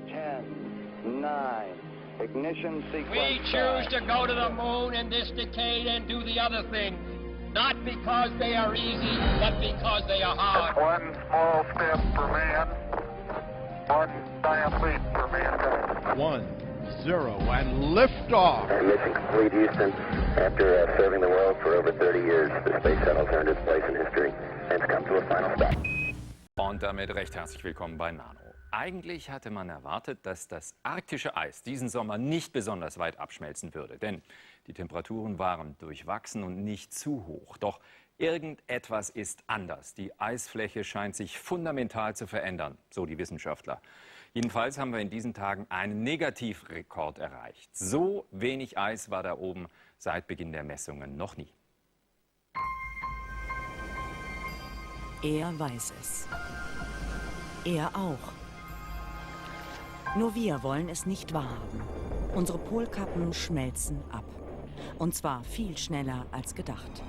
10, 9, ignition sequence. We choose to go to the moon in this decade and do the other things, not because they are easy, but because they are hard. One small step for man, one giant leap for mankind. 1, 0, and lift off. Mission complete, Houston. After serving the world for over 30 years, the space shuttle earned its place in history and has come to a final stop. Und damit recht herzlich willkommen bei Nano. Eigentlich hatte man erwartet, dass das arktische Eis diesen Sommer nicht besonders weit abschmelzen würde, denn die Temperaturen waren durchwachsen und nicht zu hoch. Doch irgendetwas ist anders. Die Eisfläche scheint sich fundamental zu verändern, so die Wissenschaftler. Jedenfalls haben wir in diesen Tagen einen Negativrekord erreicht. So wenig Eis war da oben seit Beginn der Messungen noch nie. Er weiß es. Er auch. Nur wir wollen es nicht wahrhaben. Unsere Polkappen schmelzen ab. Und zwar viel schneller als gedacht.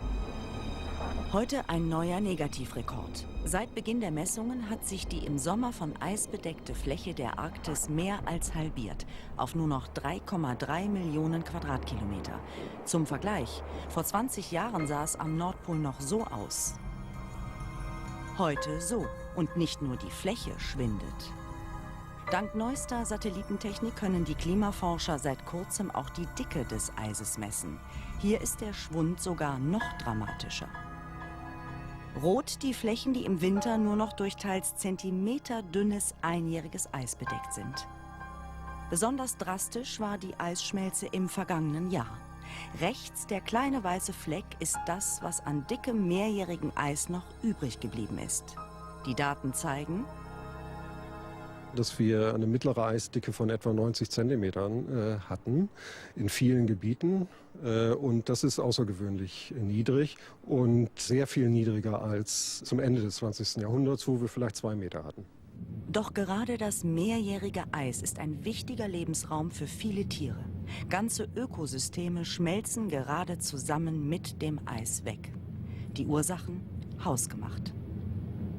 Heute ein neuer Negativrekord. Seit Beginn der Messungen hat sich die im Sommer von Eis bedeckte Fläche der Arktis mehr als halbiert, auf nur noch 3,3 Millionen Quadratkilometer. Zum Vergleich, vor 20 Jahren sah es am Nordpol noch so aus. Heute so. Und nicht nur die Fläche schwindet. Dank neuester Satellitentechnik können die Klimaforscher seit kurzem auch die Dicke des Eises messen. Hier ist der Schwund sogar noch dramatischer. Rot die Flächen, die im Winter nur noch durch teils zentimeterdünnes einjähriges Eis bedeckt sind. Besonders drastisch war die Eisschmelze im vergangenen Jahr. Rechts der kleine weiße Fleck ist das, was an dickem mehrjährigen Eis noch übrig geblieben ist. Die Daten zeigen, dass wir eine mittlere Eisdicke von etwa 90 Zentimetern hatten in vielen Gebieten. Und das ist außergewöhnlich niedrig und sehr viel niedriger als zum Ende des 20. Jahrhunderts, wo wir vielleicht 2 Meter hatten. Doch gerade das mehrjährige Eis ist ein wichtiger Lebensraum für viele Tiere. Ganze Ökosysteme schmelzen gerade zusammen mit dem Eis weg. Die Ursachen hausgemacht.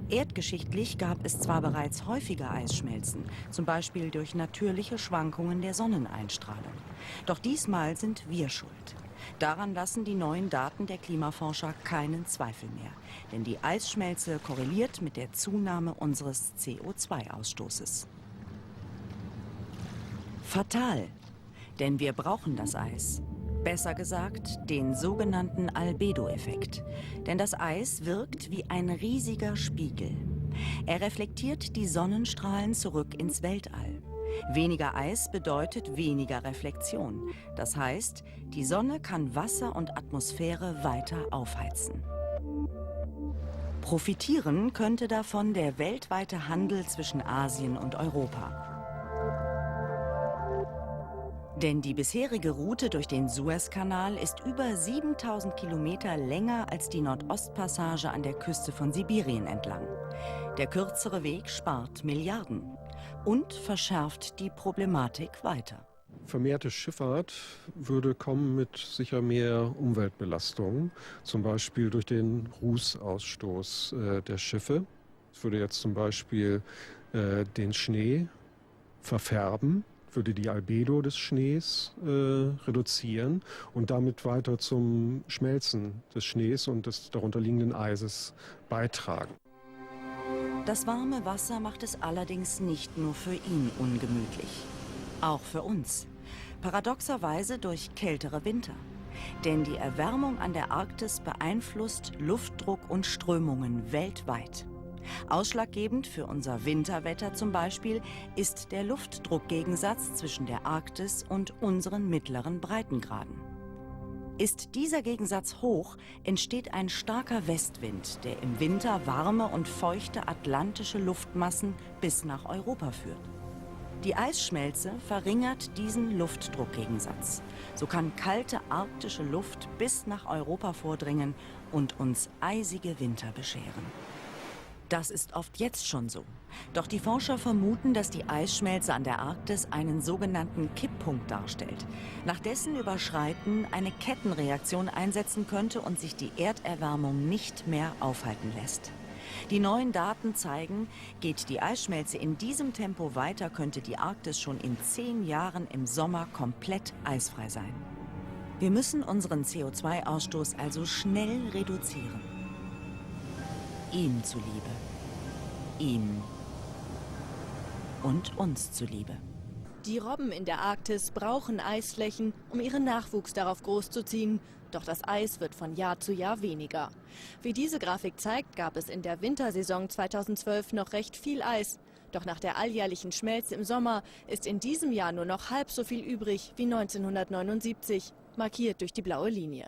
Erdgeschichtlich gab es zwar bereits häufiger Eisschmelzen, zum Beispiel durch natürliche Schwankungen der Sonneneinstrahlung. Doch diesmal sind wir schuld. Daran lassen die neuen Daten der Klimaforscher keinen Zweifel mehr. Denn die Eisschmelze korreliert mit der Zunahme unseres CO2-Ausstoßes. Fatal, denn wir brauchen das Eis. Besser gesagt, den sogenannten Albedo-Effekt. Denn das Eis wirkt wie ein riesiger Spiegel. Er reflektiert die Sonnenstrahlen zurück ins Weltall. Weniger Eis bedeutet weniger Reflexion. Das heißt, die Sonne kann Wasser und Atmosphäre weiter aufheizen. Profitieren könnte davon der weltweite Handel zwischen Asien und Europa. Denn die bisherige Route durch den Suezkanal ist über 7000 Kilometer länger als die Nordostpassage an der Küste von Sibirien entlang. Der kürzere Weg spart Milliarden und verschärft die Problematik weiter. Vermehrte Schifffahrt würde kommen mit sicher mehr Umweltbelastung, zum Beispiel durch den Rußausstoß der Schiffe. Es würde jetzt zum Beispiel den Schnee verfärben, würde die Albedo des Schnees reduzieren und damit weiter zum Schmelzen des Schnees und des darunterliegenden Eises beitragen. Das warme Wasser macht es allerdings nicht nur für ihn ungemütlich. Auch für uns. Paradoxerweise durch kältere Winter. Denn die Erwärmung an der Arktis beeinflusst Luftdruck und Strömungen weltweit. Ausschlaggebend für unser Winterwetter zum Beispiel ist der Luftdruckgegensatz zwischen der Arktis und unseren mittleren Breitengraden. Ist dieser Gegensatz hoch, entsteht ein starker Westwind, der im Winter warme und feuchte atlantische Luftmassen bis nach Europa führt. Die Eisschmelze verringert diesen Luftdruckgegensatz. So kann kalte arktische Luft bis nach Europa vordringen und uns eisige Winter bescheren. Das ist oft jetzt schon so. Doch die Forscher vermuten, dass die Eisschmelze an der Arktis einen sogenannten Kipppunkt darstellt, nach dessen Überschreiten eine Kettenreaktion einsetzen könnte und sich die Erderwärmung nicht mehr aufhalten lässt. Die neuen Daten zeigen, geht die Eisschmelze in diesem Tempo weiter, könnte die Arktis schon in 10 Jahren im Sommer komplett eisfrei sein. Wir müssen unseren CO2-Ausstoß also schnell reduzieren. Ihm zuliebe. Ihm und uns zuliebe. Die Robben in der Arktis brauchen Eisflächen, um ihren Nachwuchs darauf großzuziehen. Doch das Eis wird von Jahr zu Jahr weniger. Wie diese Grafik zeigt, gab es in der Wintersaison 2012 noch recht viel Eis. Doch nach der alljährlichen Schmelze im Sommer ist in diesem Jahr nur noch halb so viel übrig wie 1979, markiert durch die blaue Linie.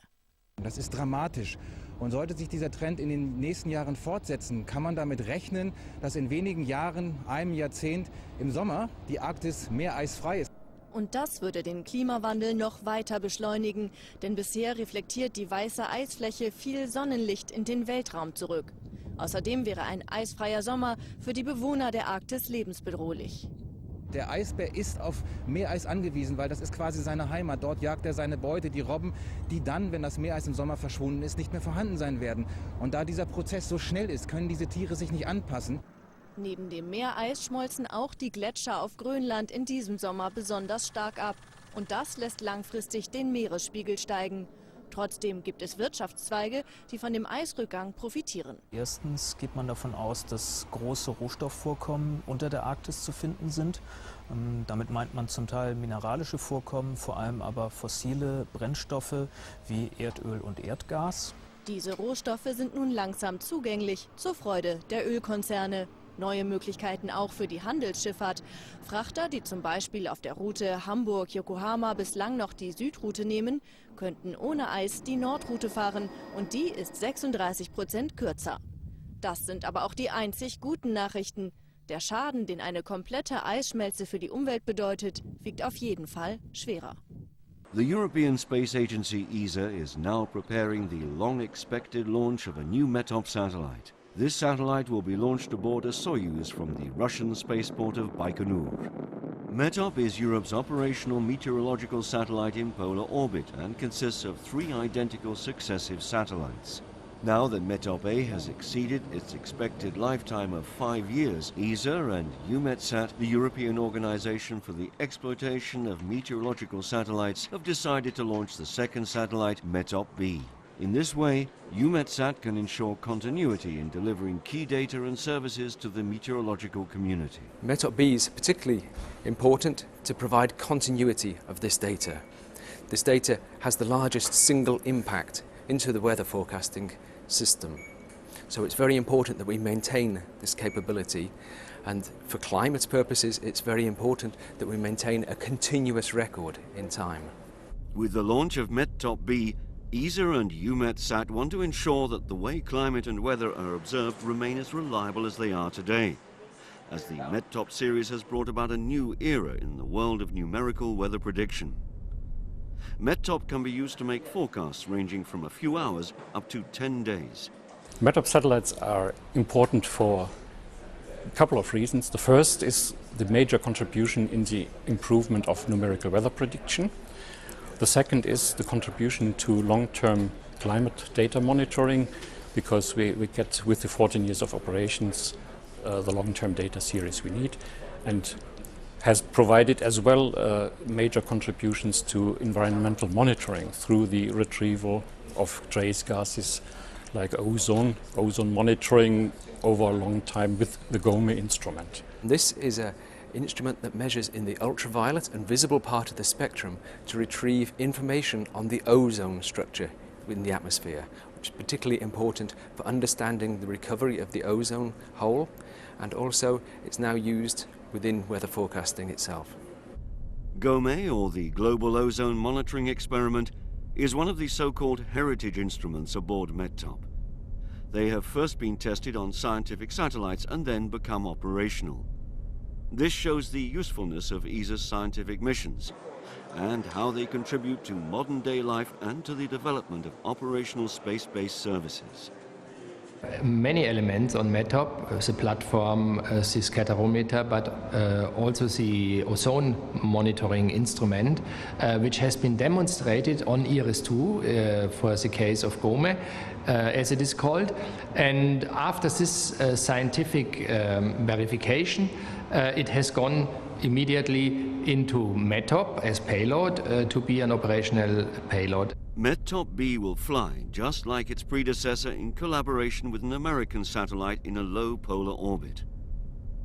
Das ist dramatisch. Und sollte sich dieser Trend in den nächsten Jahren fortsetzen, kann man damit rechnen, dass in wenigen Jahren, einem Jahrzehnt, im Sommer die Arktis mehr eisfrei ist. Und das würde den Klimawandel noch weiter beschleunigen, denn bisher reflektiert die weiße Eisfläche viel Sonnenlicht in den Weltraum zurück. Außerdem wäre ein eisfreier Sommer für die Bewohner der Arktis lebensbedrohlich. Der Eisbär ist auf Meereis angewiesen, weil das ist quasi seine Heimat. Dort jagt er seine Beute, die Robben, die dann, wenn das Meereis im Sommer verschwunden ist, nicht mehr vorhanden sein werden. Und da dieser Prozess so schnell ist, können diese Tiere sich nicht anpassen. Neben dem Meereis schmolzen auch die Gletscher auf Grönland in diesem Sommer besonders stark ab. Und das lässt langfristig den Meeresspiegel steigen. Trotzdem gibt es Wirtschaftszweige, die von dem Eisrückgang profitieren. Erstens geht man davon aus, dass große Rohstoffvorkommen unter der Arktis zu finden sind. Damit meint man zum Teil mineralische Vorkommen, vor allem aber fossile Brennstoffe wie Erdöl und Erdgas. Diese Rohstoffe sind nun langsam zugänglich, zur Freude der Ölkonzerne. Neue Möglichkeiten auch für die Handelsschifffahrt. Frachter, die zum Beispiel auf der Route Hamburg-Yokohama bislang noch die Südroute nehmen, könnten ohne Eis die Nordroute fahren und die ist 36% kürzer. Das sind aber auch die einzig guten Nachrichten. Der Schaden, den eine komplette Eisschmelze für die Umwelt bedeutet, wiegt auf jeden Fall schwerer. The European Space Agency ESA is now preparing the long-expected launch of a new METOP satellite. This satellite will be launched aboard a Soyuz from the Russian spaceport of Baikonur. METOP is Europe's operational meteorological satellite in polar orbit and consists of 3 identical successive satellites. Now that METOP-A has exceeded its expected lifetime of 5 years, ESA and EUMETSAT, the European Organization for the Exploitation of Meteorological Satellites, have decided to launch the second satellite, METOP-B. In this way, EUMETSAT can ensure continuity in delivering key data and services to the meteorological community. METOP-B is particularly important to provide continuity of this data. This data has the largest single impact into the weather forecasting system. So it's very important that we maintain this capability, and for climate purposes it's very important that we maintain a continuous record in time. With the launch of METOP-B, ESA and EUMETSAT want to ensure that the way climate and weather are observed remain as reliable as they are today, as the METOP series has brought about a new era in the world of numerical weather prediction. METOP can be used to make forecasts ranging from a few hours up to 10 days. METOP satellites are important for a couple of reasons. The first is the major contribution in the improvement of numerical weather prediction. The second is the contribution to long-term climate data monitoring, because we get, with the 14 years of operations, the long-term data series we need, and has provided as well major contributions to environmental monitoring through the retrieval of trace gases like ozone monitoring over a long time with the GOME instrument. This is an instrument that measures in the ultraviolet and visible part of the spectrum to retrieve information on the ozone structure in the atmosphere, which is particularly important for understanding the recovery of the ozone hole, and also it's now used within weather forecasting itself. GOME, or the Global Ozone Monitoring Experiment, is one of the so-called heritage instruments aboard METOP. They have first been tested on scientific satellites and then become operational. This shows the usefulness of ESA's scientific missions and how they contribute to modern-day life and to the development of operational space-based services. many elements on METOP, the platform, the scatterometer, but also the ozone monitoring instrument, which has been demonstrated on IRIS-2 for the case of GOME, as it is called. And after this scientific verification, it has gone immediately into METOP as payload to be an operational payload. METOP-B will fly just like its predecessor in collaboration with an American satellite in a low polar orbit.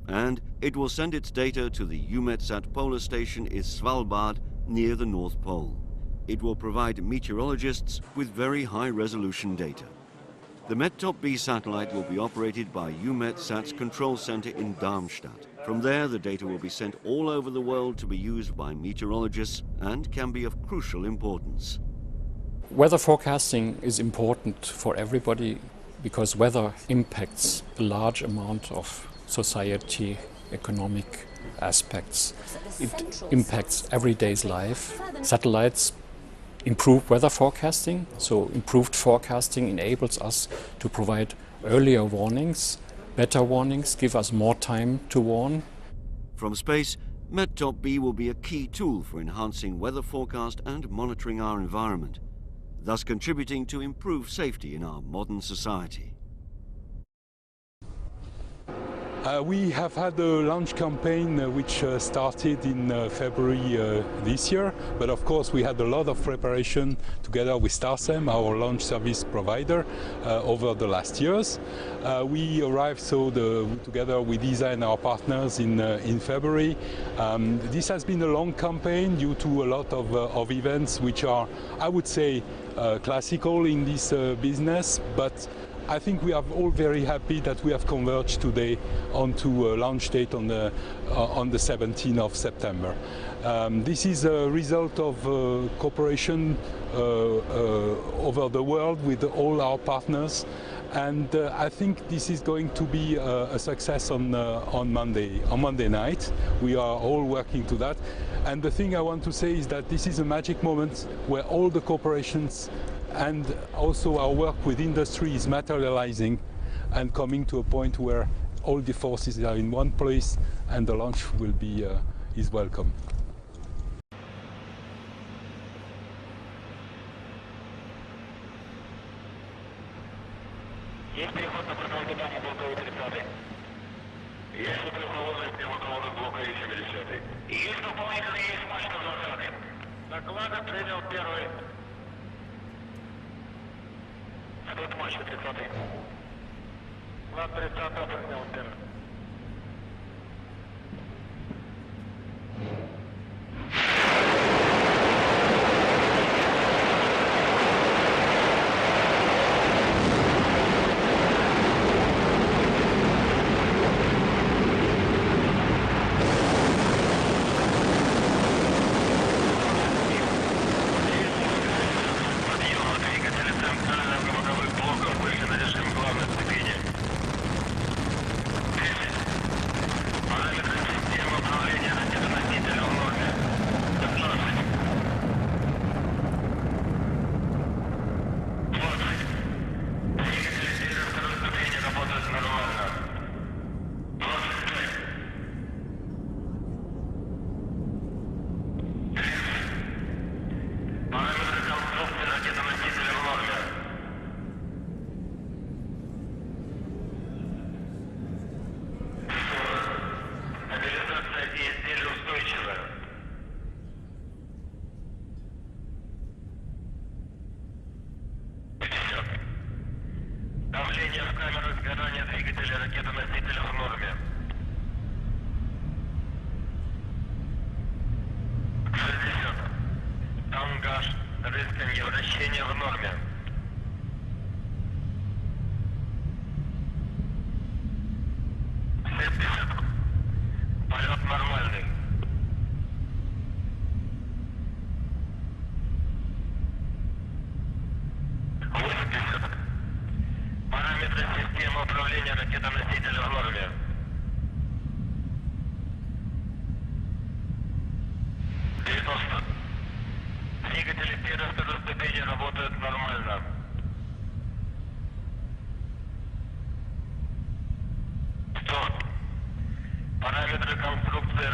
And it will send its data to the EUMETSAT polar station in Svalbard near the North Pole. It will provide meteorologists with very high-resolution data. The METOP-B satellite will be operated by EUMETSAT's control center in Darmstadt. From there, the data will be sent all over the world to be used by meteorologists and can be of crucial importance. Weather forecasting is important for everybody because weather impacts a large amount of society, economic aspects. It impacts everyday's life. Satellites improve weather forecasting, so improved forecasting enables us to provide earlier warnings, better warnings, give us more time to warn. From space, METOP-B will be a key tool for enhancing weather forecast and monitoring our environment, thus contributing to improved safety in our modern society. We have had a launch campaign which started in February this year, but of course we had a lot of preparation together with Starsem, our launch service provider, over the last years. We arrived together with ESA and our partners in February. This has been a long campaign due to a lot of events which are, I would say, classical in this business, but I think we are all very happy that we have converged today onto a launch date on the 17th of September. This is a result of cooperation over the world with all our partners, and I think this is going to be a success on Monday night. We are all working to that, and the thing I want to say is that this is a magic moment where all the corporations and also our work with industry is materializing and coming to a point where all the forces are in one place and the launch will be is welcome. Tell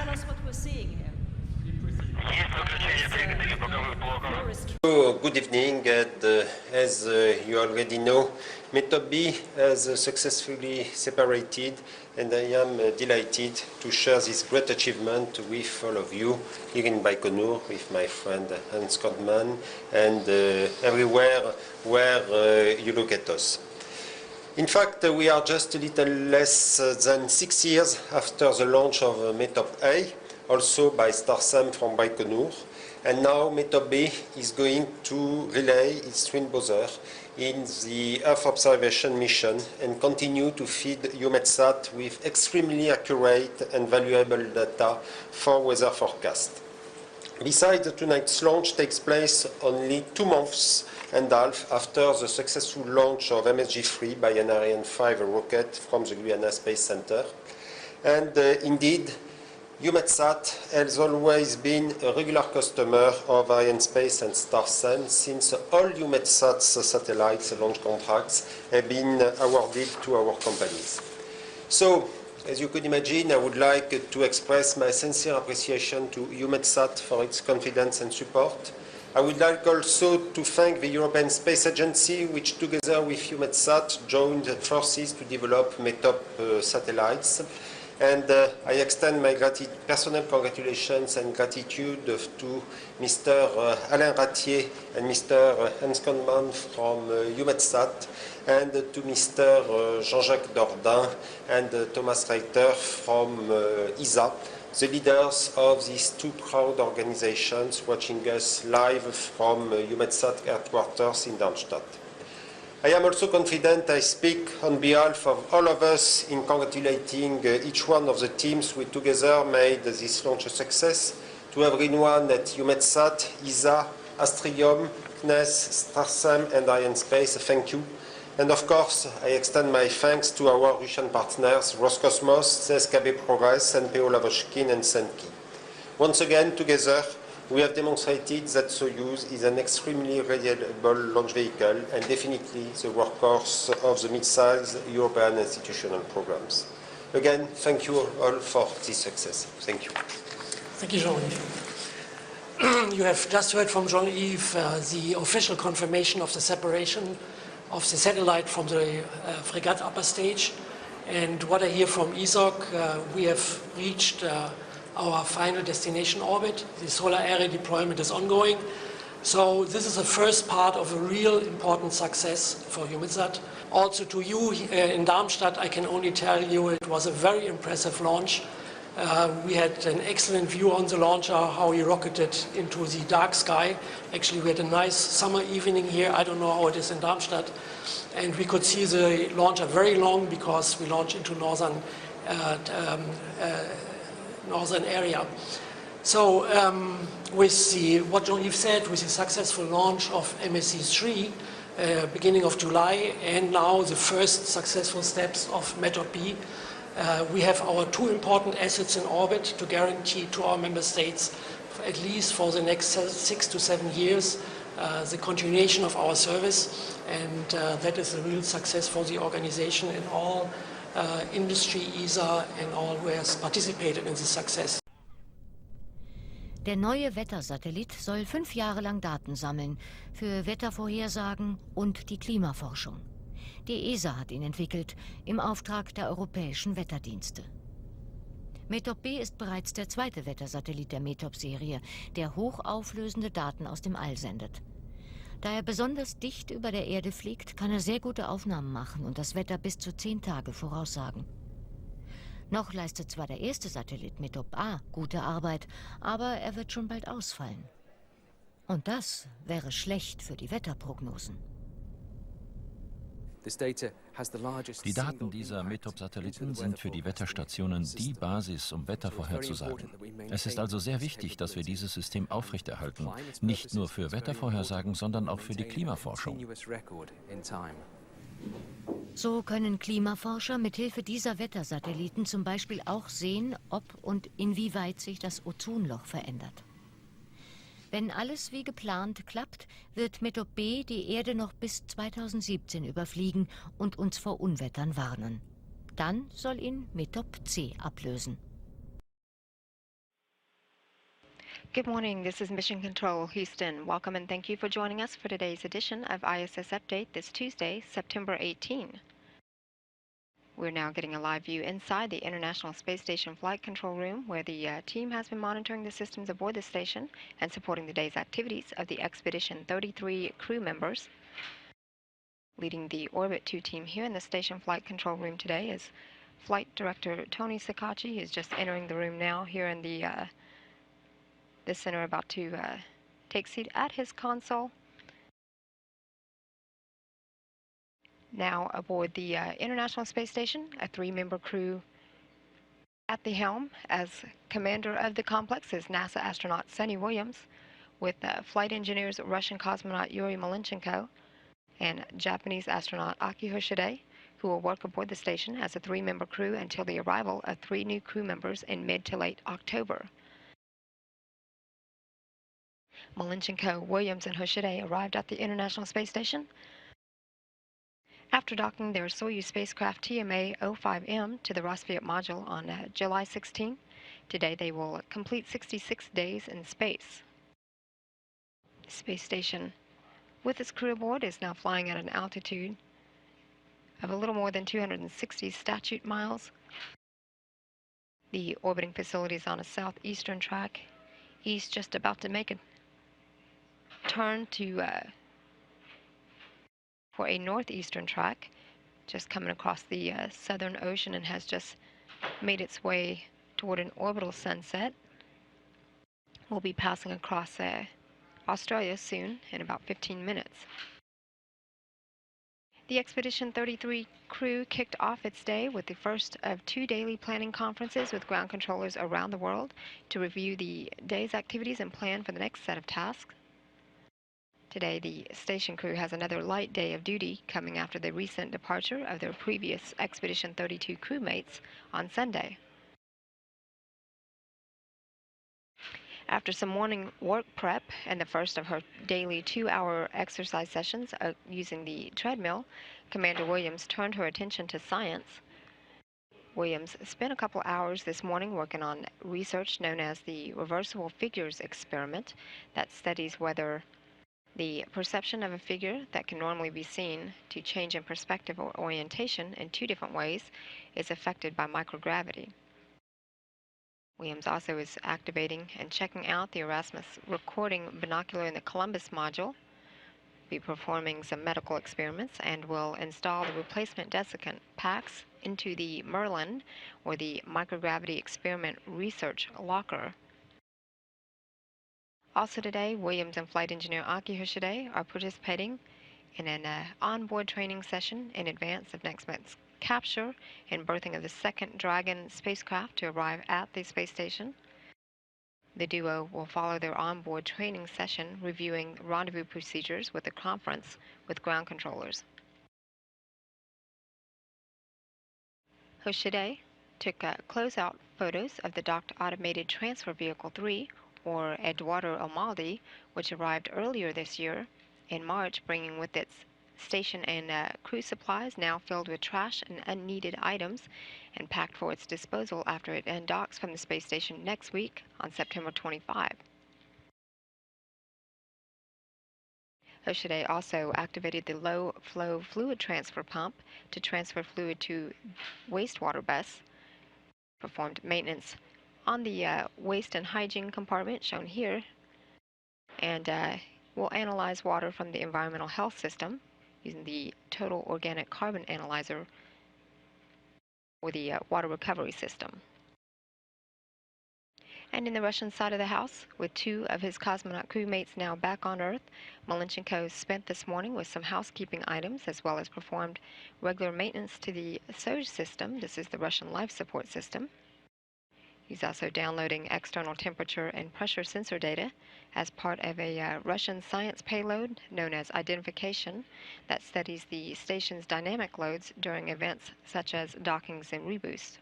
us what we're seeing here. Good evening, and as you already know, Method B has successfully separated, and I am delighted to share this great achievement with all of you here in Baikonur, with my friend Hans Kodman, and everywhere where you look at us. In fact, we are just a little less than 6 years after the launch of Method A, also by StarSam from Baikonur. And now Method B is going to relay its twin brother in the Earth observation mission and continue to feed EUMETSAT with extremely accurate and valuable data for weather forecast. Besides, tonight's launch takes place only 2 months and a half after the successful launch of MSG-3 by an Ariane 5 rocket from the Guyana Space Center. And indeed, EUMETSAT has always been a regular customer of Arianespace and StarSam since all EUMETSAT's satellites launch contracts have been awarded to our companies. So, as you could imagine, I would like to express my sincere appreciation to EUMETSAT for its confidence and support. I would like also to thank the European Space Agency, which together with EUMETSAT joined forces to develop METOP satellites. And I extend my personal congratulations and gratitude to Mr. Alain Ratier and Mr. Hans Kodman from EUMETSAT, and to Mr. Jean-Jacques Dordain and Thomas Reiter from ESA, the leaders of these 2 proud organizations watching us live from EUMETSAT headquarters in Darmstadt. I am also confident I speak on behalf of all of us in congratulating each one of the teams we together made this launch a success. To everyone at EUMETSAT, ESA, Astrium, CNES, StarSam and Arianespace, thank you. And of course, I extend my thanks to our Russian partners, Roscosmos, CSKB Progress, NPO Lavochkin and Senki. Once again, together, we have demonstrated that Soyuz is an extremely reliable launch vehicle and definitely the workhorse of the mid-size European institutional programs. Again, thank you all for this success. Thank you. Thank you, Jean-Yves. You have just heard from Jean-Yves the official confirmation of the separation of the satellite from the frigate upper stage. And what I hear from ESOC, we have reached our final destination orbit. The solar array deployment is ongoing. So this is the first part of a real important success for EUMETSAT. Also to you in Darmstadt, I can only tell you it was a very impressive launch. We had an excellent view on the launcher, how he rocketed into the dark sky. Actually, we had a nice summer evening here. I don't know how it is in Darmstadt. And we could see the launcher very long because we launched into northern area. So with what Jean-Yves said, with the successful launch of MSC-3, beginning of July, and now the first successful steps of Method B, we have our 2 important assets in orbit to guarantee to our member states, at least for the next 6 to 7 years, the continuation of our service, and that is a real success for the organization and all industry, ESA and all who has participated in this success. Der neue Wettersatellit soll 5 Jahre lang Daten sammeln für Wettervorhersagen und die Klimaforschung. Die ESA hat ihn entwickelt im Auftrag der europäischen Wetterdienste. Method B ist bereits der 2. Wettersatellit der METOP-Serie, der hochauflösende Daten aus dem All sendet. Da er besonders dicht über der Erde fliegt, kann er sehr gute Aufnahmen machen und das Wetter bis zu 10 Tage voraussagen. Noch leistet zwar der erste Satellit Method A gute Arbeit, aber er wird schon bald ausfallen. Und das wäre schlecht für die Wetterprognosen. Die Daten dieser METOP-Satelliten sind für die Wetterstationen die Basis, um Wetter vorherzusagen. Es ist also sehr wichtig, dass wir dieses System aufrechterhalten, nicht nur für Wettervorhersagen, sondern auch für die Klimaforschung. So können Klimaforscher mithilfe dieser Wettersatelliten zum Beispiel auch sehen, ob und inwieweit sich das Ozonloch verändert. Wenn alles wie geplant klappt, wird Metop B die Erde noch bis 2017 überfliegen und uns vor Unwettern warnen. Dann soll ihn Metop C ablösen. Good morning, this is Mission Control, Houston. Welcome and thank you for joining us for today's edition of ISS Update this Tuesday, September 18. We're now getting a live view inside the International Space Station Flight Control Room, where the team has been monitoring the systems aboard the station and supporting the day's activities of the Expedition 33 crew members. Leading the Orbit 2 team here in the Station Flight Control Room today is Flight Director Tony Sakachi. He's just entering the room now here in the center, about to take seat at his console. Now aboard the International Space Station, a 3-member crew at the helm. As commander of the complex is NASA astronaut Sunny Williams, with flight engineers Russian cosmonaut Yuri Malenchenko and Japanese astronaut Aki Hoshide, who will work aboard the station as a 3-member crew until the arrival of 3 new crew members in mid to late October. Malenchenko, Williams, and Hoshide arrived at the International Space Station after docking their Soyuz spacecraft TMA-05M to the Rasput module on July 16. Today they will complete 66 days in space. The space station, with its crew aboard, is now flying at an altitude of a little more than 260 statute miles. The orbiting facility is on a southeastern track, east, just about to make a turn for a northeastern track, just coming across the Southern Ocean, and has just made its way toward an orbital sunset. We'll be passing across Australia soon, in about 15 minutes. The Expedition 33 crew kicked off its day with the first of 2 daily planning conferences with ground controllers around the world to review the day's activities and plan for the next set of tasks. Today, the station crew has another light day of duty coming after the recent departure of their previous Expedition 32 crewmates on Sunday. After some morning work prep and the first of her daily 2-hour exercise sessions using the treadmill, Commander Williams turned her attention to science. Williams spent a couple hours this morning working on research known as the reversible figures experiment that studies whether the perception of a figure that can normally be seen to change in perspective or orientation in 2 different ways is affected by microgravity. Williams also is activating and checking out the Erasmus recording binocular in the Columbus module, be performing some medical experiments, and will install the replacement desiccant packs into the Merlin, or the Microgravity Experiment Research Locker. Also today, Williams and flight engineer Aki Hoshide are participating in an onboard training session in advance of next month's capture and berthing of the second Dragon spacecraft to arrive at the space station. The duo will follow their onboard training session reviewing rendezvous procedures with a conference with ground controllers. Hoshide took closeout photos of the docked automated transfer vehicle 3, or Eduardo Almaldi, which arrived earlier this year in March, bringing with its station and crew supplies now filled with trash and unneeded items and packed for its disposal after it undocks from the space station next week on September 25. Hoshide also activated the low-flow fluid transfer pump to transfer fluid to wastewater bus, performed maintenance on the waste and hygiene compartment shown here, and will analyze water from the environmental health system using the total organic carbon analyzer, or the water recovery system. And in the Russian side of the house, with 2 of his cosmonaut crewmates now back on Earth, Malenchenko spent this morning with some housekeeping items, as well as performed regular maintenance to the Soyuz system. This is the Russian life support system. He's also downloading external temperature and pressure sensor data as part of a Russian science payload known as Identification that studies the station's dynamic loads during events such as dockings and reboosts.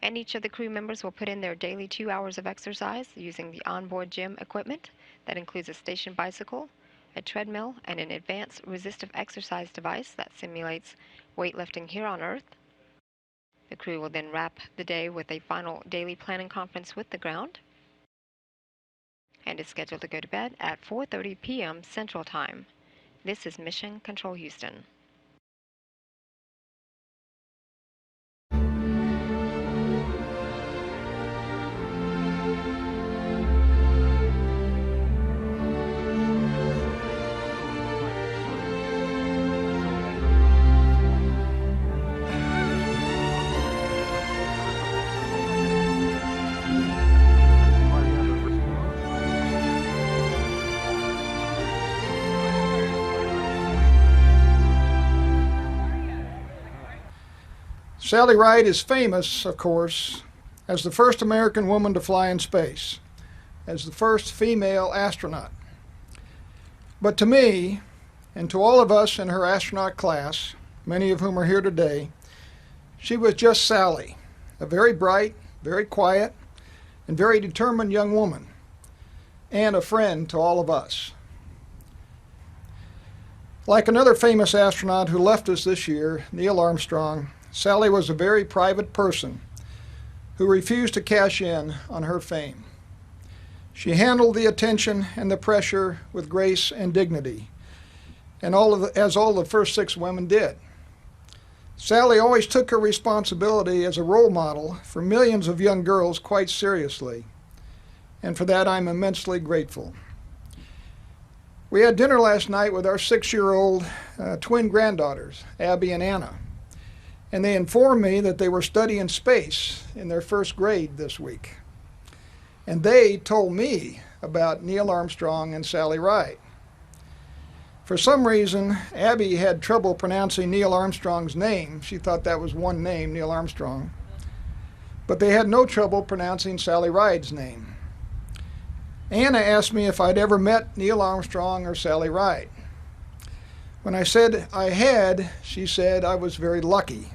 And each of the crew members will put in their daily 2 hours of exercise using the onboard gym equipment that includes a station bicycle, a treadmill, and an advanced resistive exercise device that simulates weightlifting here on Earth. The crew will then wrap the day with a final daily planning conference with the ground and is scheduled to go to bed at 4:30 p.m. Central Time. This is Mission Control Houston. Sally Ride is famous, of course, as the first American woman to fly in space, as the first female astronaut. But to me, and to all of us in her astronaut class, many of whom are here today, she was just Sally, a very bright, very quiet, and very determined young woman, and a friend to all of us. Like another famous astronaut who left us this year, Neil Armstrong, Sally was a very private person who refused to cash in on her fame. She handled the attention and the pressure with grace and dignity, and as all the first 6 women did. Sally always took her responsibility as a role model for millions of young girls quite seriously, and for that I'm immensely grateful. We had dinner last night with our 6-year-old twin granddaughters, Abby and Anna, and they informed me that they were studying space in their 1st grade this week. And they told me about Neil Armstrong and Sally Ride. For some reason, Abby had trouble pronouncing Neil Armstrong's name. She thought that was one name, Neil Armstrong. But they had no trouble pronouncing Sally Ride's name. Anna asked me if I'd ever met Neil Armstrong or Sally Ride. When I said I had, she said I was very lucky.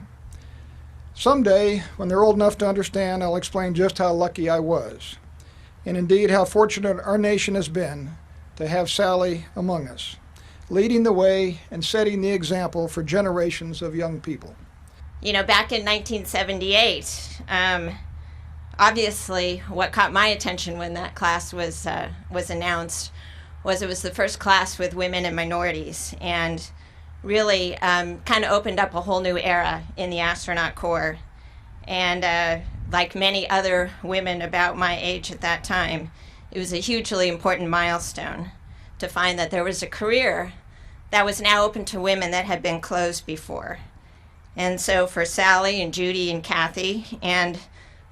Someday, when they're old enough to understand, I'll explain just how lucky I was, and indeed how fortunate our nation has been to have Sally among us, leading the way and setting the example for generations of young people. You know, back in 1978, obviously what caught my attention when that class was announced was it was the first class with women and minorities, and really kind of opened up a whole new era in the astronaut corps. And like many other women about my age at that time, it was a hugely important milestone to find that there was a career that was now open to women that had been closed before. And so for Sally and Judy and Kathy and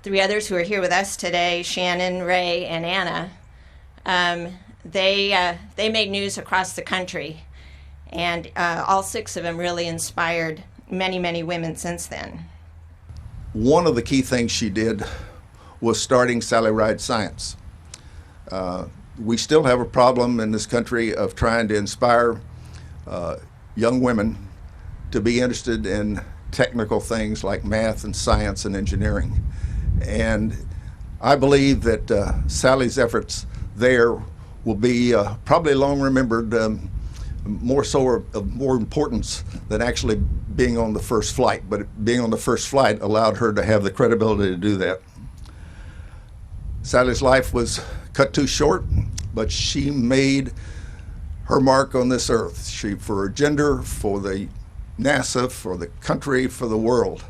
3 others who are here with us today, Shannon, Ray, and Anna, they made news across the country. And all 6 of them really inspired many, many women since then. One of the key things she did was starting Sally Ride Science. We still have a problem in this country of trying to inspire young women to be interested in technical things like math and science and engineering. And I believe that Sally's efforts there will be probably long remembered, more so of more importance than actually being on the first flight. But being on the first flight allowed her to have the credibility to do that. Sally's life was cut too short, but she made her mark on this earth. For her gender, for the NASA, for the country, for the world.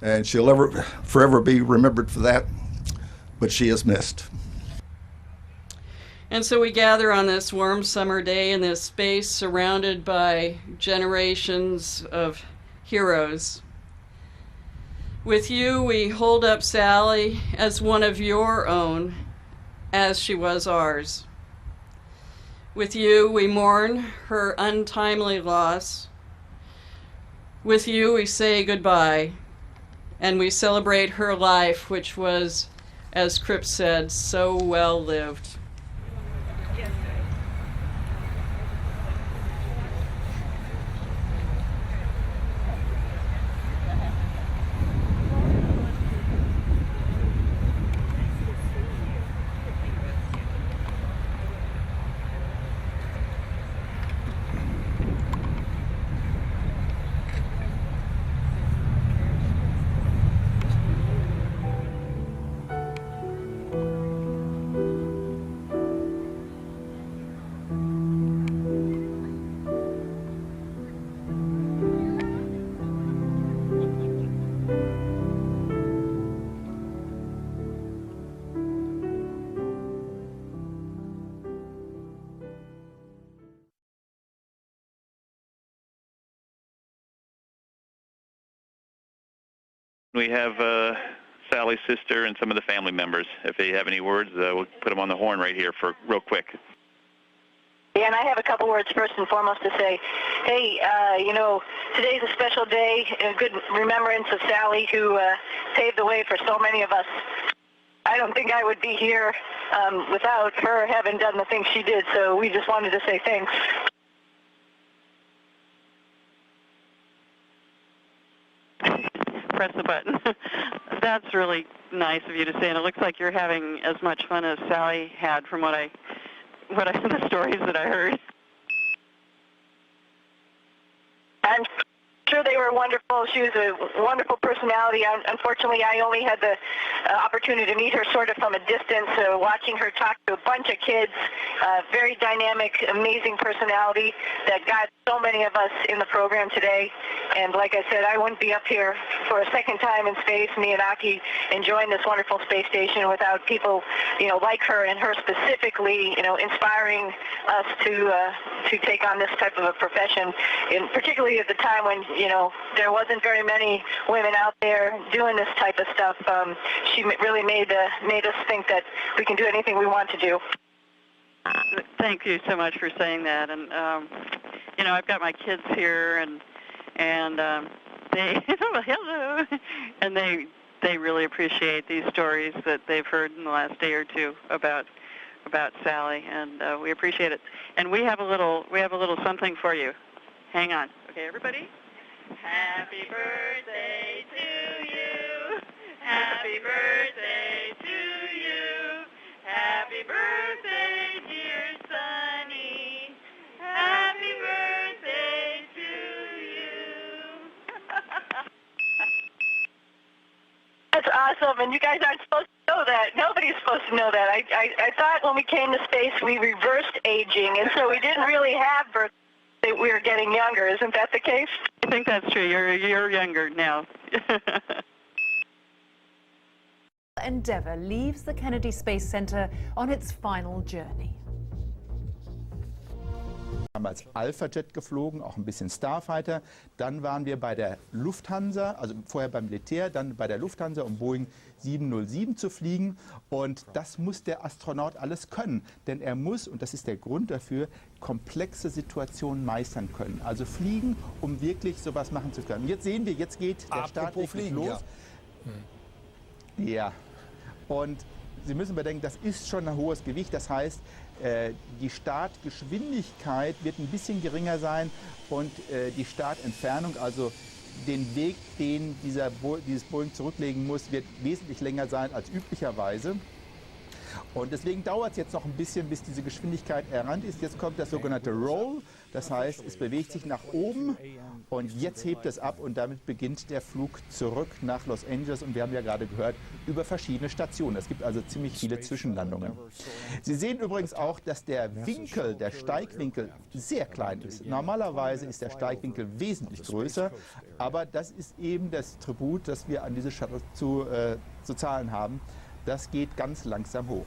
And she'll forever be remembered for that, but she is missed. And so we gather on this warm summer day in this space surrounded by generations of heroes. With you, we hold up Sally as one of your own, as she was ours. With you, we mourn her untimely loss. With you, we say goodbye And we celebrate her life, which was, as Cripps said, so well lived. We have Sally's sister and some of the family members. If they have any words, we'll put them on the horn right here for real quick. Yeah, and I have a couple words first and foremost to say. Hey, today's a special day, a good remembrance of Sally, who paved the way for so many of us. I don't think I would be here without her having done the things she did, so we just wanted to say thanks. Press the button. That's really nice of you to say, and it looks like you're having as much fun as Sally had from the stories that I heard. I'm sure they were wonderful. She was a wonderful personality. Unfortunately, I only had the opportunity to meet her sort of from a distance, watching her talk to a bunch of kids. Very dynamic, amazing personality that got so many of us in the program today. And like I said, I wouldn't be up here for a second time in space, me and Aki, enjoying this wonderful space station without people, like her and her specifically, inspiring us to take on this type of a profession, and particularly at the time when, there wasn't very many women out there doing this type of stuff. She really made us think that we can do anything we want to do. Thank you so much for saying that. And I've got my kids here, and they hello, and they really appreciate these stories that they've heard in the last day or two about Sally, and we appreciate it. And we have a little something for you. Hang on, okay, everybody. Happy birthday to you. Happy birthday to you. Happy birthday, dear Sonny. Happy birthday to you. That's awesome, and you guys aren't supposed to know that. Nobody's supposed to know that. I thought when we came to space we reversed aging, and so we didn't really have birthdays. We were getting younger. Isn't that the case? I think that's true. You're younger now. Endeavour leaves the Kennedy Space Center on its final journey. Wir haben als Alpha-Jet geflogen, auch ein bisschen Starfighter. Dann waren wir bei der Lufthansa, also vorher beim Militär, dann bei der Lufthansa, um Boeing 707 zu fliegen. Und das muss der Astronaut alles können. Denn er muss, und das ist der Grund dafür, komplexe Situationen meistern können. Also fliegen, um wirklich sowas machen zu können. Jetzt sehen wir, jetzt geht der Start wirklich los. Ja. Und Sie müssen bedenken, das ist schon ein hohes Gewicht. Das heißt, die Startgeschwindigkeit wird ein bisschen geringer sein und die Startentfernung, also den Weg, den dieses Boeing zurücklegen muss, wird wesentlich länger sein als üblicherweise. Und deswegen dauert es jetzt noch ein bisschen, bis diese Geschwindigkeit erreicht ist. Jetzt kommt das sogenannte Roll, das heißt, es bewegt sich nach oben und jetzt hebt es ab und damit beginnt der Flug zurück nach Los Angeles. Und wir haben ja gerade gehört, über verschiedene Stationen. Es gibt also ziemlich viele Zwischenlandungen. Sie sehen übrigens auch, dass der Winkel, der Steigwinkel, sehr klein ist. Normalerweise ist der Steigwinkel wesentlich größer, aber das ist eben das Tribut, das wir an diese Shuttle zu zahlen haben. Das geht ganz langsam hoch.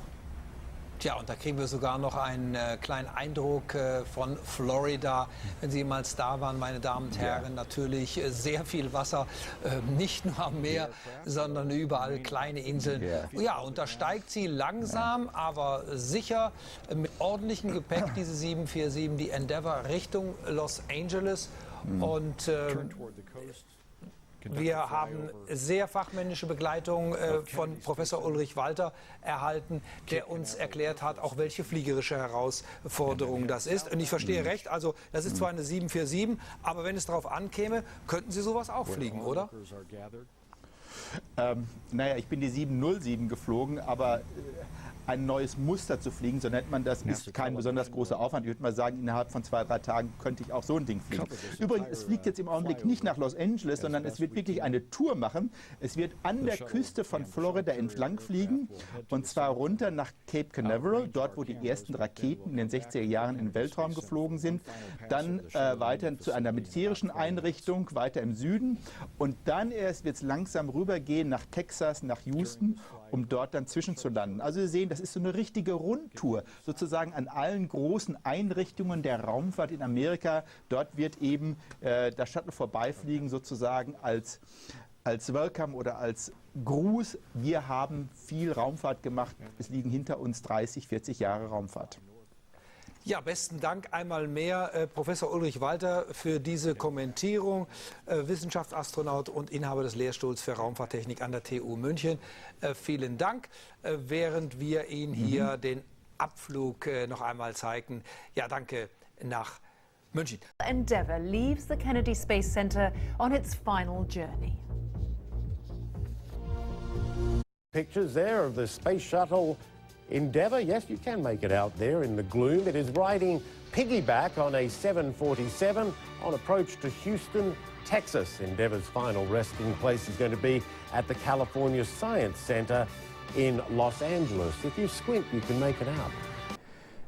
Tja, und da kriegen wir sogar noch einen kleinen Eindruck von Florida. Wenn Sie jemals da waren, meine Damen und Herren, natürlich sehr viel Wasser, nicht nur am Meer, sondern überall kleine Inseln. Ja, und da steigt sie langsam, aber sicher mit ordentlichem Gepäck, diese 747, die Endeavour, Richtung Los Angeles. Und Wir haben sehr fachmännische Begleitung von Professor Ulrich Walter erhalten, der uns erklärt hat, auch welche fliegerische Herausforderung das ist. Und ich verstehe recht, also das ist zwar eine 747, aber wenn es darauf ankäme, könnten Sie sowas auch fliegen, oder? Naja, ich bin die 707 geflogen, aber ein neues Muster zu fliegen, so nennt man das, ist kein besonders großer Aufwand. Ich würde mal sagen, innerhalb von 2, 3 Tagen könnte ich auch so ein Ding fliegen. Übrigens, es fliegt jetzt im Augenblick nicht nach Los Angeles, sondern es wird wirklich eine Tour machen. Es wird an der Küste von Florida entlang fliegen, und zwar runter nach Cape Canaveral, dort wo die ersten Raketen in den 60er Jahren in den Weltraum geflogen sind, dann weiter zu einer militärischen Einrichtung, weiter im Süden, und dann erst wird es langsam rübergehen nach Texas, nach Houston, um dort dann zwischenzulanden. Also Sie sehen, das ist so eine richtige Rundtour, sozusagen an allen großen Einrichtungen der Raumfahrt in Amerika. Dort wird eben das Shuttle vorbeifliegen, sozusagen als Welcome oder als Gruß. Wir haben viel Raumfahrt gemacht. Es liegen hinter uns 30, 40 Jahre Raumfahrt. Ja, besten Dank einmal mehr, Professor Ulrich Walter, für diese Kommentierung, Wissenschaftsastronaut und Inhaber des Lehrstuhls für Raumfahrttechnik an der TU München. Vielen Dank, während wir Ihnen hier den Abflug noch einmal zeigen. Ja, danke nach München. Endeavour leaves the Kennedy Space Center on its final journey. Pictures there of the space shuttle Endeavour. Yes, you can make it out there in the gloom. It is riding piggyback on a 747 on approach to Houston, Texas. Endeavour's final resting place is going to be at the California Science Center in Los Angeles. If you squint, you can make it out.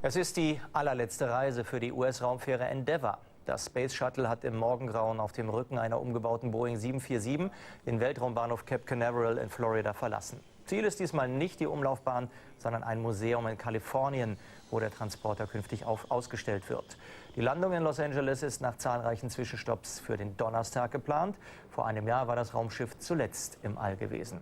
Es ist die allerletzte Reise für die US-Raumfähre Endeavour. Das Space Shuttle hat im Morgengrauen auf dem Rücken einer umgebauten Boeing 747 den Weltraumbahnhof Cape Canaveral in Florida verlassen. Ziel ist diesmal nicht die Umlaufbahn, sondern ein Museum in Kalifornien, wo der Transporter künftig ausgestellt wird. Die Landung in Los Angeles ist nach zahlreichen Zwischenstopps für den Donnerstag geplant. Vor einem Jahr war das Raumschiff zuletzt im All gewesen.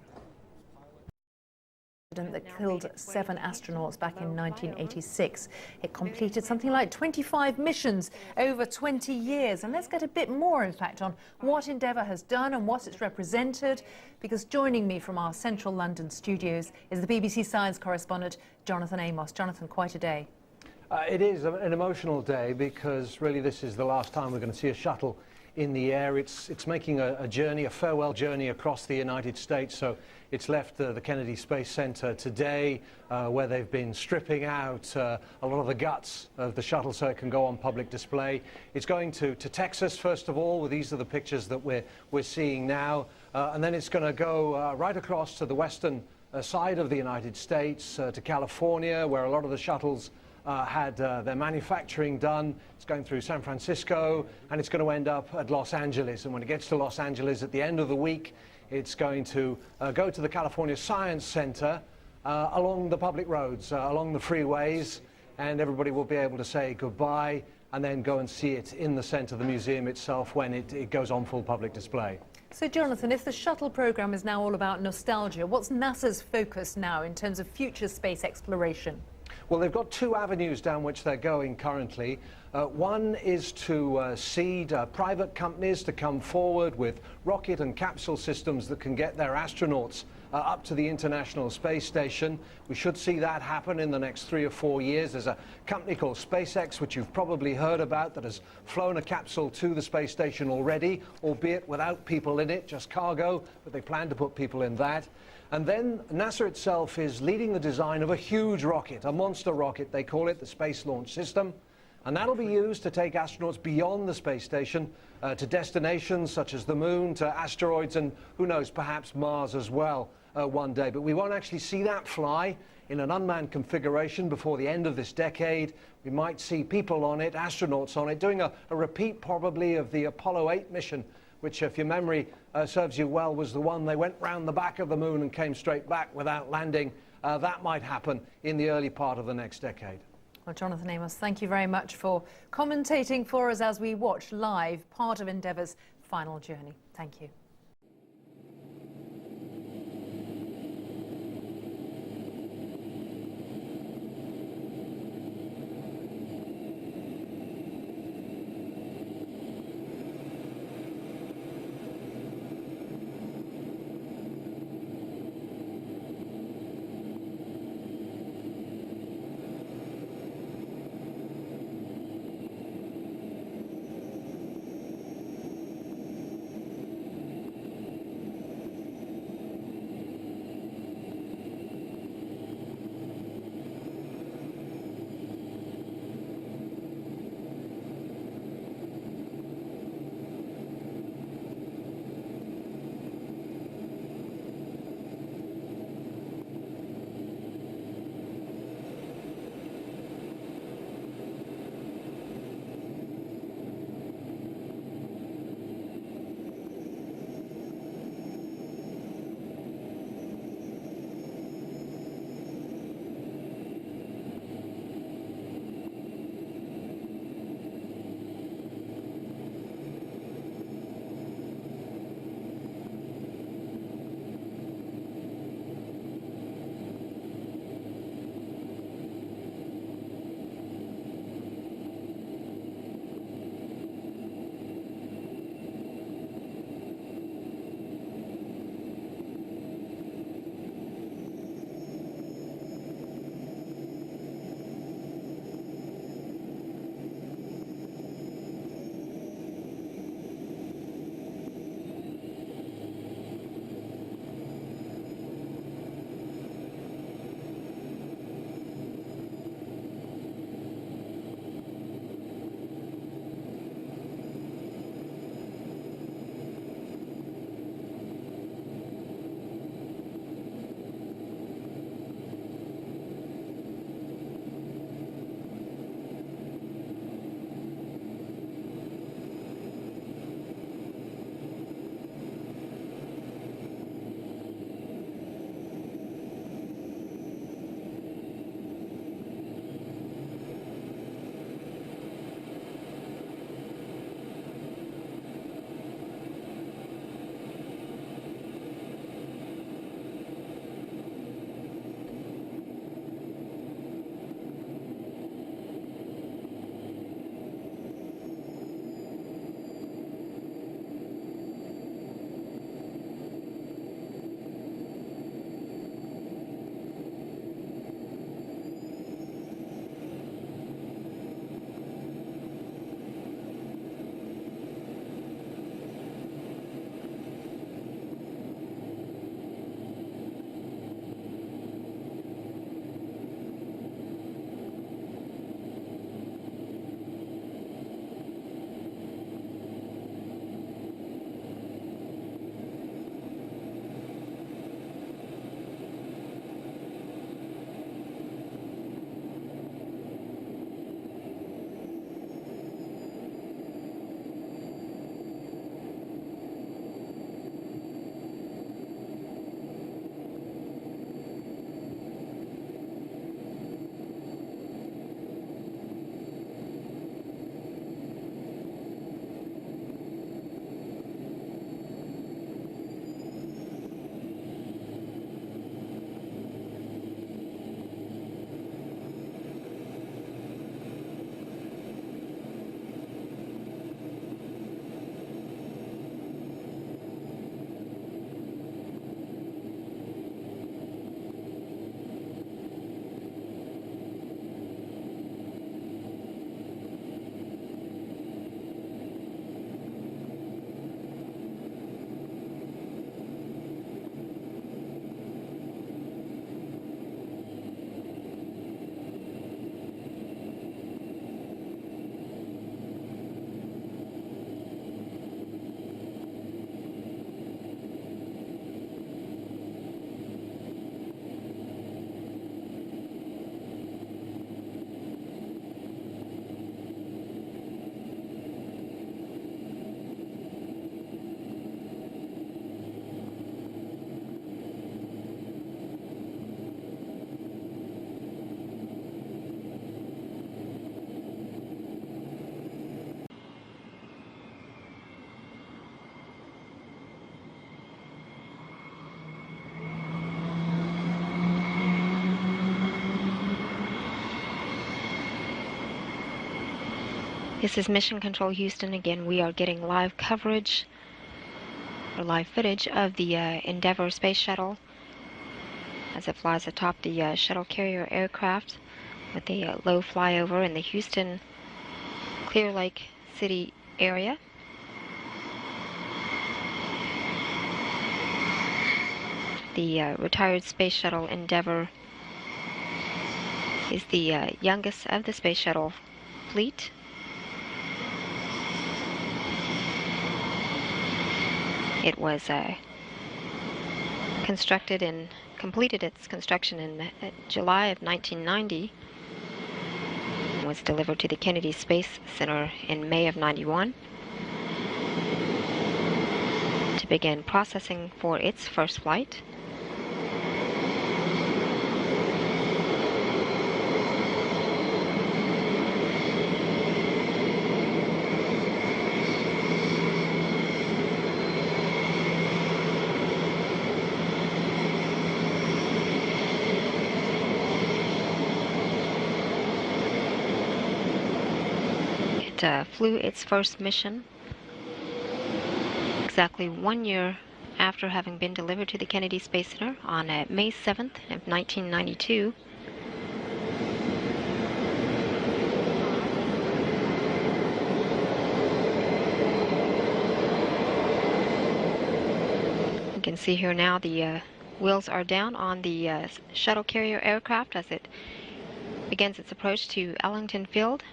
That killed 7 astronauts back in 1986. It completed something like 25 missions over 20 years. And let's get a bit more, in fact, on what Endeavour has done and what it's represented, because joining me from our central London studios is the BBC Science correspondent Jonathan Amos. Jonathan, quite a day. It is an emotional day, because really this is the last time we're going to see a shuttle in the air. It's making a journey, a farewell journey across the United States. So it's left the Kennedy Space Center today, where they've been stripping out a lot of the guts of the shuttle so it can go on public display. It's going to Texas, first of all, where these are the pictures that we're seeing now. And then it's going to go right across to the western side of the United States, to California, where a lot of the shuttles had their manufacturing done. It's going through San Francisco, and it's going to end up at Los Angeles. And when it gets to Los Angeles at the end of the week, it's going to go to the California Science Center along the public roads, along the freeways, and everybody will be able to say goodbye and then go and see it in the center of the museum itself when it goes on full public display. So, Jonathan, if the shuttle program is now all about nostalgia, what's NASA's focus now in terms of future space exploration? Well, they've got 2 avenues down which they're going currently. One is to seed private companies to come forward with rocket and capsule systems that can get their astronauts up to the International Space Station. We should see that happen in the next 3 or 4 years. There's a company called SpaceX, which you've probably heard about, that has flown a capsule to the space station already, albeit without people in it, just cargo, but they plan to put people in that. And then NASA itself is leading the design of a huge rocket, a monster rocket, they call it, the Space Launch System. And that'll be used to take astronauts beyond the space station to destinations such as the moon, to asteroids, and who knows, perhaps Mars as well one day. But we won't actually see that fly in an unmanned configuration before the end of this decade. We might see people on it, astronauts on it, doing a repeat probably of the Apollo 8 mission, which, if your memory serves you well, was the one they went round the back of the moon and came straight back without landing. That might happen in the early part of the next decade. Well, Jonathan Amos, thank you very much for commentating for us as we watch live part of Endeavour's final journey. Thank you. This is Mission Control Houston. Again, we are getting live coverage or live footage of the Endeavour space shuttle as it flies atop the shuttle carrier aircraft with a low flyover in the Houston Clear Lake City area. The retired space shuttle Endeavour is the youngest of the space shuttle fleet. It was constructed and completed its construction in July of 1990. It was delivered to the Kennedy Space Center in May of 91 to begin processing for its first flight. It flew its first mission exactly 1 year after having been delivered to the Kennedy Space Center on May 7th of 1992. You can see here now the wheels are down on the shuttle carrier aircraft as it begins its approach to Ellington Field.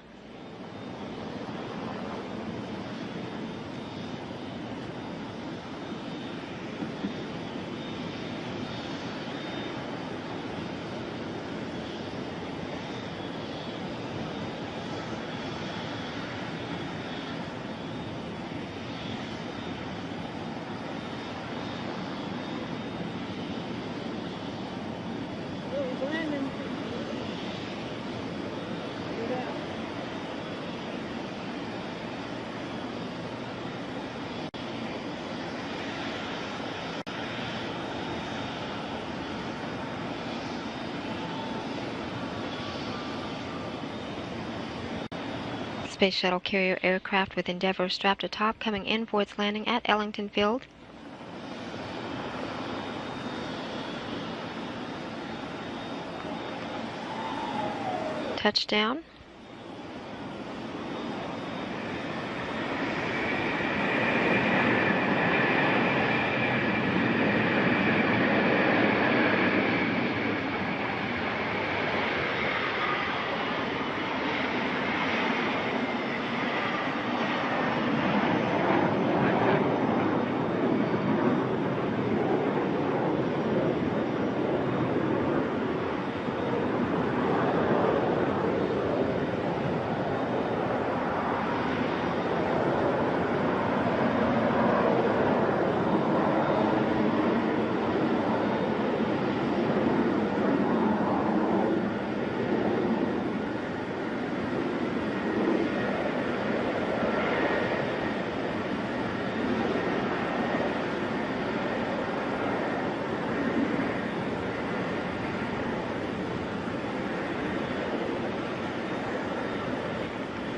Space Shuttle carrier aircraft with Endeavour strapped atop coming in for its landing at Ellington Field. Touchdown.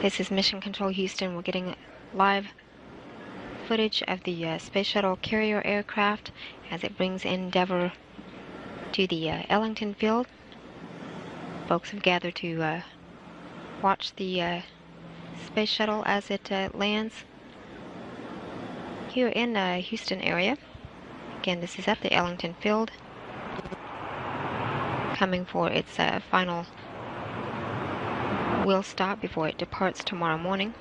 This is Mission Control Houston. We're getting live footage of the Space Shuttle carrier aircraft as it brings Endeavour to the Ellington Field. Folks have gathered to watch the Space Shuttle as it lands here in the Houston area. Again, this is at the Ellington Field, coming for its final wheel stop before it departs tomorrow morning.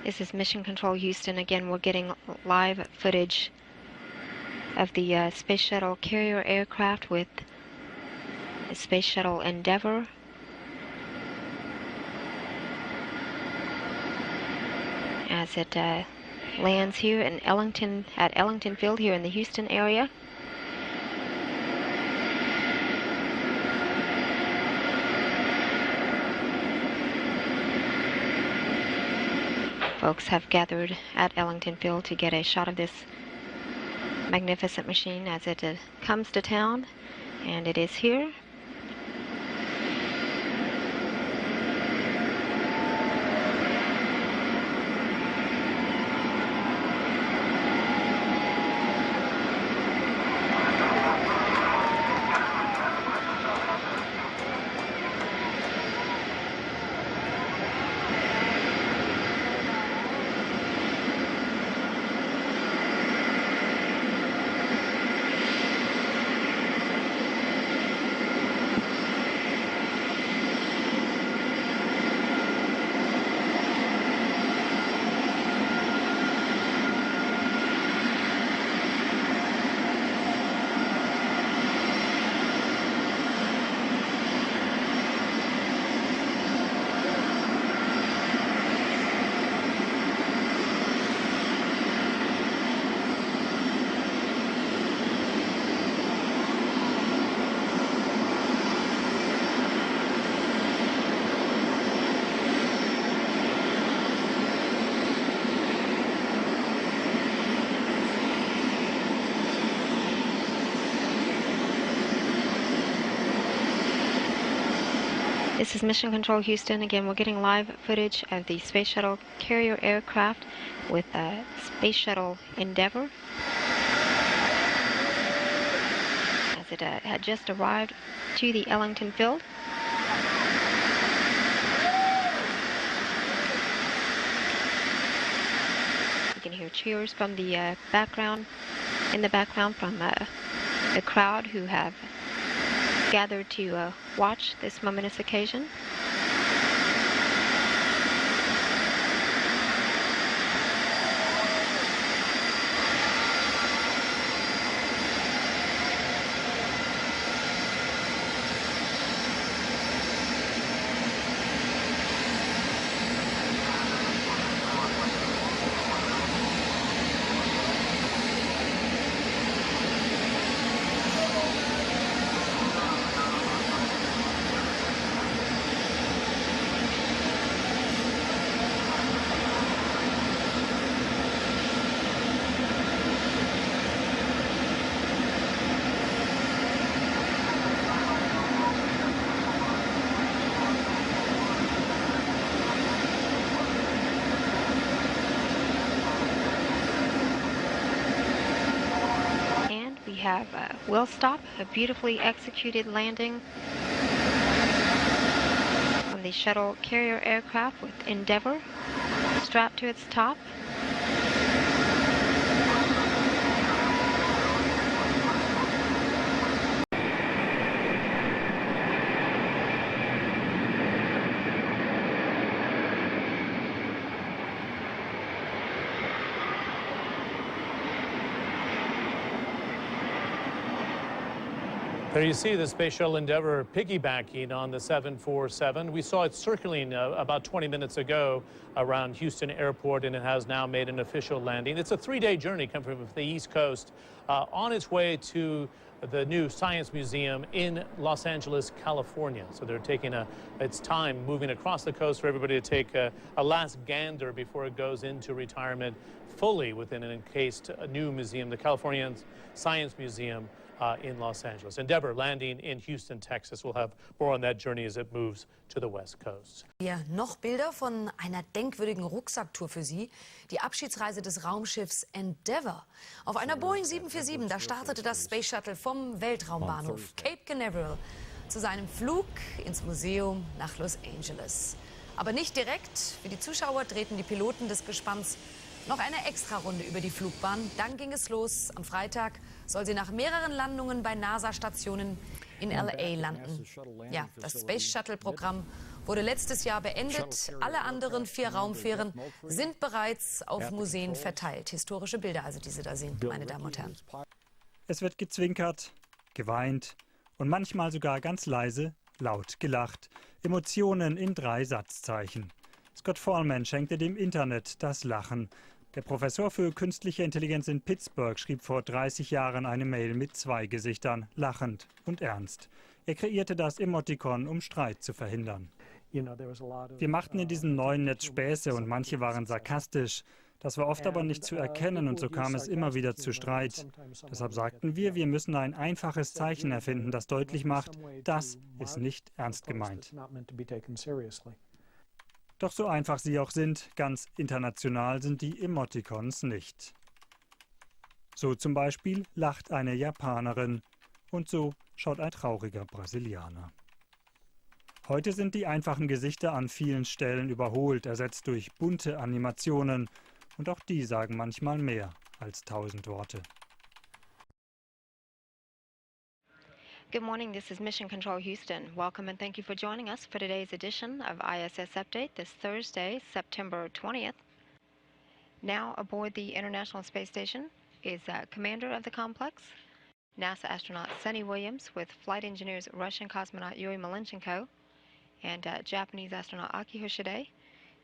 This is Mission Control Houston. Again, we're getting live footage of the Space Shuttle carrier aircraft with the Space Shuttle Endeavour. As it lands here in Ellington, at Ellington Field here in the Houston area. Folks have gathered at Ellington Field to get a shot of this magnificent machine as it comes to town, and it is here. This is Mission Control Houston. Again, we're getting live footage of the Space Shuttle carrier aircraft with Space Shuttle Endeavour. As it had just arrived to the Ellington Field. You can hear cheers from the background, in the background from the crowd who have gathered to watch this momentous occasion. We have Will Stop, a beautifully executed landing on the shuttle carrier aircraft with Endeavour strapped to its top. There you see the Space Shuttle Endeavour piggybacking on the 747. We saw it circling about 20 minutes ago around Houston Airport, and it has now made an official landing. It's a 3-day journey coming from the East Coast on its way to the new Science Museum in Los Angeles, California. So they're taking its time moving across the coast for everybody to take a last gander before it goes into retirement fully within an encased new museum, the California Science Museum in Los Angeles. Endeavour landing in Houston, Texas. We'll have more on that journey as it moves to the West Coast. Ja, noch Bilder von einer denkwürdigen Rucksacktour für Sie. Die Abschiedsreise des Raumschiffs Endeavour. Auf einer Boeing 747, da startete das Space Shuttle vom Weltraumbahnhof Cape Canaveral zu seinem Flug ins Museum nach Los Angeles. Aber nicht direkt. Für die Zuschauer drehten die Piloten des Gespanns noch eine Extrarunde über die Flugbahn. Dann ging es los. Am Freitag soll sie nach mehreren Landungen bei NASA-Stationen in LA landen. Ja, das Space Shuttle-Programm wurde letztes Jahr beendet. Alle anderen 4 Raumfähren sind bereits auf Museen verteilt. Historische Bilder also, die Sie da sehen, meine Damen und Herren. Es wird gezwinkert, geweint und manchmal sogar ganz leise, laut gelacht. Emotionen in 3 Satzzeichen. Scott Fallman schenkte dem Internet das Lachen. Der Professor für künstliche Intelligenz in Pittsburgh schrieb vor 30 Jahren eine Mail mit 2 Gesichtern, lachend und ernst. Er kreierte das Emotikon, um Streit zu verhindern. Wir machten in diesem neuen Netz Späße und manche waren sarkastisch. Das war oft aber nicht zu erkennen und so kam es immer wieder zu Streit. Deshalb sagten wir, wir müssen ein einfaches Zeichen erfinden, das deutlich macht, das ist nicht ernst gemeint. Doch so einfach sie auch sind, ganz international sind die Emotikons nicht. So zum Beispiel lacht eine Japanerin und so schaut ein trauriger Brasilianer. Heute sind die einfachen Gesichter an vielen Stellen überholt, ersetzt durch bunte Animationen. Und auch die sagen manchmal mehr als 1000 Worte. Good morning, this is Mission Control Houston. Welcome and thank you for joining us for today's edition of ISS Update this Thursday, September 20th. Now aboard the International Space Station is commander of the complex, NASA astronaut Sunny Williams with flight engineers Russian cosmonaut Yuri Malenchenko and Japanese astronaut Aki Hoshide,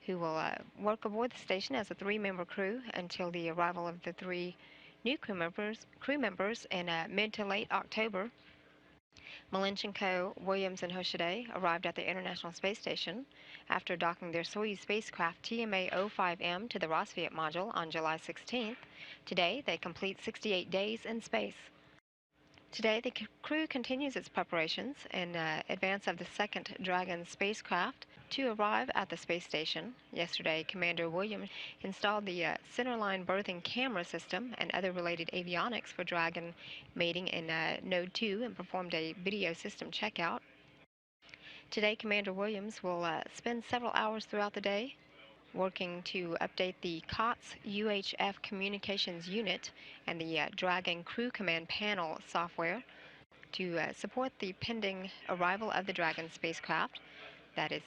who will work aboard the station as a 3-member crew until the arrival of the 3 new crew members in mid to late October. Malenchenko, Williams, and Hoshide arrived at the International Space Station after docking their Soyuz spacecraft TMA-05M to the Rossviet module on July 16th. Today, they complete 68 days in space. Today, the crew continues its preparations in advance of the second Dragon spacecraft to arrive at the space station. Yesterday, Commander Williams installed the centerline berthing camera system and other related avionics for Dragon mating in Node 2 and performed a video system checkout. Today, Commander Williams will spend several hours throughout the day working to update the COTS UHF communications unit and the Dragon Crew Command Panel software to support the pending arrival of the Dragon spacecraft that is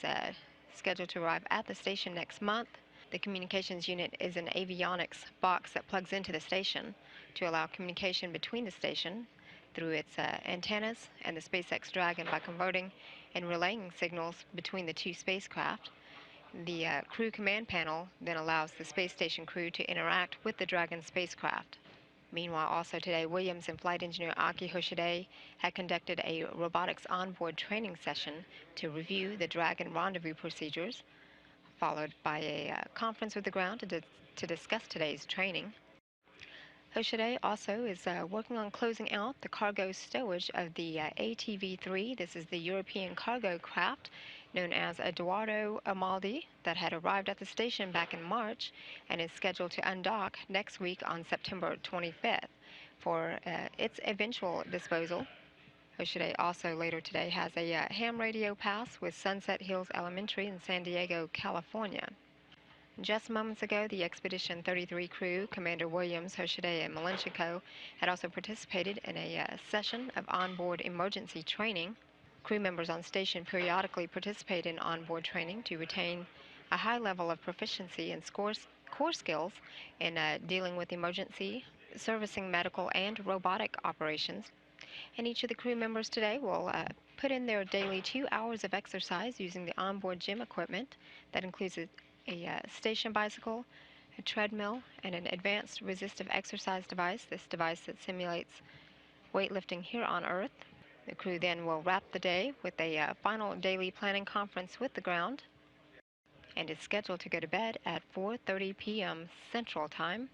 scheduled to arrive at the station next month. The communications unit is an avionics box that plugs into the station to allow communication between the station through its antennas and the SpaceX Dragon by converting and relaying signals between the 2 spacecraft. The crew command panel then allows the space station crew to interact with the Dragon spacecraft. Meanwhile, also today, Williams and flight engineer Aki Hoshide had conducted a robotics onboard training session to review the Dragon rendezvous procedures, followed by a conference with the ground to discuss today's training. Hoshide also is working on closing out the cargo stowage of the ATV-3. This is the European cargo craft known as Eduardo Amaldi that had arrived at the station back in March and is scheduled to undock next week on September 25th for its eventual disposal. Hoshide also later today has a ham radio pass with Sunset Hills Elementary in San Diego, California. Just moments ago, the Expedition 33 crew, Commander Williams, Hoshide, and Malenchenko, had also participated in a session of onboard emergency training. Crew members on station periodically participate in onboard training to retain a high level of proficiency and core skills in dealing with emergency, servicing medical, and robotic operations. And each of the crew members today will put in their daily 2 hours of exercise using the onboard gym equipment that includes a station bicycle, a treadmill, and an advanced resistive exercise device, this device that simulates weightlifting here on Earth. The crew then will wrap the day with a final daily planning conference with the ground and is scheduled to go to bed at 4:30 p.m. Central Time.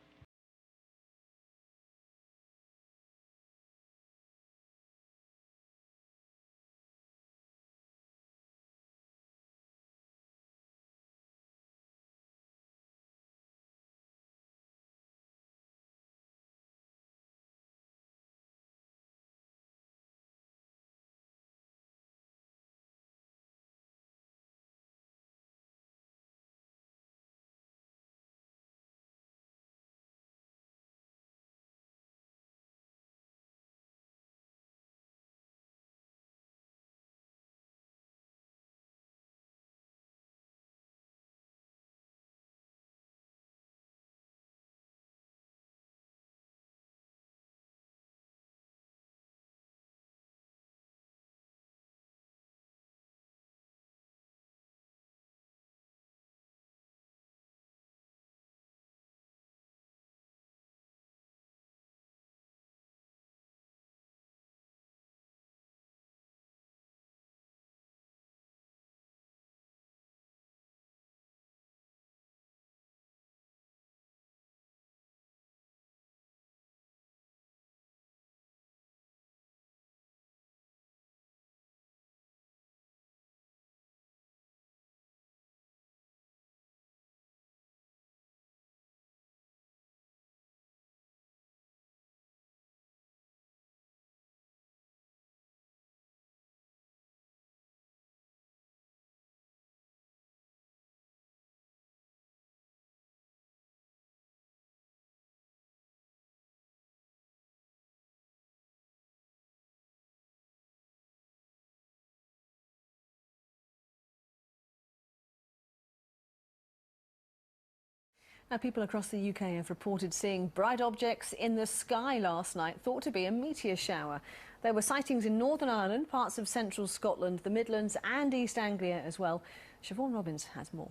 Now, people across the UK have reported seeing bright objects in the sky last night, thought to be a meteor shower. There were sightings in Northern Ireland, parts of central Scotland, the Midlands and East Anglia as well. Siobhan Robbins has more.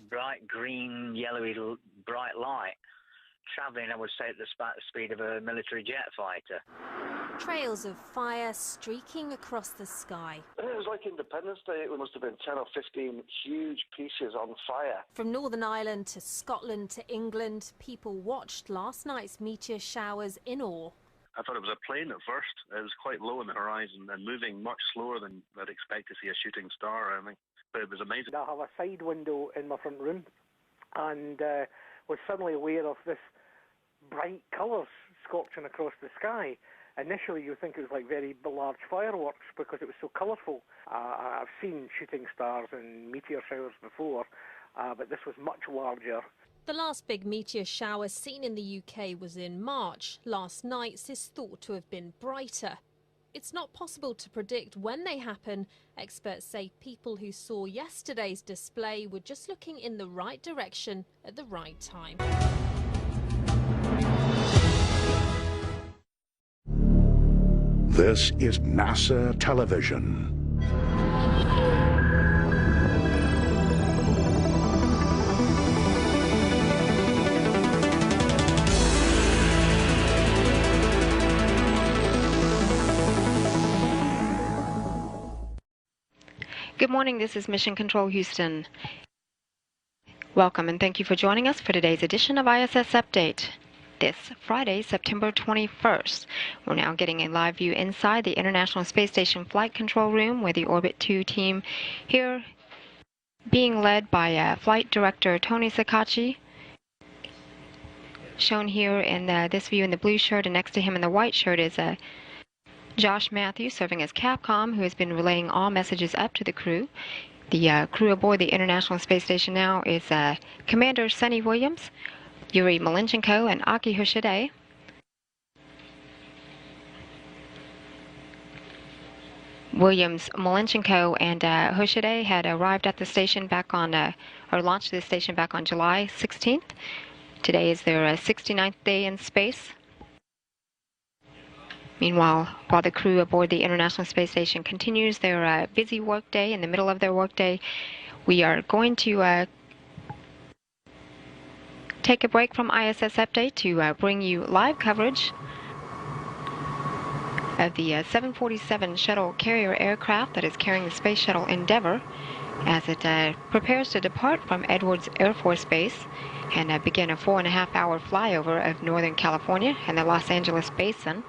Bright green, yellowy, bright light, travelling, I would say, at the speed of a military jet fighter. Trails of fire streaking across the sky. It was like Independence Day. It must have been 10 or 15 huge pieces on fire. From Northern Ireland to Scotland to England, people watched last night's meteor showers in awe. I thought it was a plane at first. It was quite low on the horizon and moving much slower than I'd expect to see a shooting star or anything. But it was amazing. I have a side window in my front room and was suddenly aware of this bright colours scorching across the sky. Initially you think it was like very large fireworks because it was so colourful. I've seen shooting stars and meteor showers before, but this was much larger. The last big meteor shower seen in the UK was in March. Last night's is thought to have been brighter. It's not possible to predict when they happen. Experts say people who saw yesterday's display were just looking in the right direction at the right time. This is NASA television. Good morning, this is Mission Control Houston. Welcome and thank you for joining us for today's edition of ISS Update. This Friday, September 21st. We're now getting a live view inside the International Space Station Flight Control Room with the Orbit 2 team here being led by Flight Director Tony Sakachi, shown here in this view in the blue shirt, and next to him in the white shirt is Josh Matthews, serving as Capcom, who has been relaying all messages up to the crew. The crew aboard the International Space Station now is Commander Sunny Williams, Yuri Malenchenko, and Aki Hoshide. Williams, Malenchenko, and Hoshide had arrived at the station back on, or launched to the station back on July 16th. Today is their 69th day in space. Meanwhile, while the crew aboard the International Space Station continues their busy workday, in the middle of their workday, we are going to take a break from ISS Update to bring you live coverage of the 747 shuttle carrier aircraft that is carrying the Space Shuttle Endeavour as it prepares to depart from Edwards Air Force Base and begin a 4.5-hour flyover of Northern California and the Los Angeles Basin.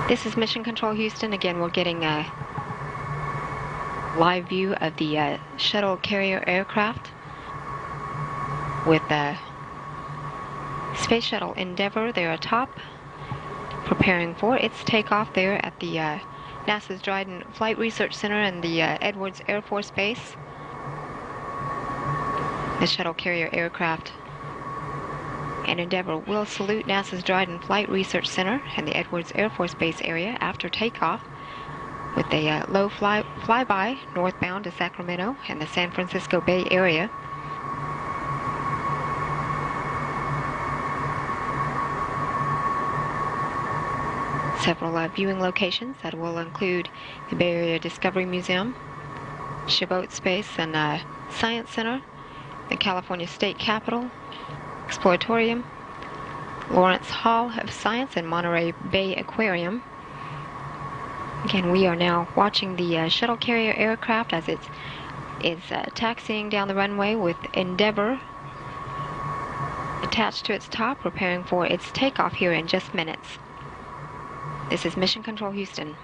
This is Mission Control Houston. Again, we're getting a live view of the shuttle carrier aircraft with the Space Shuttle Endeavour there atop, preparing for its takeoff there at the NASA's Dryden Flight Research Center and the Edwards Air Force Base. The shuttle carrier aircraft and Endeavour will salute NASA's Dryden Flight Research Center and the Edwards Air Force Base area after takeoff with a low flyby northbound to Sacramento and the San Francisco Bay Area. Several viewing locations that will include the Bay Area Discovery Museum, Chabot Space and Science Center, the California State Capitol, Exploratorium, Lawrence Hall of Science, and Monterey Bay Aquarium. Again, we are now watching the shuttle carrier aircraft as it is taxiing down the runway with Endeavour attached to its top, preparing for its takeoff here in just minutes. This is Mission Control Houston.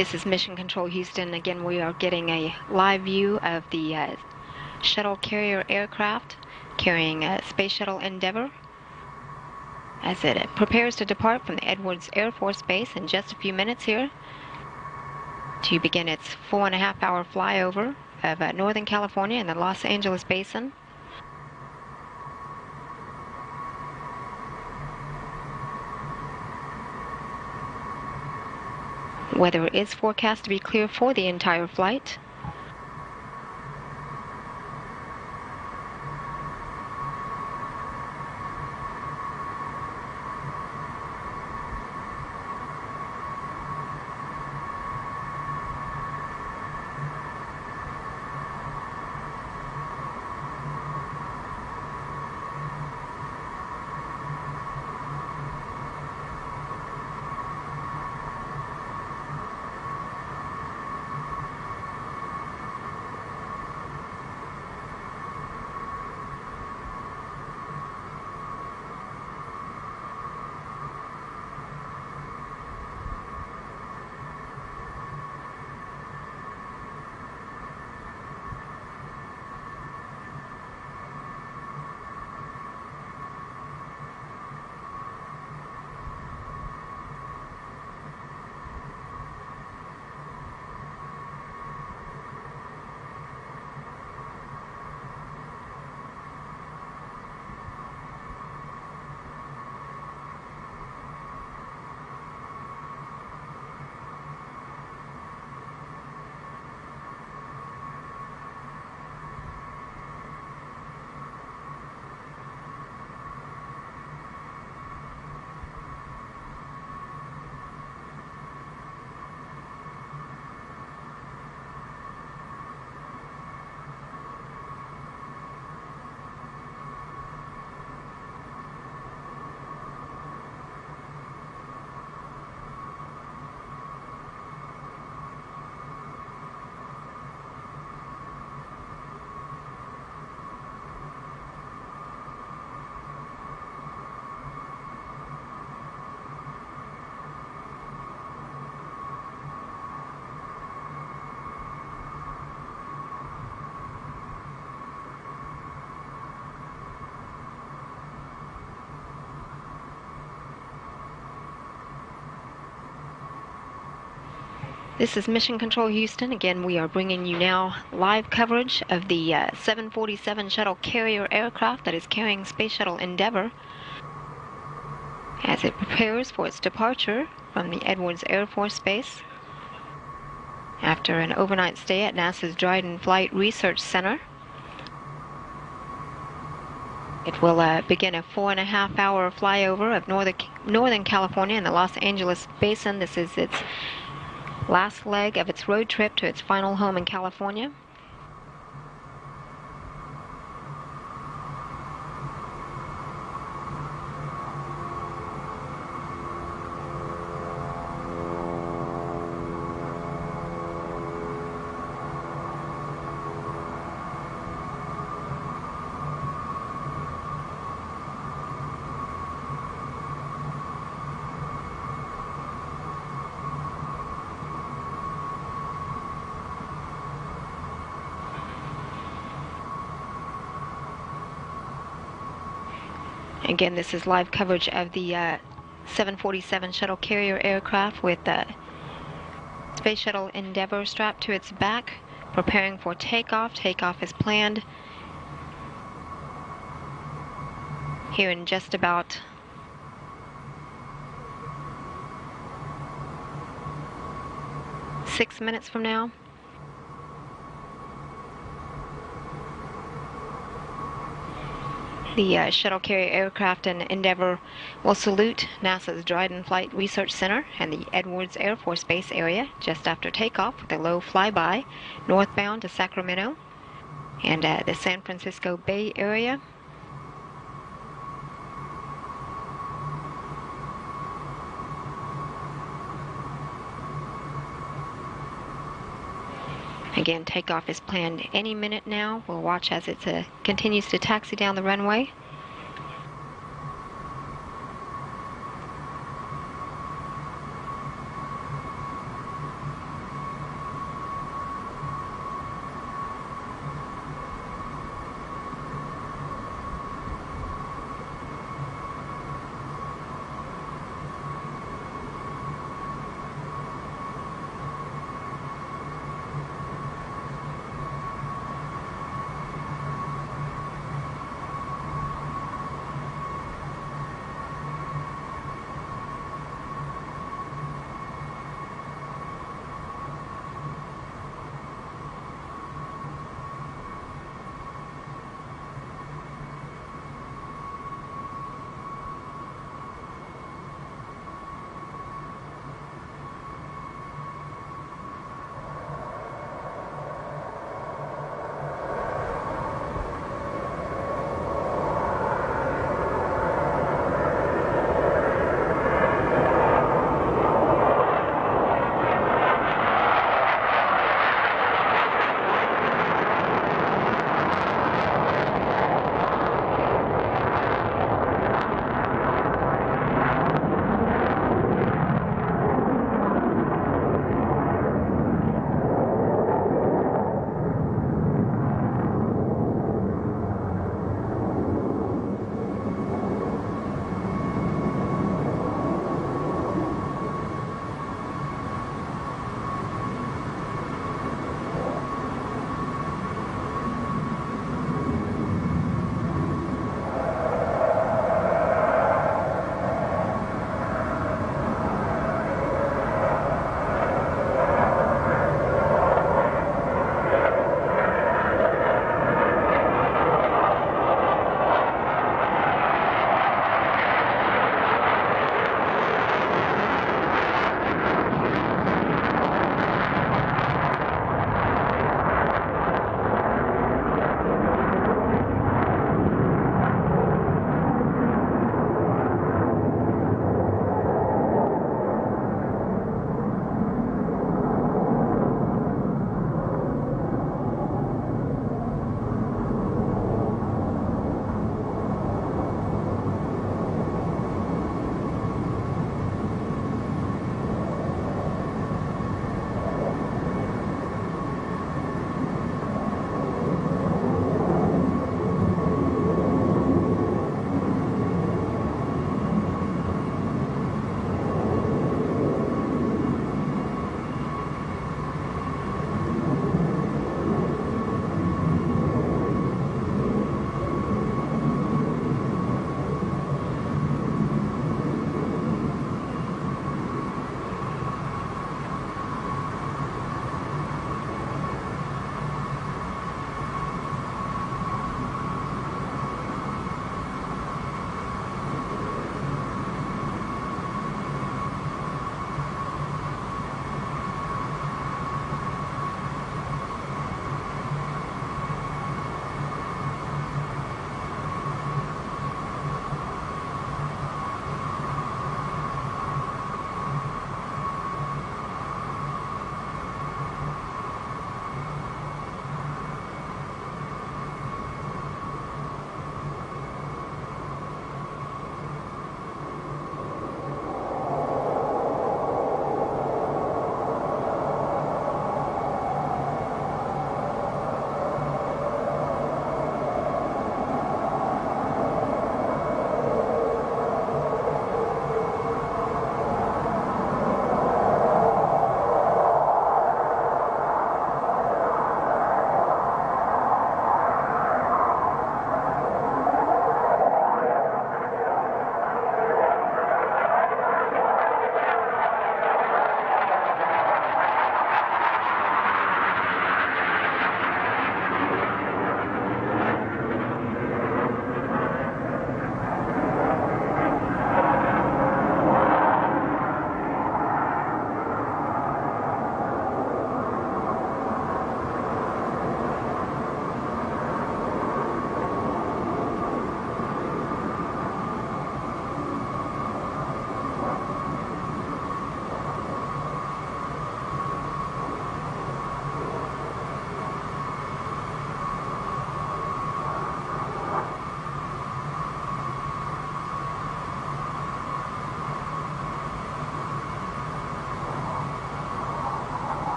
This is Mission Control Houston. Again, we are getting a live view of the shuttle carrier aircraft carrying Space Shuttle Endeavour as it prepares to depart from the Edwards Air Force Base in just a few minutes here to begin its 4.5-hour flyover of Northern California and the Los Angeles Basin. Weather is forecast to be clear for the entire flight. This is Mission Control Houston. Again, we are bringing you now live coverage of the 747 shuttle carrier aircraft that is carrying Space Shuttle Endeavour as it prepares for its departure from the Edwards Air Force Base after an overnight stay at NASA's Dryden Flight Research Center. It will begin a 4.5-hour flyover of Northern California and the Los Angeles Basin. This is its last leg of its road trip to its final home in California. Again, this is live coverage of the 747 shuttle carrier aircraft with Space Shuttle Endeavour strapped to its back, preparing for takeoff. Takeoff is planned here in just about 6 minutes from now. The shuttle carrier aircraft and Endeavour will salute NASA's Dryden Flight Research Center and the Edwards Air Force Base area just after takeoff with a low flyby northbound to Sacramento and the San Francisco Bay Area. Again, takeoff is planned any minute now. We'll watch as it continues to taxi down the runway.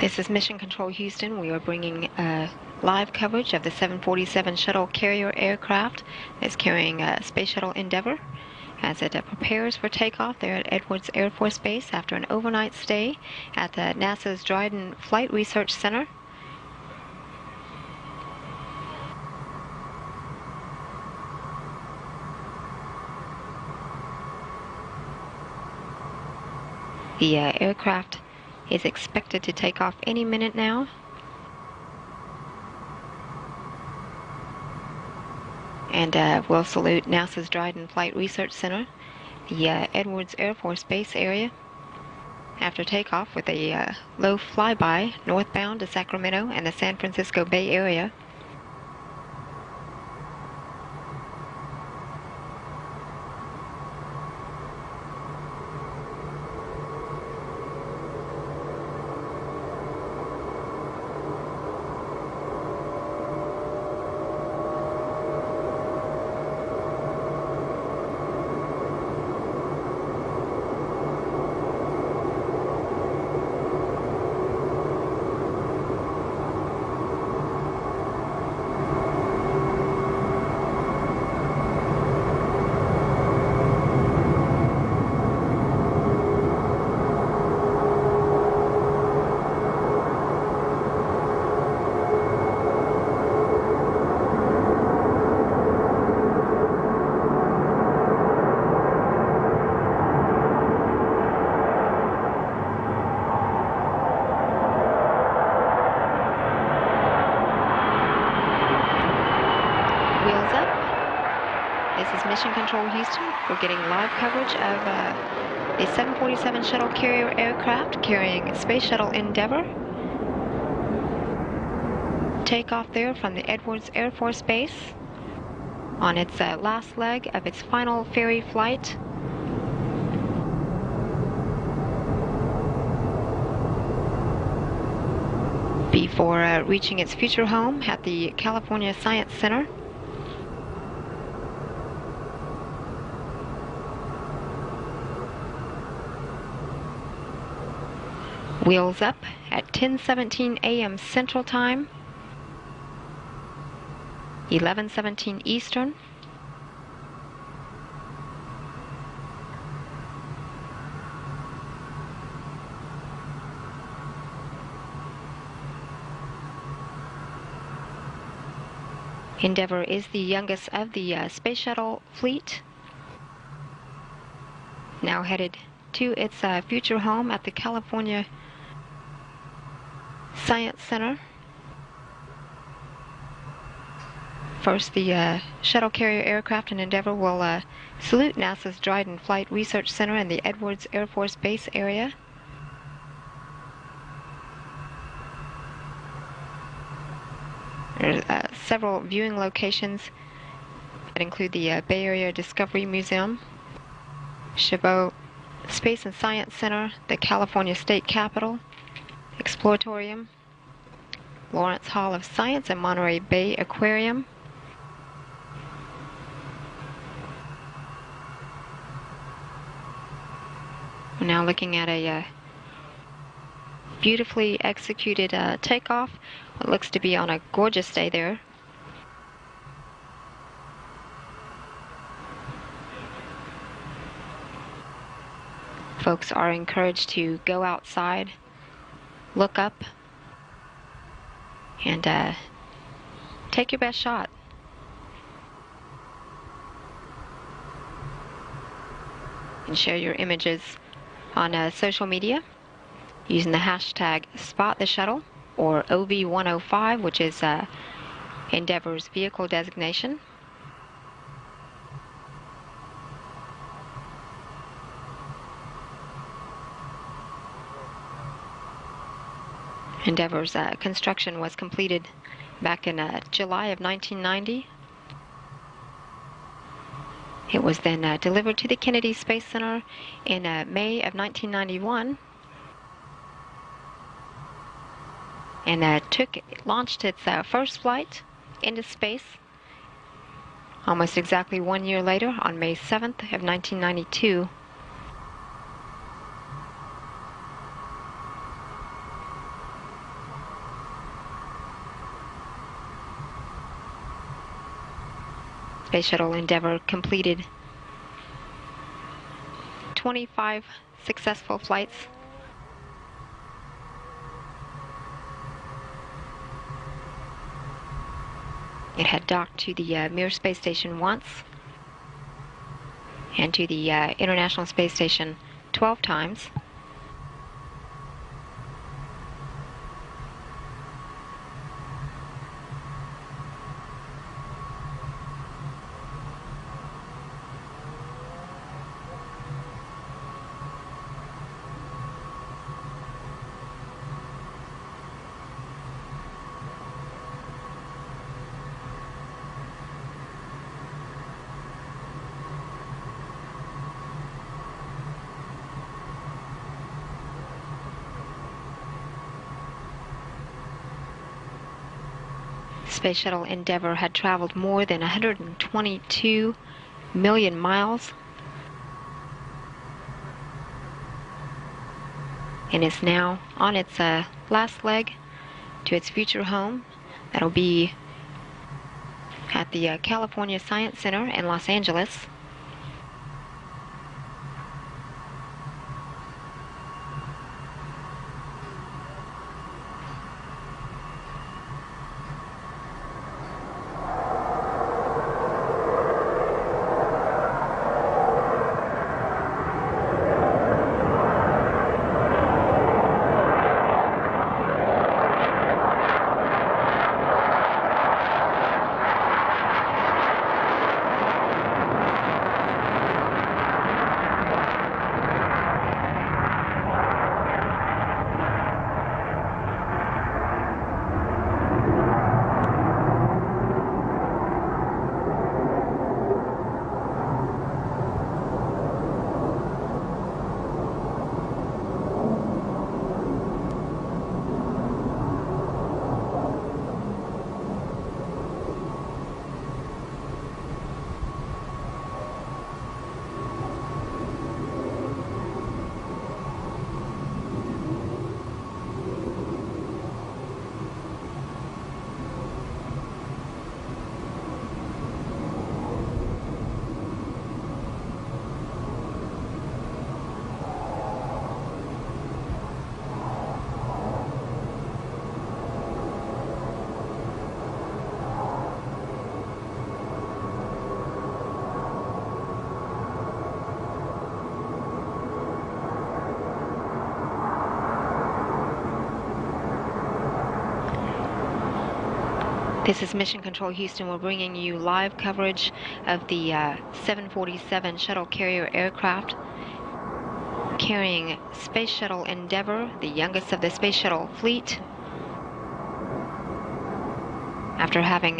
This is Mission Control Houston. We are bringing live coverage of the 747 shuttle carrier aircraft that's carrying Space Shuttle Endeavour as it prepares for takeoff there at Edwards Air Force Base after an overnight stay at NASA's Dryden Flight Research Center. The aircraft is expected to take off any minute now. And we'll salute NASA's Dryden Flight Research Center, the Edwards Air Force Base area, after takeoff with a low flyby northbound to Sacramento and the San Francisco Bay Area. Mission Control Houston. We're getting live coverage of the 747 shuttle carrier aircraft carrying Space Shuttle Endeavour. Takeoff there from the Edwards Air Force Base on its last leg of its final ferry flight. Before reaching its future home at the California Science Center. Wheels up at 10:17 a.m. Central Time, 11:17 Eastern. Endeavour is the youngest of the Space Shuttle fleet, now headed to its future home at the California Science Center. First, the shuttle carrier aircraft in Endeavour will salute NASA's Dryden Flight Research Center in the Edwards Air Force Base area. There are several viewing locations that include the Bay Area Discovery Museum, Chabot Space and Science Center, the California State Capitol, Exploratorium, Lawrence Hall of Science, and Monterey Bay Aquarium. We're now looking at a beautifully executed takeoff. It looks to be on a gorgeous day there. Folks are encouraged to go outside, look up, and take your best shot. And share your images on social media using the hashtag #SpotTheShuttle or OV105, which is Endeavour's vehicle designation. Endeavour's construction was completed back in July of 1990. It was then delivered to the Kennedy Space Center in May of 1991 and launched its first flight into space almost exactly 1 year later on May 7th of 1992. Space Shuttle Endeavour completed 25 successful flights. It had docked to the Mir Space Station once and to the International Space Station 12 times. Space Shuttle Endeavour had traveled more than 122 million miles and is now on its last leg to its future home. That'll be at the California Science Center in Los Angeles. This is Mission Control Houston. We're bringing you live coverage of the 747 shuttle carrier aircraft carrying Space Shuttle Endeavour, the youngest of the Space Shuttle fleet. After having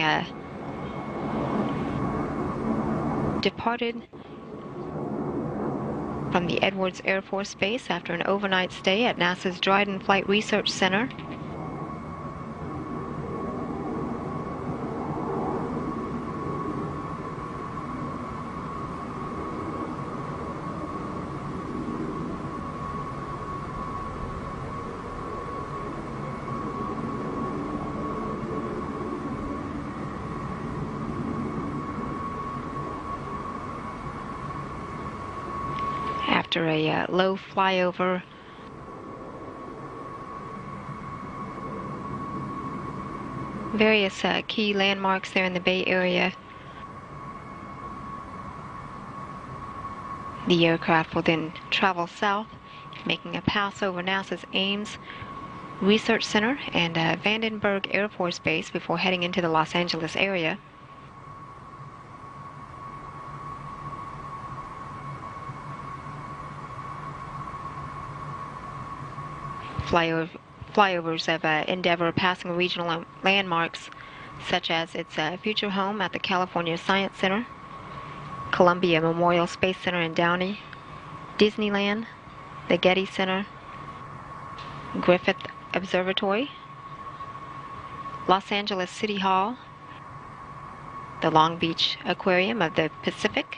departed from the Edwards Air Force Base after an overnight stay at NASA's Dryden Flight Research Center. After a low flyover various key landmarks there in the Bay Area, the aircraft will then travel south, making a pass over NASA's Ames Research Center and Vandenberg Air Force Base before heading into the Los Angeles area. Flyovers of Endeavour passing regional landmarks such as its future home at the California Science Center, Columbia Memorial Space Center in Downey, Disneyland, the Getty Center, Griffith Observatory, Los Angeles City Hall, the Long Beach Aquarium of the Pacific,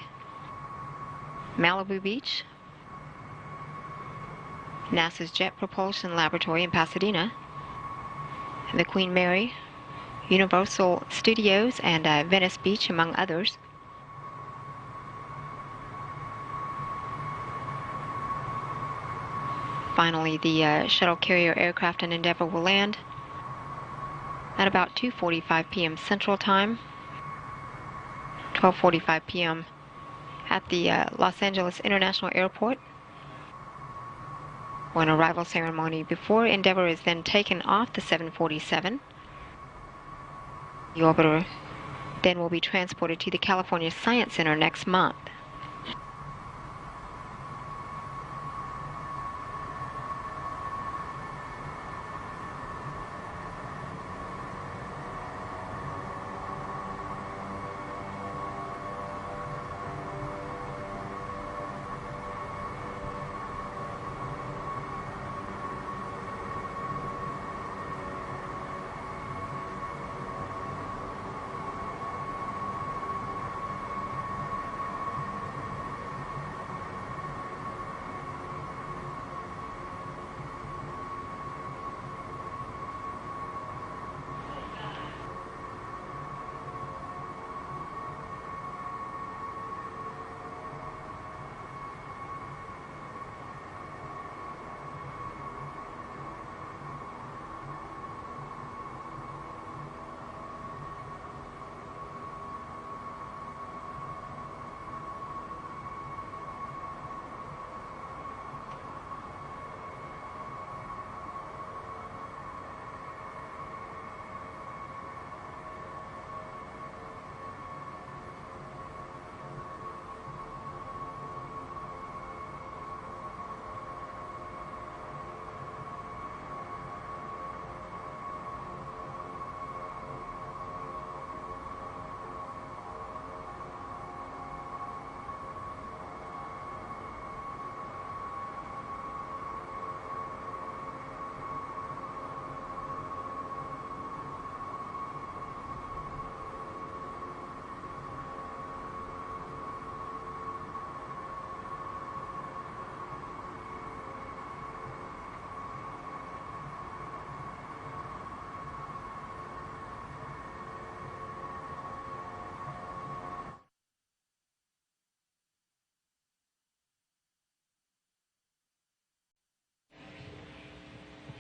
Malibu Beach, NASA's Jet Propulsion Laboratory in Pasadena, the Queen Mary, Universal Studios, and Venice Beach, among others. finally, the shuttle carrier aircraft and Endeavour will land at about 2:45 p.m. Central Time, 12:45 p.m. at the Los Angeles International Airport for an arrival ceremony before Endeavour is then taken off the 747. The orbiter then will be transported to the California Science Center next month.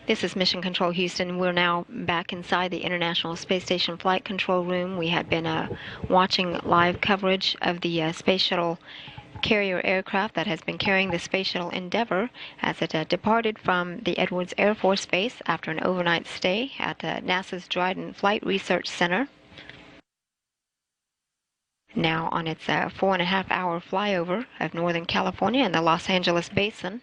This is Mission Control Houston. We're now back inside the International Space Station Flight Control Room. We had been watching live coverage of the Space Shuttle carrier aircraft that has been carrying the Space Shuttle Endeavour as it departed from the Edwards Air Force Base after an overnight stay at NASA's Dryden Flight Research Center. Now on its 4.5-hour flyover of Northern California and the Los Angeles Basin.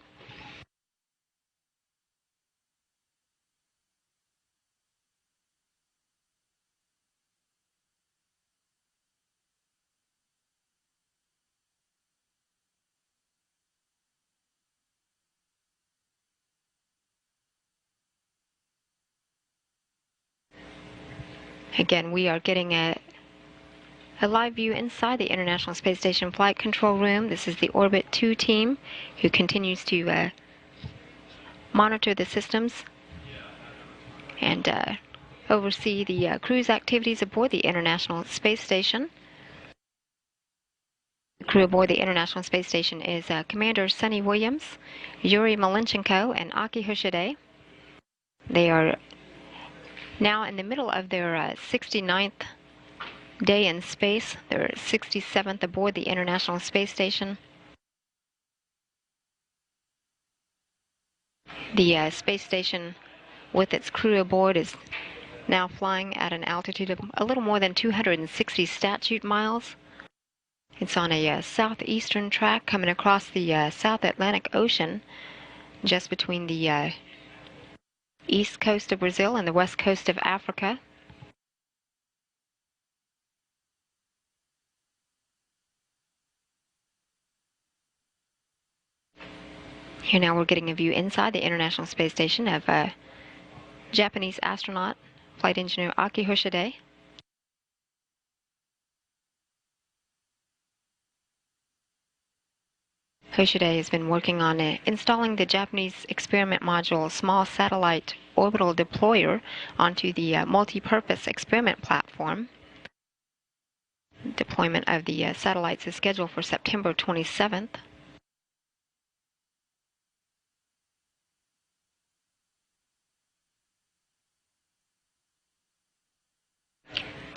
Again, we are getting a live view inside the International Space Station Flight Control Room. This is the Orbit 2 team who continues to monitor the systems and oversee the cruise activities aboard the International Space Station. The crew aboard the International Space Station is Commander Sonny Williams, Yuri Malenchenko, and Aki Hoshide. They are now in the middle of their 69th day in space. They're 67th aboard the International Space Station. The space station with its crew aboard is now flying at an altitude of a little more than 260 statute miles. It's on a southeastern track coming across the South Atlantic Ocean, just between the east coast of Brazil and the west coast of Africa. Here now we're getting a view inside the International Space Station of Japanese astronaut, flight engineer Aki Hoshide. Hoshide has been working on installing the Japanese experiment module small satellite orbital deployer onto the multi-purpose experiment platform. Deployment of the satellites is scheduled for September 27th.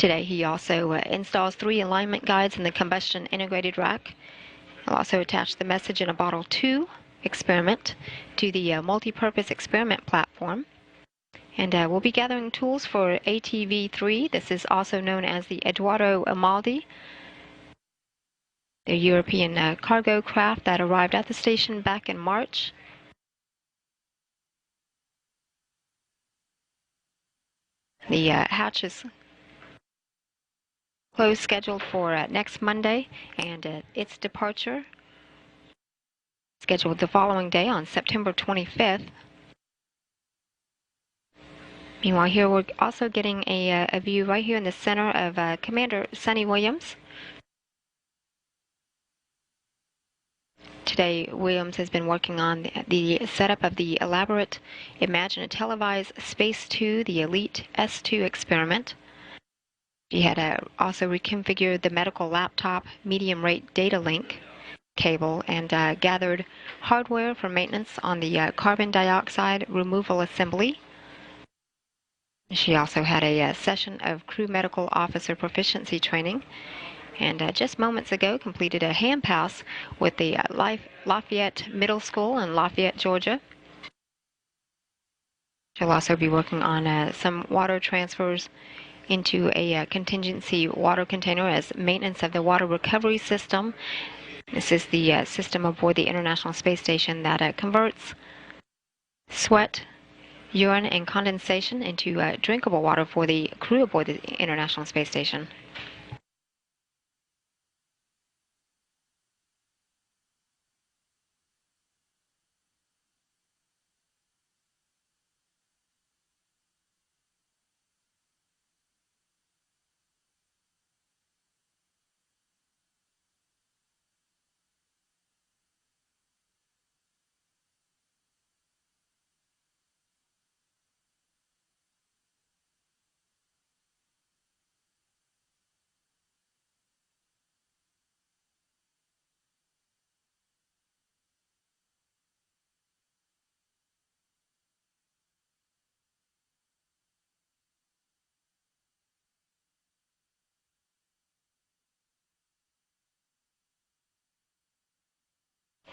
Today, he also installs 3 alignment guides in the combustion integrated rack. He'll also attach the message in a bottle 2 experiment to the multi-purpose experiment platform. And we'll be gathering tools for ATV-3. This is also known as the Eduardo Amaldi, the European cargo craft that arrived at the station back in March. The hatch is closed, scheduled for next Monday, and its departure scheduled the following day on September 25th. Meanwhile, here we're also getting a view right here in the center of Commander Sunny Williams. Today, Williams has been working on the setup of the elaborate Imagine a Televised Space 2, the Elite S2 experiment. She had also reconfigured the medical laptop medium rate data link cable and gathered hardware for maintenance on the carbon dioxide removal assembly. She also had a session of crew medical officer proficiency training, and just moments ago completed a hand pass with the Lafayette Middle School in Lafayette, Georgia. She'll also be working on some water transfers into a contingency water container as maintenance of the water recovery system. This is the system aboard the International Space Station that converts sweat, urine, and condensation into drinkable water for the crew aboard the International Space Station.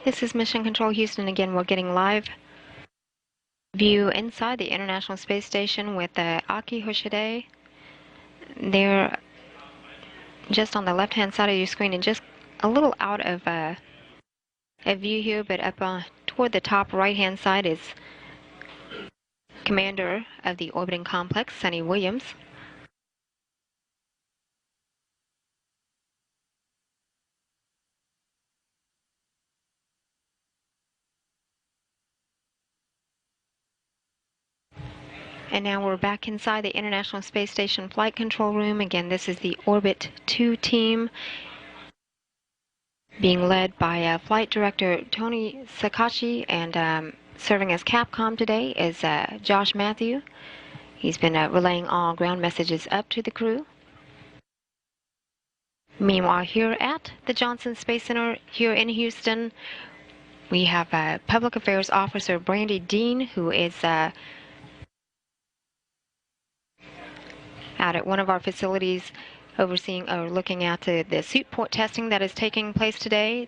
This is Mission Control Houston again. We're getting live view inside the International Space Station with Aki Hoshide. They're just on the left-hand side of your screen and just a little out of a view here, but up toward the top right-hand side is Commander of the Orbiting Complex, Sunny Williams. And now we're back inside the International Space Station Flight Control Room. Again, this is the Orbit 2 team being led by Flight Director Tony Sakachi, and serving as Capcom today is Josh Matthew. He's been relaying all ground messages up to the crew. Meanwhile, here at the Johnson Space Center here in Houston, we have Public Affairs Officer Brandy Dean, who is out at one of our facilities overseeing or looking at the suit port testing that is taking place today.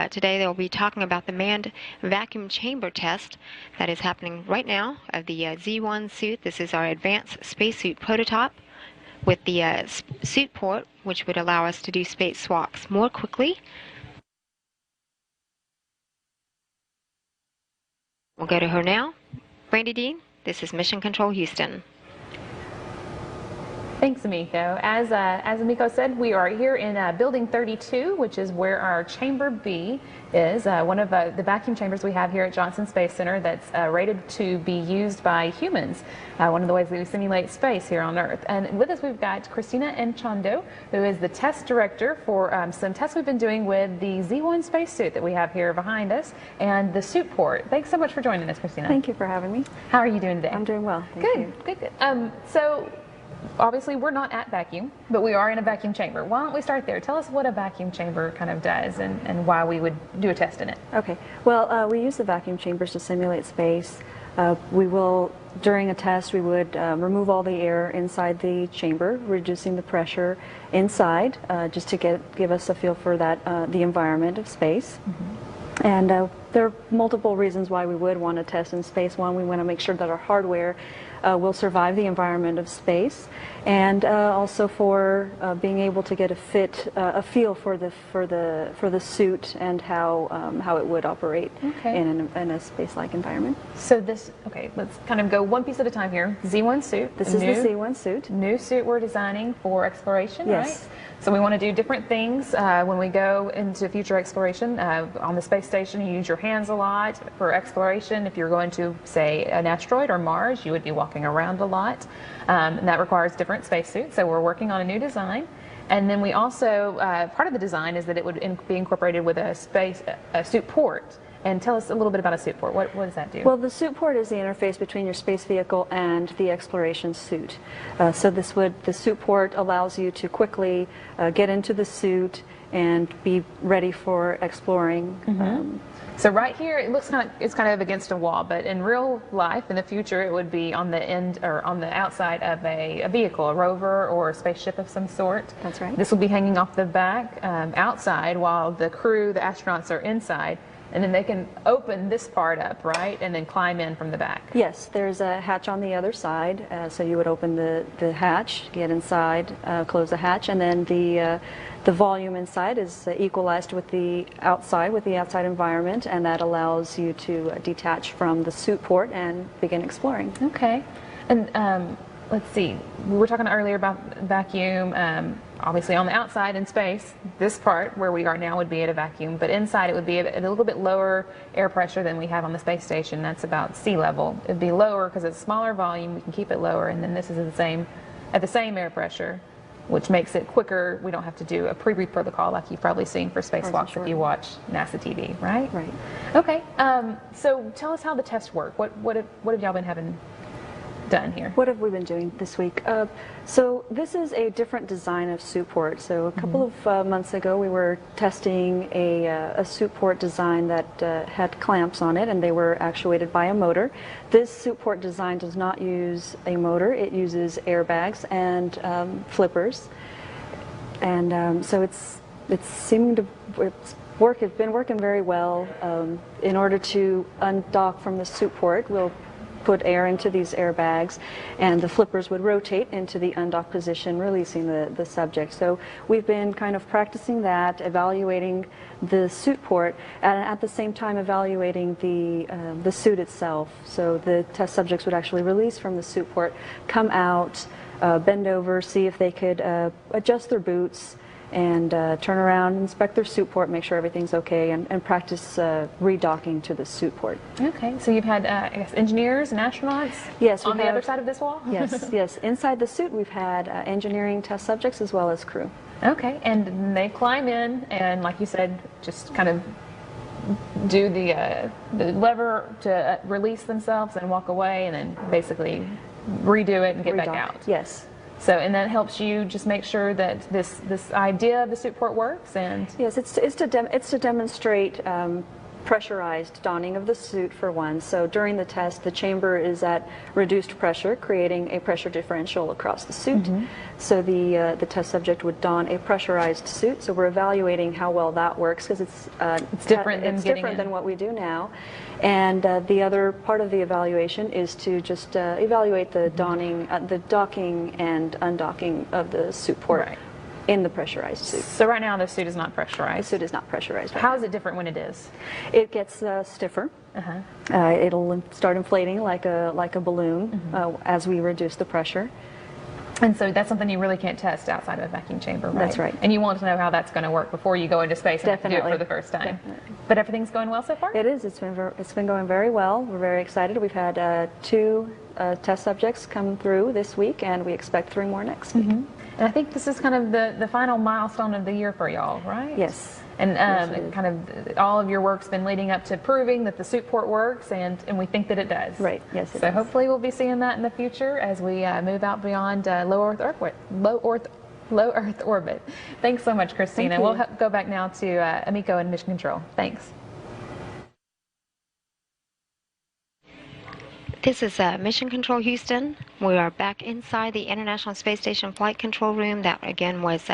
Today they'll be talking about the manned vacuum chamber test that is happening right now of the Z1 suit. This is our advanced spacesuit prototype with the suit port, which would allow us to do space swaps more quickly. We'll go to her now. Brandy Dean, this is Mission Control Houston. Thanks, Amiko. As Amiko said, we are here in Building 32, which is where our Chamber B is, one of the vacuum chambers we have here at Johnson Space Center that's rated to be used by humans, one of the ways that we simulate space here on Earth. And with us we've got Christina Enchando, who is the test director for some tests we've been doing with the Z1 spacesuit that we have here behind us and the suit port. Thanks so much for joining us, Christina. Thank you for having me. How are you doing today? I'm doing well. Good. So obviously we're not at vacuum, but we are in a vacuum chamber. Why don't we start there? Tell us what a vacuum chamber kind of does and why we would do a test in it. Okay. Well, we use the vacuum chambers to simulate space We will, during a test, we would remove all the air inside the chamber, reducing the pressure inside, just to give us a feel for that the environment of space. And there are multiple reasons why we would want to test in space. One, we want to make sure that our hardware will survive the environment of space, and also for being able to get a feel for the suit and how it would operate in a space-like environment. So this, okay, let's kind of go one piece at a time here. Z1 suit. This is the Z1 suit. New suit we're designing for exploration, yes. Right? So we want to do different things when we go into future exploration. On the space station, you use your hands a lot for exploration. If you're going to, say, an asteroid or Mars, you would be walking around a lot. And that requires different spacesuits. So we're working on a new design. And then we also, part of the design is that it would be incorporated with a suit port. And tell us a little bit about a suit port. What does that do? Well, the suit port is the interface between your space vehicle and the exploration suit. So the suit port allows you to quickly get into the suit and be ready for exploring. So right here, it looks it's kind of against a wall, but in real life, in the future, it would be on the end or on the outside of a vehicle, a rover or a spaceship of some sort. That's right. This will be hanging off the back outside, while the crew, the astronauts, are inside. And then they can open this part up, right, and then climb in from the back. Yes, there's a hatch on the other side, so you would open the hatch, get inside, close the hatch, and then the volume inside is equalized with the outside environment, and that allows you to detach from the suit port and begin exploring. Okay, and let's see, we were talking earlier about vacuum. Obviously on the outside in space, this part where we are now would be at a vacuum, but inside it would be at a little bit lower air pressure than we have on the space station. That's about sea level. It'd be lower because it's smaller volume, we can keep it lower, and then this is at the same air pressure, which makes it quicker. We don't have to do a pre-breathe protocol like you've probably seen for spacewalks if you watch NASA TV, right? Right. Okay, so tell us how the tests work. What have y'all been having done here? What have we been doing this week? So this is a different design of suit port. So a couple of months ago we were testing a suit port design that had clamps on it, and they were actuated by a motor. This suit port design does not use a motor. It uses airbags and flippers. And so it's been working very well. In order to undock from the suit port, we'll put air into these airbags, and the flippers would rotate into the undocked position, releasing the subject. So we've been kind of practicing that, evaluating the suit port, and at the same time evaluating the suit itself. So the test subjects would actually release from the suit port, come out, bend over, see if they could adjust their boots, and turn around, inspect their suit port, make sure everything's okay, and practice redocking to the suit port. Okay, so you've had, I guess, engineers and astronauts on the other side of this wall? Yes, yes. Inside the suit, we've had engineering test subjects as well as crew. Okay, and they climb in, and like you said, just kind of do the lever to release themselves and walk away, and then basically redo it and get back out. Yes. So, and that helps you just make sure that this idea of the suit port works. And yes, it's to demonstrate pressurized donning of the suit for one. So during the test, the chamber is at reduced pressure, creating a pressure differential across the suit. So the test subject would don a pressurized suit. So we're evaluating how well that works, because it's different than what we do now. And the other part of the evaluation is to just evaluate the donning, the docking and undocking of the suit port in the pressurized suit. So right now the suit is not pressurized? The suit is not pressurized. How is it different when it is? It gets stiffer. It'll start inflating like a balloon as we reduce the pressure. And so that's something you really can't test outside of a vacuum chamber, right? That's right. And you want to know how that's going to work before you go into space and do it for the first time. But everything's going well so far? It is. It's been going very well. We're very excited. We've had 2 test subjects come through this week, and we expect 3 more next week. And I think this is kind of the final milestone of the year for y'all, right? Yes. And kind of all of your work's been leading up to proving that the suit port works, and we think that it does. Right, yes it So does. hopefully we'll be seeing that in the future as we move out beyond low Earth orbit. Thanks so much, Christina. Thank you. We'll go back now to Amiko in Mission Control. Thanks. This is Mission Control Houston. We are back inside the International Space Station Flight Control Room. That again was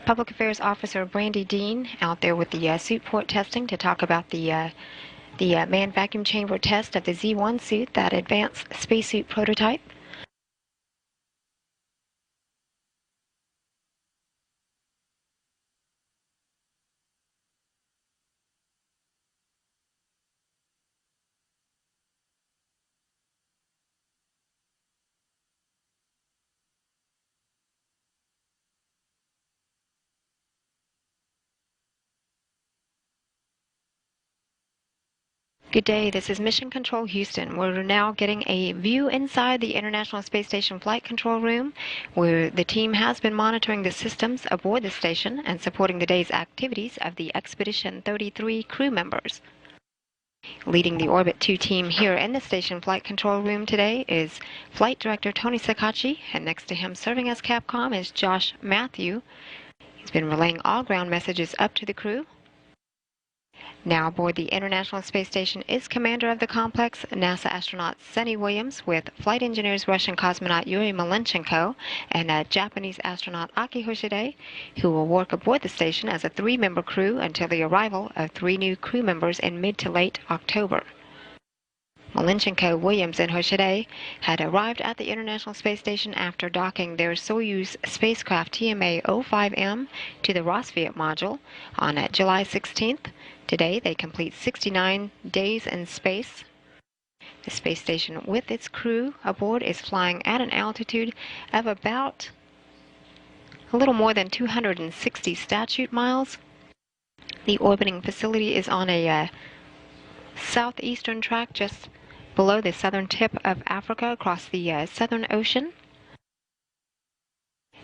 Public Affairs Officer Brandy Dean out there with the suit port testing to talk about the manned vacuum chamber test of the Z1 suit, that advanced spacesuit prototype. Good day, this is Mission Control Houston. We're now getting a view inside the International Space Station Flight Control Room, where the team has been monitoring the systems aboard the station and supporting the day's activities of the Expedition 33 crew members. Leading the Orbit 2 team here in the Station Flight Control Room today is Flight Director Tony Sakachi, and next to him serving as Capcom is Josh Matthew. He's been relaying all ground messages up to the crew. Now aboard the International Space Station is commander of the complex, NASA astronaut Sunny Williams, with flight engineers Russian cosmonaut Yuri Malenchenko and Japanese astronaut Aki Hoshide, who will work aboard the station as a 3-member crew until the arrival of 3 new crew members in mid to late October. Malenchenko, Williams, and Hoshide had arrived at the International Space Station after docking their Soyuz spacecraft TMA-05M to the Rossviet module on July 16th. Today, they complete 69 days in space. The space station with its crew aboard is flying at an altitude of about a little more than 260 statute miles. The orbiting facility is on a southeastern track just below the southern tip of Africa across the Southern Ocean.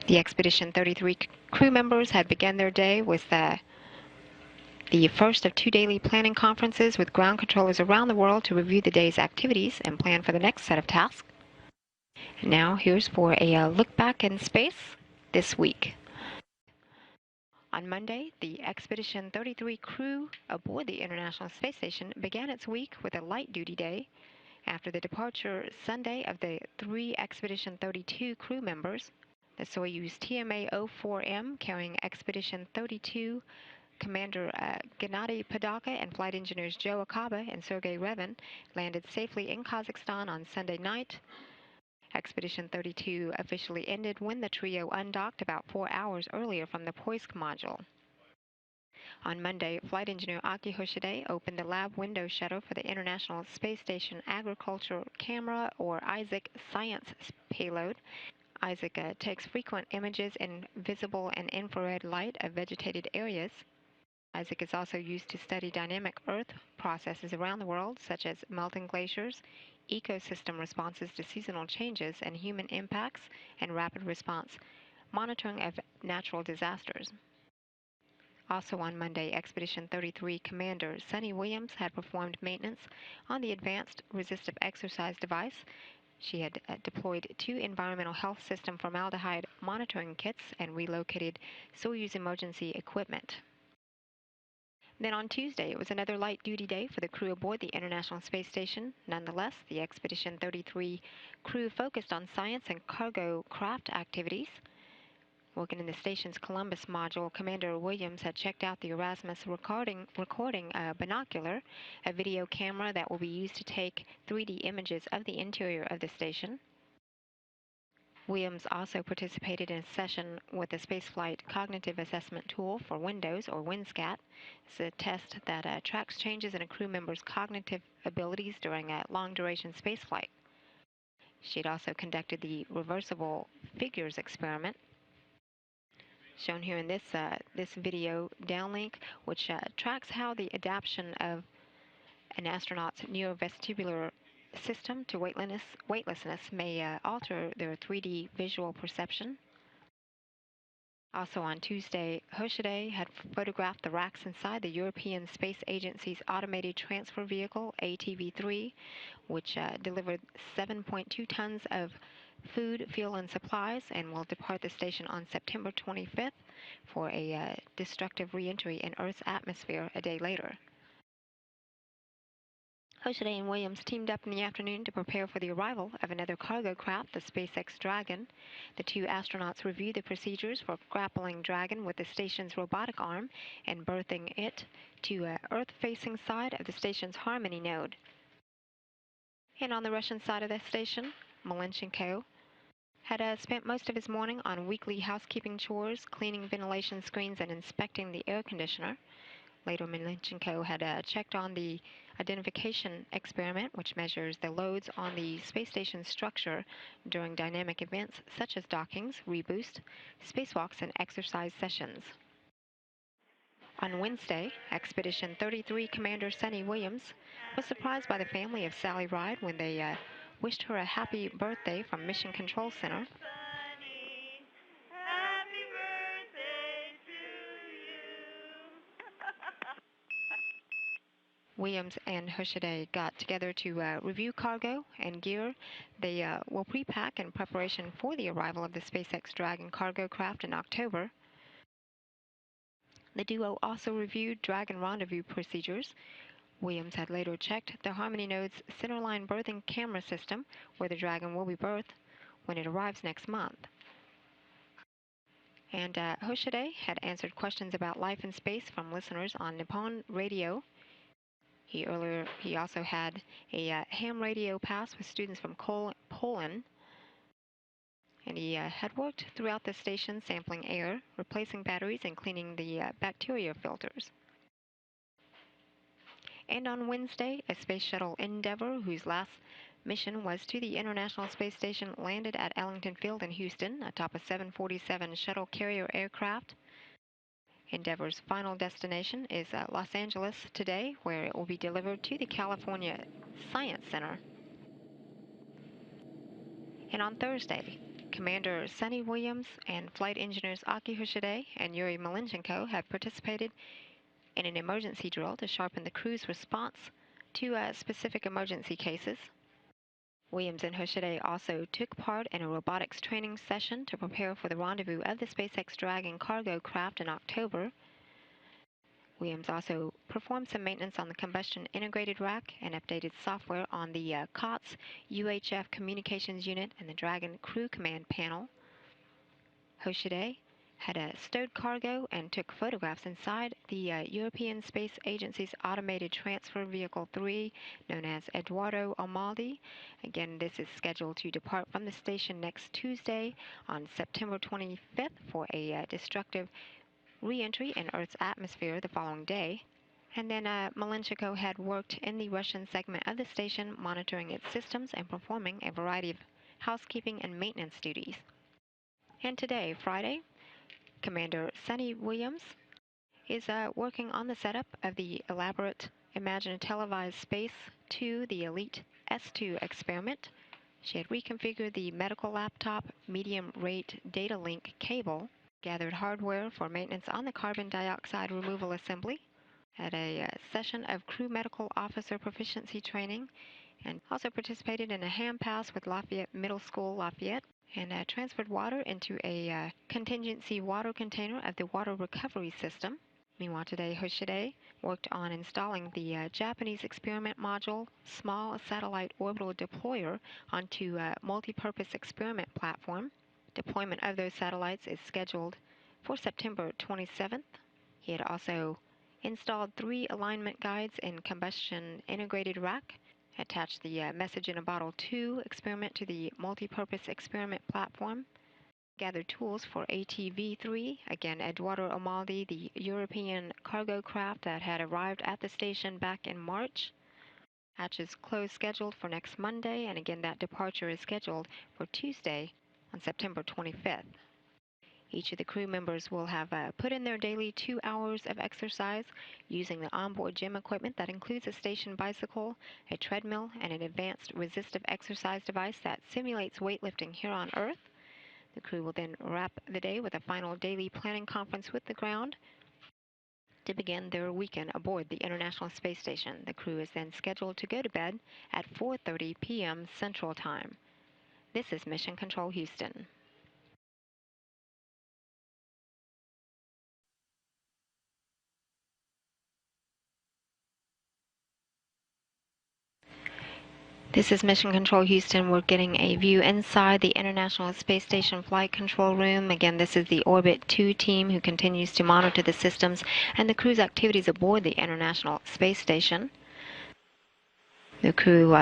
The Expedition 33 crew members had begun their day with the first of 2 daily planning conferences with ground controllers around the world to review the day's activities and plan for the next set of tasks. And now here's for a look back in space this week. On Monday, the Expedition 33 crew aboard the International Space Station began its week with a light-duty day after the departure Sunday of the 3 Expedition 32 crew members. The Soyuz TMA-04M carrying Expedition 32 Commander Gennady Padalka and flight engineers Joe Akaba and Sergei Revin landed safely in Kazakhstan on Sunday night. Expedition 32 officially ended when the trio undocked about 4 hours earlier from the Poisk module. On Monday, flight engineer Aki Hoshide opened the lab window shutter for the International Space Station Agriculture Camera, or ISAC, science payload. ISAC takes frequent images in visible and infrared light of vegetated areas. ISAC is also used to study dynamic Earth processes around the world, such as melting glaciers, ecosystem responses to seasonal changes and human impacts, and rapid response monitoring of natural disasters. Also on Monday, Expedition 33 Commander Sunny Williams had performed maintenance on the Advanced Resistive Exercise device. She had deployed 2 environmental health system formaldehyde monitoring kits and relocated Soyuz emergency equipment. Then on Tuesday, it was another light-duty day for the crew aboard the International Space Station. Nonetheless, the Expedition 33 crew focused on science and cargo craft activities. Working in the station's Columbus module, Commander Williams had checked out the Erasmus recording binocular, a video camera that will be used to take 3D images of the interior of the station. Williams also participated in a session with the Spaceflight Cognitive Assessment Tool for Windows, or WinSCAT. It's a test that tracks changes in a crew member's cognitive abilities during a long-duration spaceflight. She'd also conducted the reversible figures experiment, shown here in this video downlink, which tracks how the adaptation of an astronaut's neurovestibular system to weightlessness may alter their 3D visual perception. Also on Tuesday, Hoshide had photographed the racks inside the European Space Agency's automated transfer vehicle, ATV-3, which delivered 7.2 tons of food, fuel, and supplies, and will depart the station on September 25th for a destructive reentry in Earth's atmosphere a day later. Hochet and Williams teamed up in the afternoon to prepare for the arrival of another cargo craft, the SpaceX Dragon. The two astronauts reviewed the procedures for grappling Dragon with the station's robotic arm and berthing it to an Earth-facing side of the station's Harmony node. And on the Russian side of the station, Malenchenko had spent most of his morning on weekly housekeeping chores, cleaning ventilation screens, and inspecting the air conditioner. Later, Malenchenko had checked on the identification experiment, which measures the loads on the space station's structure during dynamic events such as dockings, reboost, spacewalks, and exercise sessions. On Wednesday, Expedition 33 Commander Sunny Williams was surprised by the family of Sally Ride when they wished her a happy birthday from Mission Control Center. Williams and Hochet got together to review cargo and gear they will pre-pack in preparation for the arrival of the SpaceX Dragon cargo craft in October. The duo also reviewed Dragon rendezvous procedures. Williams had later checked the Harmony node's centerline berthing camera system, where the Dragon will be berthed when it arrives next month. And Hochet had answered questions about life in space from listeners on Nippon Radio. He also had a ham radio pass with students from Poland. And he had worked throughout the station sampling air, replacing batteries, and cleaning the bacteria filters. And on Wednesday, a space shuttle Endeavour, whose last mission was to the International Space Station, landed at Ellington Field in Houston atop a 747 shuttle carrier aircraft. Endeavour's final destination is Los Angeles today, where it will be delivered to the California Science Center. And on Thursday, Commander Sunny Williams and flight engineers Aki Hochet and Yuri Malenchenko have participated in an emergency drill to sharpen the crew's response to specific emergency cases. Williams and Hochet also took part in a robotics training session to prepare for the rendezvous of the SpaceX Dragon cargo craft in October. Williams also performed some maintenance on the combustion integrated rack and updated software on the COTS UHF communications unit and the Dragon crew command panel. Hochet had stowed cargo and took photographs inside the European Space Agency's Automated Transfer Vehicle 3, known as Eduardo Amaldi. Again, this is scheduled to depart from the station next Tuesday on September 25th for a destructive re-entry in Earth's atmosphere the following day. And then Malenchenko had worked in the Russian segment of the station, monitoring its systems and performing a variety of housekeeping and maintenance duties. And today, Friday, Commander Sunny Williams is working on the setup of the elaborate Imagine a Televised Space 2, the Elite S2 experiment. She had reconfigured the medical laptop medium rate data link cable, gathered hardware for maintenance on the carbon dioxide removal assembly, had a session of crew medical officer proficiency training, and also participated in a ham pass with Lafayette Middle School, Lafayette, and transferred water into a contingency water container of the water recovery system. Meanwhile, today, Hochet worked on installing the Japanese experiment module small satellite orbital deployer onto a multi-purpose experiment platform. Deployment of those satellites is scheduled for September 27th. He had also installed 3 alignment guides in combustion integrated rack, attached the Message in a Bottle 2 experiment to the multi-purpose experiment platform, gathered tools for ATV-3, again Eduardo Amaldi, the European cargo craft that had arrived at the station back in March. Hatch is closed scheduled for next Monday, and again that departure is scheduled for Tuesday on September 25th. Each of the crew members will have put in their daily 2 hours of exercise using the onboard gym equipment that includes a station bicycle, a treadmill, and an advanced resistive exercise device that simulates weightlifting here on Earth. The crew will then wrap the day with a final daily planning conference with the ground to begin their weekend aboard the International Space Station. The crew is then scheduled to go to bed at 4:30 p.m. Central Time. This is Mission Control Houston. This is Mission Control Houston. We're getting a view inside the International Space Station Flight Control Room. Again, this is the Orbit 2 team who continues to monitor the systems and the crew's activities aboard the International Space Station. The crew,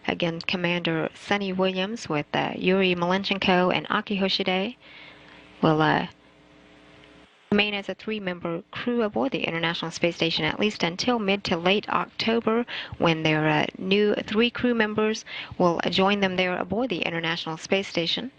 again, Commander Sonny Williams with Yuri Malenchenko and Aki Hoshide will remain as a 3-member crew aboard the International Space Station at least until mid to late October, when their new 3 crew members will join them there aboard the International Space Station.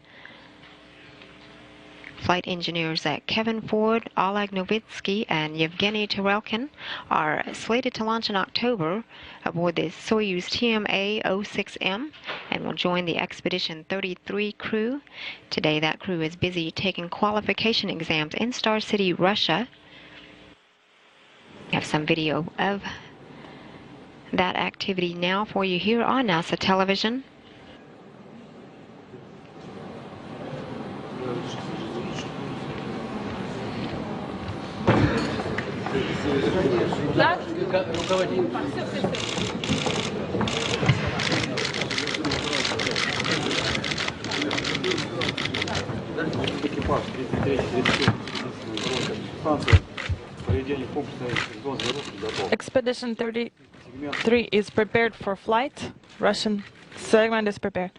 Flight engineers Kevin Ford, Oleg Novitsky, and Yevgeny Tarelkin are slated to launch in October aboard the Soyuz TMA-06M and will join the Expedition 33 crew. Today, that crew is busy taking qualification exams in Star City, Russia. We have some video of that activity now for you here on NASA television. Expedition 33 is prepared for flight. Russian segment is prepared.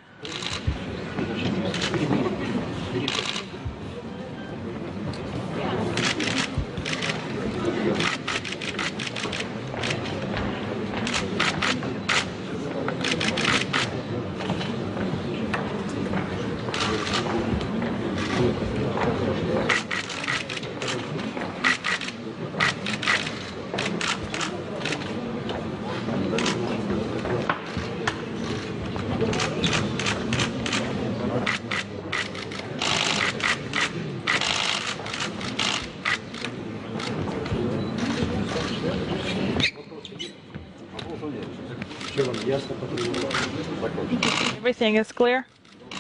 Everything is clear?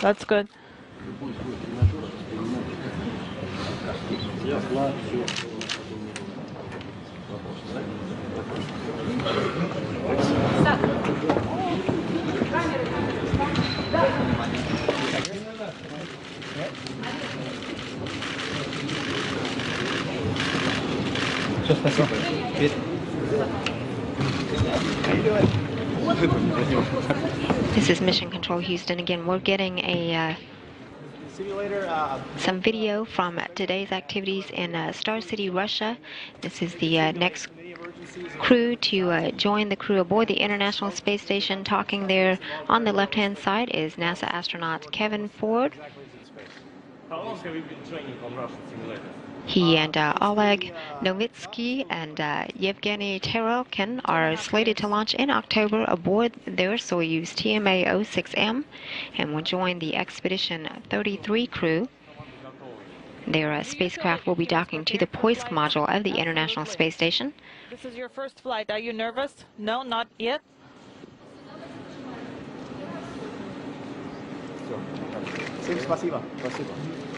That's good. This is Mission Control Houston. Again, we're getting a some video from today's activities in Star City, Russia. This is the next crew to join the crew aboard the International Space Station. Talking there on the left-hand side is NASA astronaut Kevin Ford. How long have you been training on Russian simulators? He and Oleg Novitsky and Yevgeny Tarelkin are slated to launch in October aboard their Soyuz TMA-06M and will join the Expedition 33 crew. Their spacecraft will be docking to the Poisk module of the International Space Station. This is your first flight. Are you nervous? No, not yet.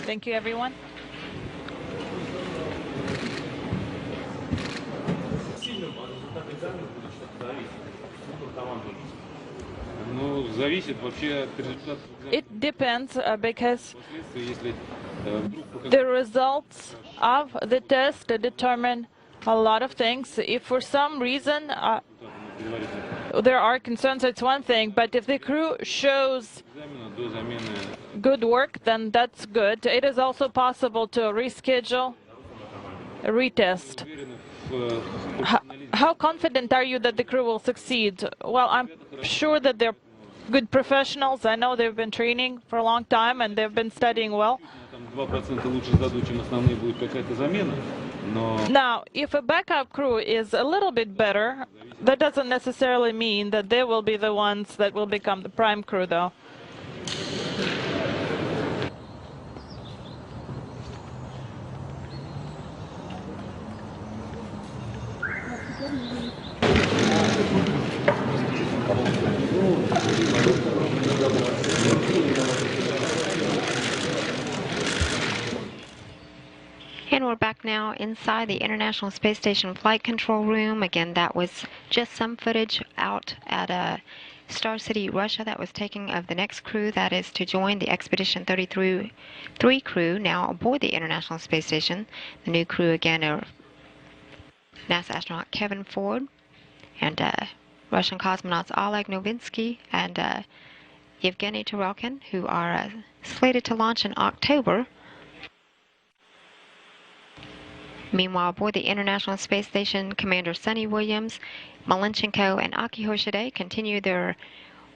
Thank you, everyone. It depends because the results of the test determine a lot of things. If for some reason there are concerns, it's one thing, but if the crew shows good work, then that's good. It is also possible to reschedule, retest. How confident are you that the crew will succeed? Well, I'm sure that they're good professionals. I know they've been training for a long time and they've been studying well. Now, if a backup crew is a little bit better, that doesn't necessarily mean that they will be the ones that will become the prime crew, though. And we're back now inside the International Space Station Flight Control Room. Again, that was just some footage out at Star City, Russia, that was taking of the next crew that is to join the Expedition 33 crew now aboard the International Space Station. The new crew again are NASA astronaut Kevin Ford and Russian cosmonauts Oleg Novinsky and Yevgeny Tarelkin, who are slated to launch in October. Meanwhile, aboard the International Space Station, Commander Sonny Williams, Malenchenko, and Aki Hoshide continue their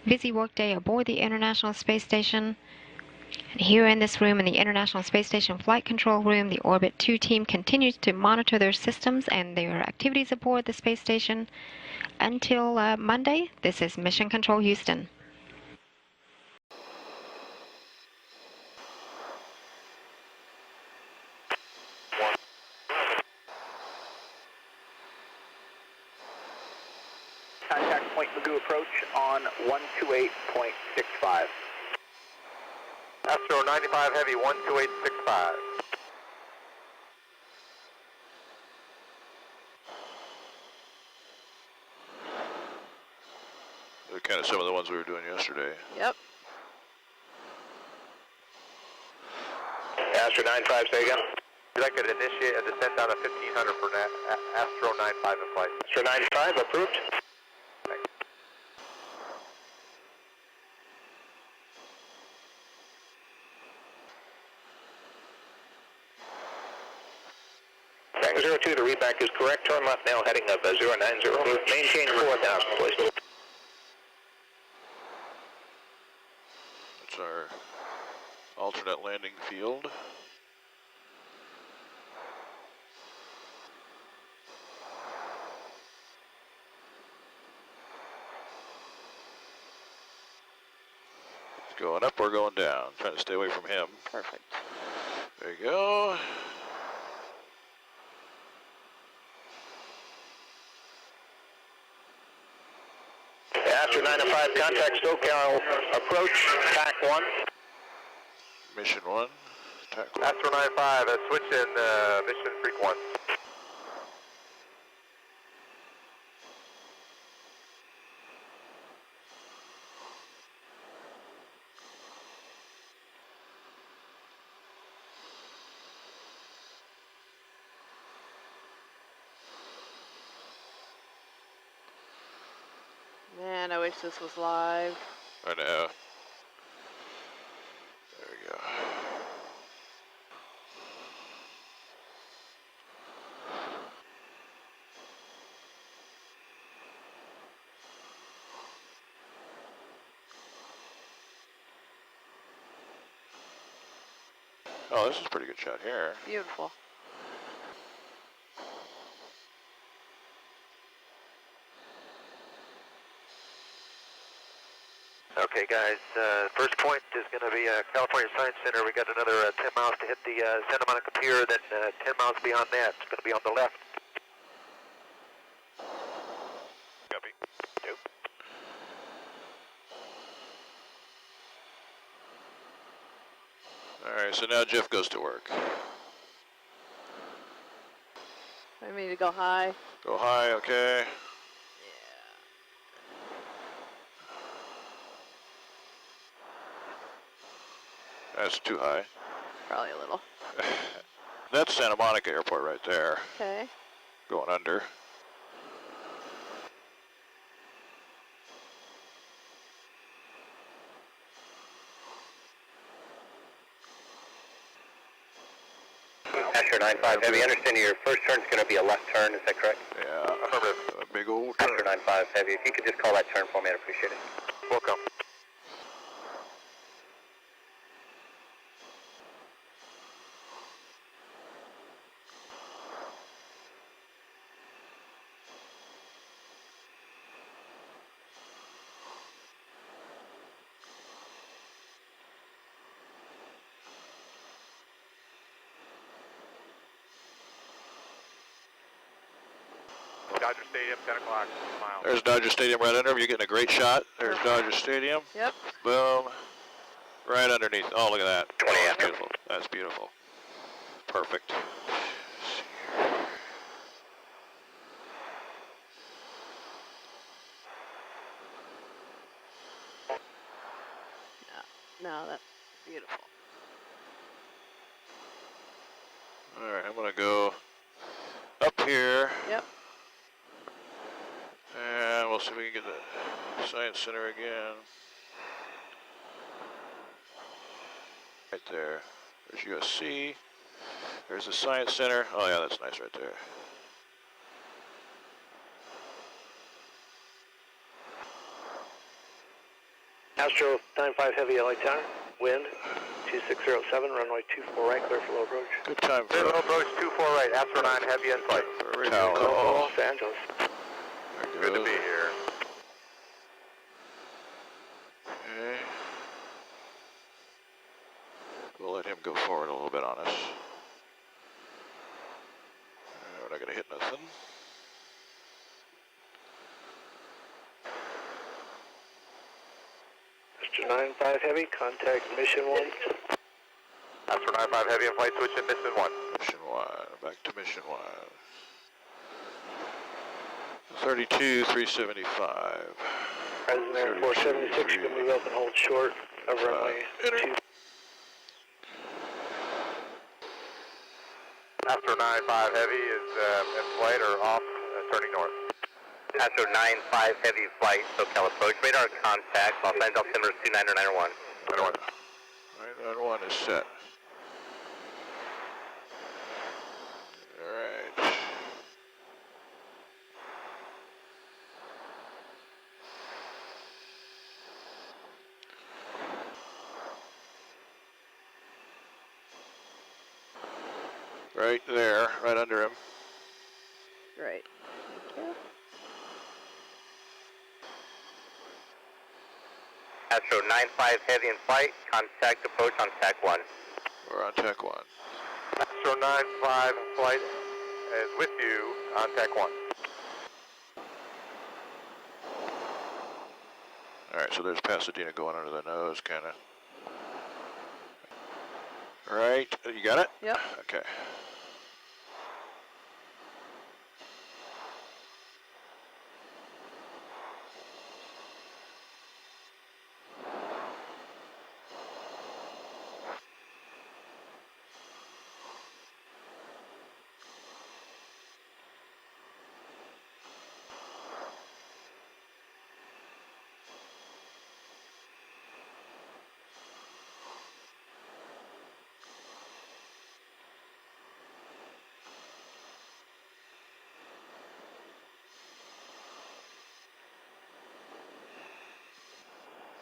busy workday aboard the International Space Station. And here in this room, in the International Space Station Flight Control Room, the Orbit 2 team continues to monitor their systems and their activities aboard the space station until Monday. This is Mission Control Houston. Contact Point Magoo approach on 128.65. Astro 95 Heavy 12865. They're kind of some of the ones we were doing yesterday. Yep. Astro 95, say again. If I could initiate a descent down to 1500 for Astro 95 in flight. Astro 95, approved. Thanks. Tango 02, the readback is correct. Turn left now, heading up 090. Maintain 4000, please. That's our alternate landing field. It's going up or going down. Trying to stay away from him. Perfect. There you go. Astro 95, contact SoCal approach, TAC 1. Mission 1, TAC 1. Astro 95, switch in mission freak 1. Man, I wish this was live. I know. There we go. Oh, this is a pretty good shot here. Beautiful. Okay, guys, first point is going to be California Science Center. We got another 10 miles to hit the Santa Monica Pier, then 10 miles beyond that, it's going to be on the left. Copy. Yep. All right, so now Jeff goes to work. I mean to go high. Go high, okay. That's too high. Probably a little. That's Santa Monica Airport right there. Okay. Going under. Astro 95 Heavy, understand your first turn is going to be a left turn, is that correct? Yeah, a big old turn. Astro 95 Heavy, if you could just call that turn for me, I'd appreciate it. Welcome. Dodger Stadium, 10 o'clock, mile. There's Dodger Stadium right under him. You're getting a great shot. There's Dodger Stadium. Yep. Boom. Right underneath. Oh, look at that. 20 Oh, that's after. beautiful. That's beautiful. Perfect. No, that's beautiful. All right, I'm going to go up here. Yep. And we'll see if we can get the Science Center again. Right there. There's USC. There's the Science Center. Oh yeah, that's nice right there. Astro 95 Heavy LA Tower, wind 2607, runway 24 right, clear for low approach. Good time for low approach 24 right, Astro 9 Heavy in flight. Tower. Los Angeles. Good to be here. Okay. We'll let him go forward a little bit on us. We're not going to hit nothing. Astro 95 Heavy, contact Mission 1. Astro 95 Heavy in flight, switch to Mission 1. Mission 1, back to Mission 1. 32,375. President Air 476, you can move up and hold short of runway 2. Astro 95 Heavy is in flight or off, turning north. Astro 95 Heavy flight, SoCal approach, radar contact, Los Angeles altimeter 29991. 991 is set. Alright. Right there, right under him. Great. Thank you. Astro 95 Heavy in flight, contact approach on TAC 1. We're on TAC 1. Astro 95 in flight is with you on TAC 1. Alright, so there's Pasadena going under the nose, kind of. Right, you got it? Yep. Okay.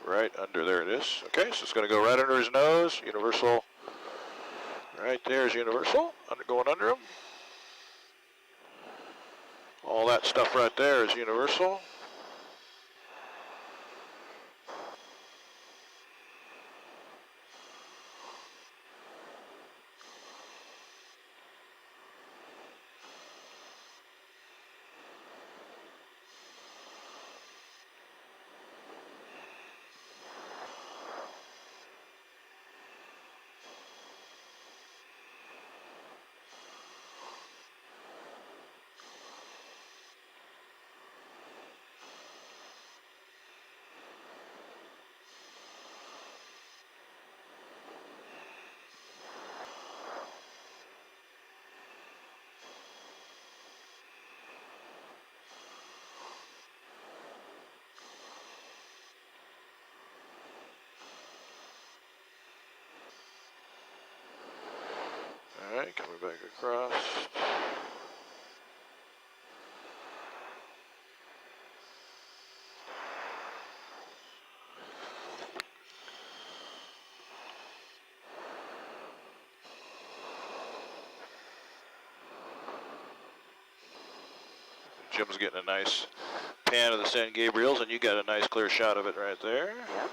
Right under, there it is. Okay, so it's going to go right under his nose. Universal. Right there's Universal. Going under him. All that stuff right there is Universal. All right, coming back across. Jim's getting a nice pan of the San Gabriels, and you got a nice clear shot of it right there. Yep.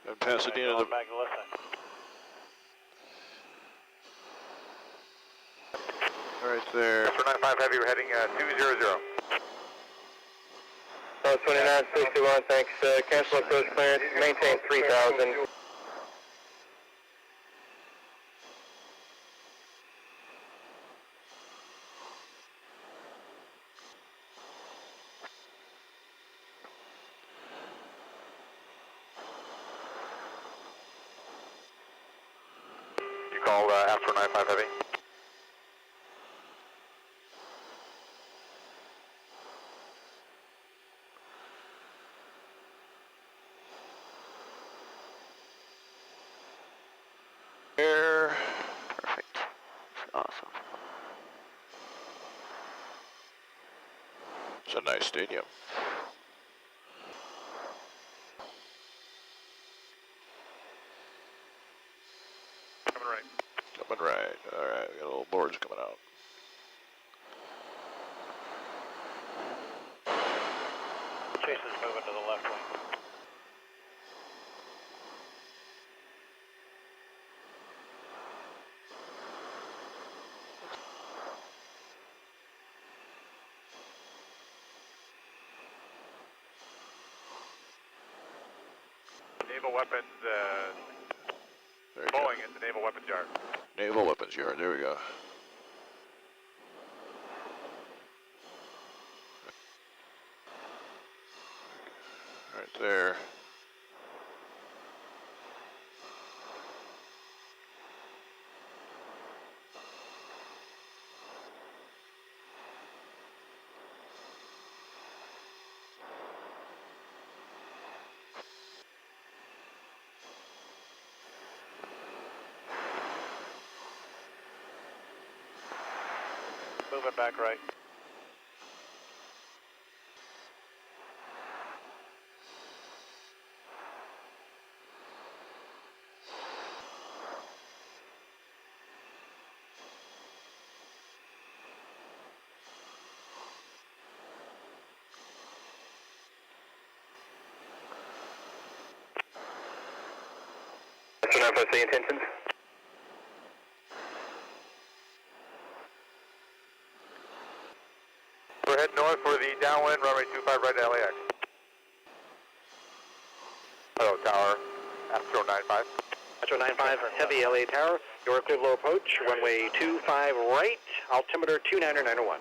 And Pasadena, the back to the left side. right there. After 95 Heavy, we're heading 200. 29, 61, thanks. Cancel approach clearance, maintain 3000. You call after 95 Heavy. Air. Perfect. Awesome. It's a nice stadium. Coming right. Coming right. All right, we got little boards coming out. Chase is moving to the left wing. Naval weapons, Boeing at the Naval Weapons Yard. Naval Weapons Yard, there we go. Right there. Moving back right. FOC intentions. We're heading north for the downwind, runway 25 right to LAX. Hello, tower, Astro 95. Astro 95, heavy LA tower, you're clear low approach, runway 25 right, altimeter 29901.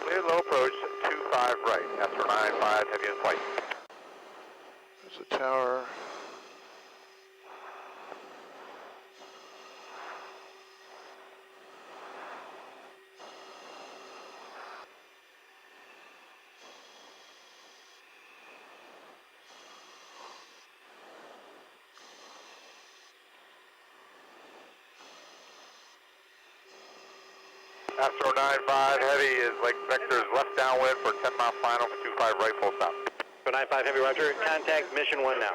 Clear low approach, 25 right, Astro 95, heavy in flight. There's the tower. Astro 95 heavy is Lake Vector's left downwind for 10 mile final for 25 right, full stop. Astro 95 heavy, roger, contact mission 1 now.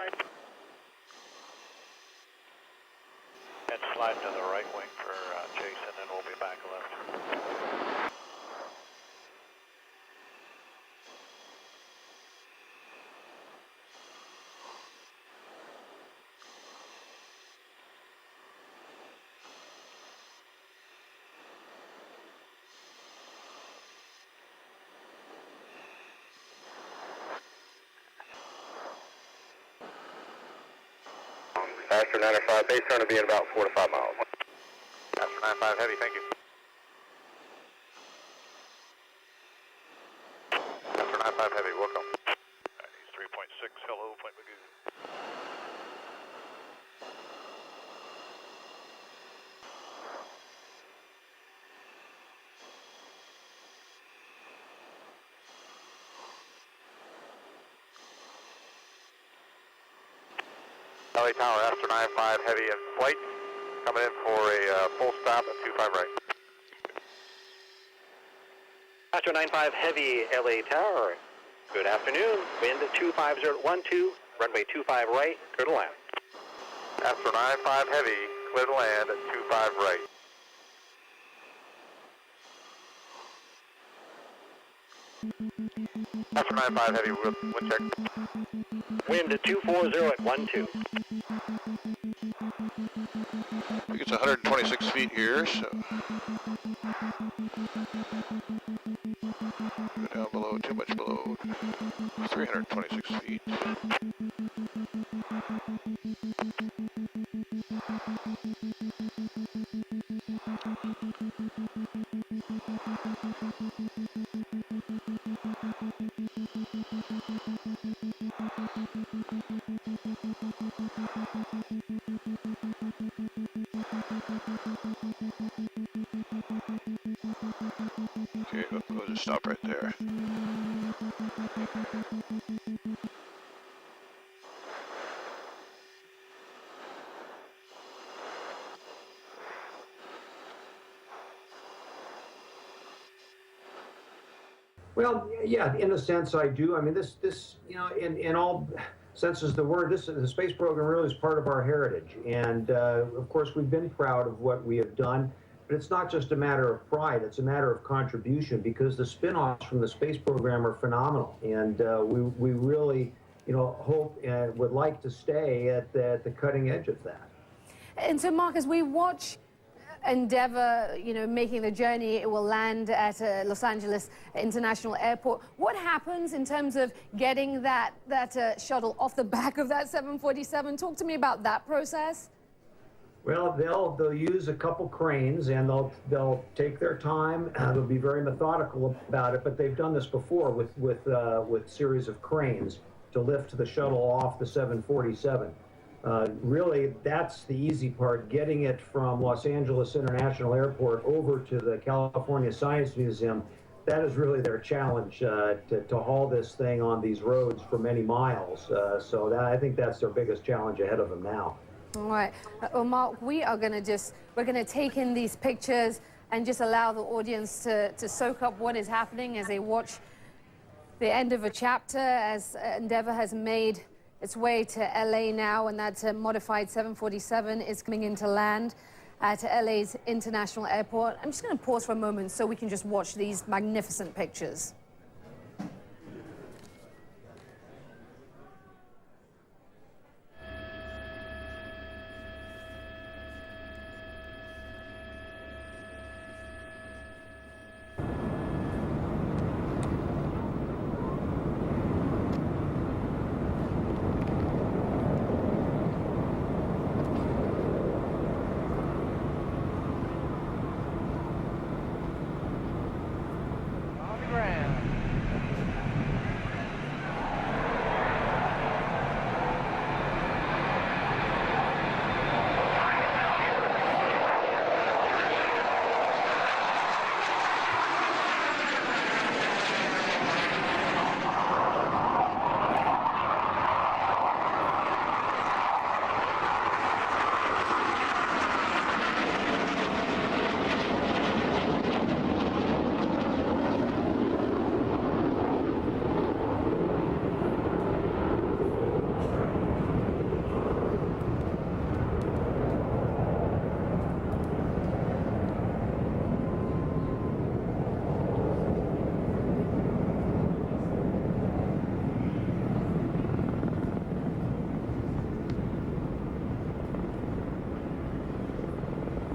And slide to the right wing for Jason, and we'll be back left. Astro 95, base turn to be in about 4 to 5 miles. Astro 95 heavy, thank you. Astro 95 heavy, welcome. He's 3.6, hello, Point Magoo. LA Tower, Astro 95 heavy in flight, coming in for a full stop at 25 right. Astro 95 heavy LA tower, good afternoon, wind 25012, runway 25 right, clear to land. Astro 95 heavy, clear to land at 25 right. Astro 95 heavy, wind check. Wind at 240 at 12. I think it's 126 feet here, so go down below, too much below, 326 feet. Okay, we'll just stop right there. Well, yeah, in a sense I do. I mean, this you know, in all senses of the word, the space program really is part of our heritage. And of course, we've been proud of what we have done. But it's not just a matter of pride, it's a matter of contribution, because the spin-offs from the space program are phenomenal. And we really, you know, hope and would like to stay at the cutting edge of that. And so, Mark, as we watch Endeavour, you know, making the journey, it will land at Los Angeles International Airport. What happens in terms of getting that shuttle off the back of that 747? Talk to me about that process. Well, they'll use a couple cranes, and they'll take their time. They'll be very methodical about it, but they've done this before with series of cranes to lift the shuttle off the 747. Really, that's the easy part, getting it from Los Angeles International Airport over to the California Science Museum. That is really their challenge, to haul this thing on these roads for many miles. So I think that's their biggest challenge ahead of them now. All right. Well, Mark, we're going to take in these pictures and just allow the audience to soak up what is happening as they watch the end of a chapter, as Endeavour has made its way to LA now, and that modified 747 is coming into land at LA's International Airport. I'm just going to pause for a moment so we can just watch these magnificent pictures.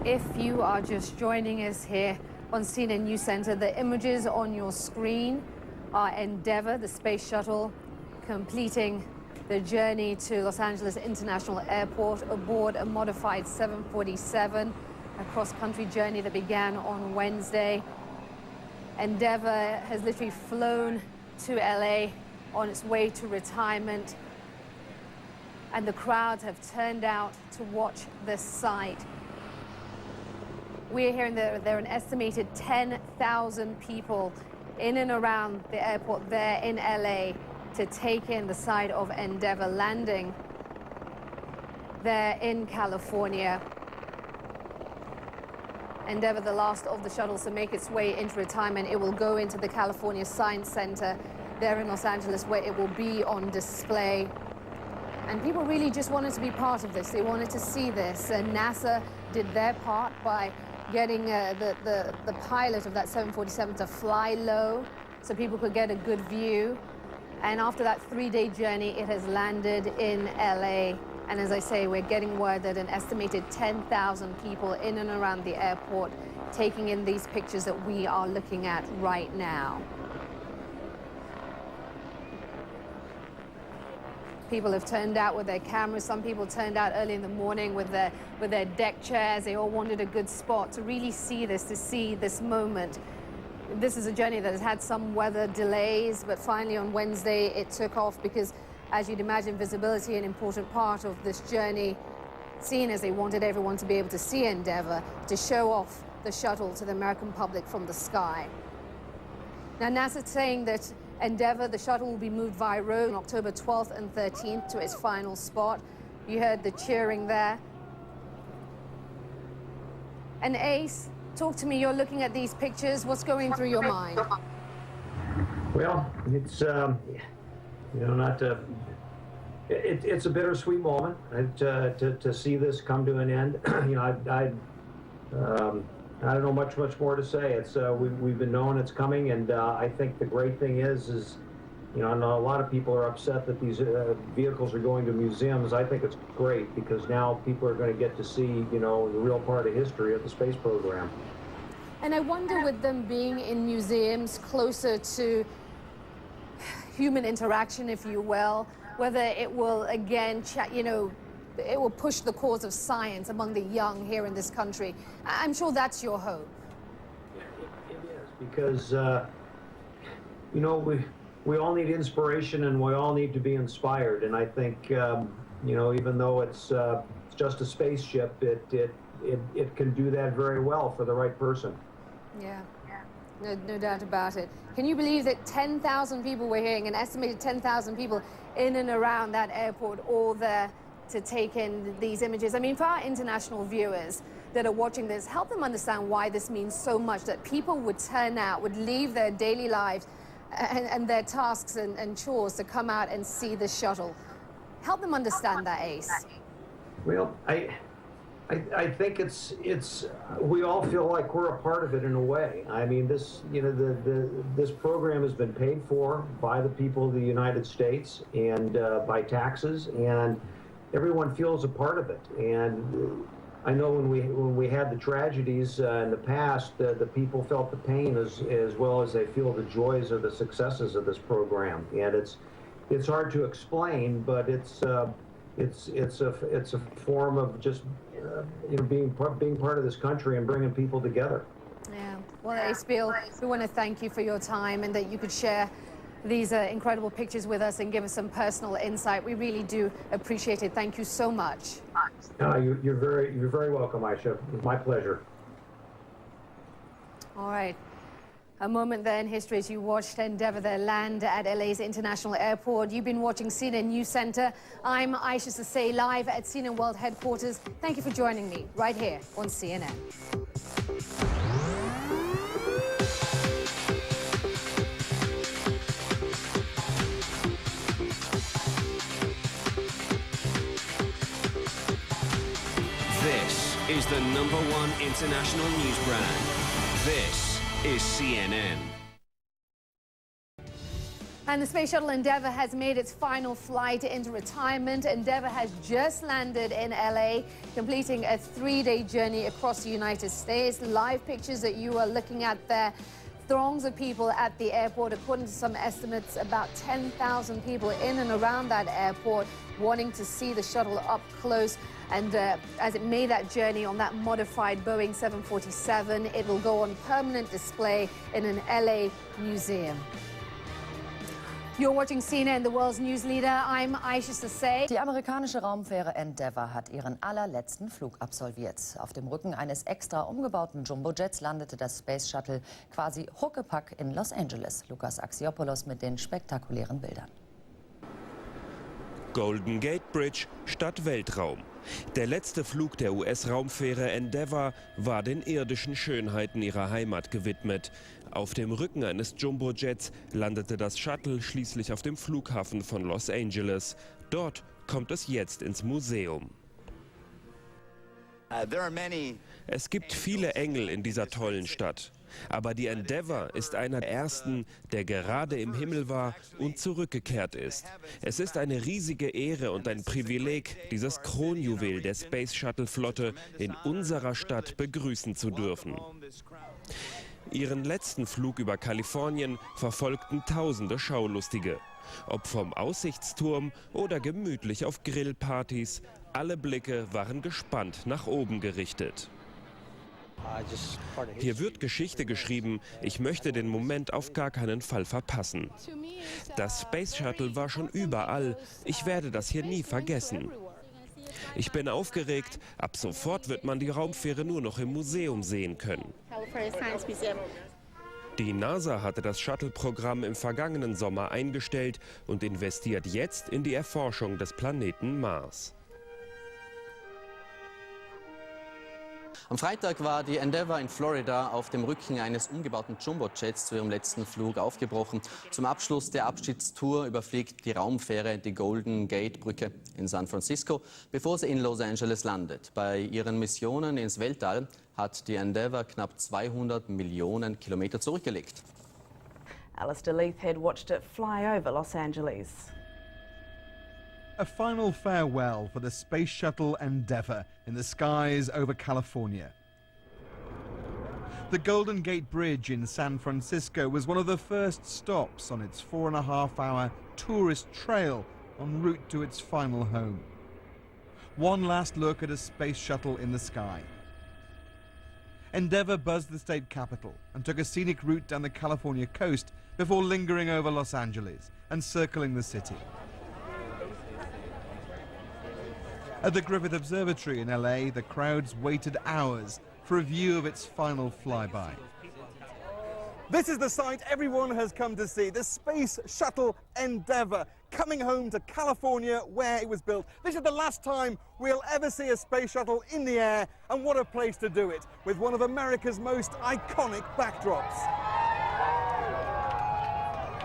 If you are just joining us here on CNN News Center, the images on your screen are Endeavour, the space shuttle, completing the journey to Los Angeles International Airport aboard a modified 747, a cross-country journey that began on Wednesday. Endeavour has literally flown to LA on its way to retirement, and the crowds have turned out to watch this sight. We're hearing that there are an estimated 10,000 people in and around the airport there in LA to take in the sight of Endeavour landing there in California. Endeavour, the last of the shuttles to make its way into retirement. It will go into the California Science Center there in Los Angeles, where it will be on display. And people really just wanted to be part of this. They wanted to see this. And NASA did their part by getting the pilot of that 747 to fly low so people could get a good view. And after that 3-day journey, it has landed in LA. And as I say, we're getting word that an estimated 10,000 people in and around the airport taking in these pictures that we are looking at right now. People have turned out with their cameras. Some people turned out early in the morning with their deck chairs. They all wanted a good spot to really see this, to see this moment. This is a journey that has had some weather delays, but finally on Wednesday it took off because, as you'd imagine, visibility an important part of this journey, seen as they wanted everyone to be able to see Endeavour, to show off the shuttle to the American public from the sky. Now NASA's saying that Endeavour, the shuttle, will be moved via road on October 12th and 13th to its final spot. You heard the cheering there. And Ace, talk to me, you're looking at these pictures. What's going through your mind? Well, it's, not to... It's a bittersweet moment to see this come to an end. I don't know much more to say. It's we've been knowing it's coming, and I think the great thing is I know a lot of people are upset that these vehicles are going to museums. I think it's great because now people are going to get to see the real part of history of the space program. And I wonder, with them being in museums closer to human interaction, if you will, whether it will again, it will push the cause of science among the young here in this country. I'm sure that's your hope. It is, because, we all need inspiration and we all need to be inspired. And I think, even though it's just a spaceship, it can do that very well for the right person. Yeah. No doubt about it. Can you believe that 10,000 people, we're hearing, an estimated 10,000 people in and around that airport, all there to take in these images? I mean, for our international viewers that are watching this, help them understand why this means so much, that people would turn out, would leave their daily lives and their tasks and chores to come out and see the shuttle. Help them understand that, Ace. Well, I think it's we all feel like we're a part of it in a way. I mean, this this program has been paid for by the people of the United States and by taxes, and everyone feels a part of it. And I know when we had the tragedies in the past, the people felt the pain as well as they feel the joys of the successes of this program. And it's hard to explain, but it's a form of just being part of this country and bringing people together. Yeah. Well, Ace Beale, we want to thank you for your time and that you could share these incredible pictures with us and give us some personal insight. We really do appreciate it. Thank you so much. You're very welcome, Aisha. It was my pleasure. All right. A moment there in history as you watched Endeavour there land at LA's International Airport. You've been watching CNN News Center. I'm Aisha Sasay, live at CNN World Headquarters. Thank you for joining me right here on CNN. This is the #1 international news brand. This is CNN. And the Space Shuttle Endeavour has made its final flight into retirement. Endeavour has just landed in LA, completing a 3-day journey across the United States. Live pictures that you are looking at there. Throngs of people at the airport. According to some estimates, about 10,000 people in and around that airport wanting to see the shuttle up close. And as it made that journey on that modified Boeing 747, it will go on permanent display in an LA museum. You're watching CNN, the world's news leader. I'm Aisha Sasay. Die amerikanische Raumfähre Endeavour hat ihren allerletzten Flug absolviert. Auf dem Rücken eines extra umgebauten Jumbojets landete das Space Shuttle quasi huckepack in Los Angeles. Lukas Axiopoulos mit den spektakulären Bildern. Golden Gate Bridge statt Weltraum. Der letzte Flug der US-Raumfähre Endeavour war den irdischen Schönheiten ihrer Heimat gewidmet. Auf dem Rücken eines Jumbojets landete das Shuttle schließlich auf dem Flughafen von Los Angeles. Dort kommt es jetzt ins Museum. Es gibt viele Engel in dieser tollen Stadt. Aber die Endeavour ist einer der ersten, der gerade im Himmel war und zurückgekehrt ist. Es ist eine riesige Ehre und ein Privileg, dieses Kronjuwel der Space Shuttle Flotte in unserer Stadt begrüßen zu dürfen. Ihren letzten Flug über Kalifornien verfolgten tausende Schaulustige. Ob vom Aussichtsturm oder gemütlich auf Grillpartys, alle Blicke waren gespannt nach oben gerichtet. Hier wird Geschichte geschrieben. Ich möchte den Moment auf gar keinen Fall verpassen. Das Space Shuttle war schon überall. Ich werde das hier nie vergessen. Ich bin aufgeregt. Ab sofort wird man die Raumfähre nur noch im Museum sehen können. Die NASA hatte das Shuttle-Programm im vergangenen Sommer eingestellt und investiert jetzt in die Erforschung des Planeten Mars. Am Freitag war die Endeavour in Florida auf dem Rücken eines umgebauten Jumbojets zu ihrem letzten Flug aufgebrochen. Zum Abschluss der Abschiedstour überfliegt die Raumfähre die Golden Gate Brücke in San Francisco, bevor sie in Los Angeles landet. Bei ihren Missionen ins Weltall hat die Endeavour knapp 200 Millionen Kilometer zurückgelegt. Alistair Leith had watched it fly over Los Angeles. A final farewell for the Space Shuttle Endeavour in the skies over California. The Golden Gate Bridge in San Francisco was one of the first stops on its 4.5-hour tourist trail en route to its final home. One last look at a space shuttle in the sky. Endeavour buzzed the state capital and took a scenic route down the California coast before lingering over Los Angeles and circling the city. At the Griffith Observatory in LA, the crowds waited hours for a view of its final flyby. This is the sight everyone has come to see, the Space Shuttle Endeavour coming home to California where it was built. This is the last time we'll ever see a space shuttle in the air, and what a place to do it, with one of America's most iconic backdrops.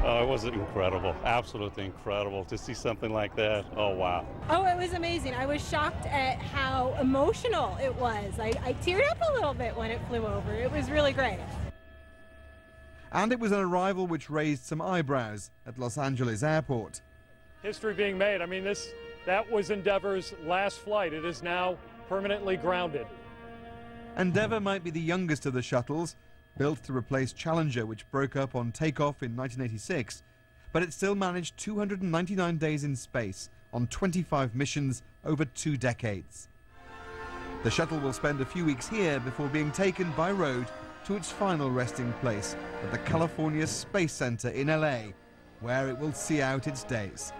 Oh, it was incredible, absolutely incredible to see something like that. Oh, wow. Oh, it was amazing. I was shocked at how emotional it was. I teared up a little bit when it flew over. It was really great. And it was an arrival which raised some eyebrows at Los Angeles Airport. History being made. I mean, that was Endeavour's last flight. It is now permanently grounded. Endeavour might be the youngest of the shuttles, built to replace Challenger, which broke up on takeoff in 1986, but it still managed 299 days in space on 25 missions over 2 decades. The shuttle will spend a few weeks here before being taken by road to its final resting place at the California Space Center in LA, where it will see out its days.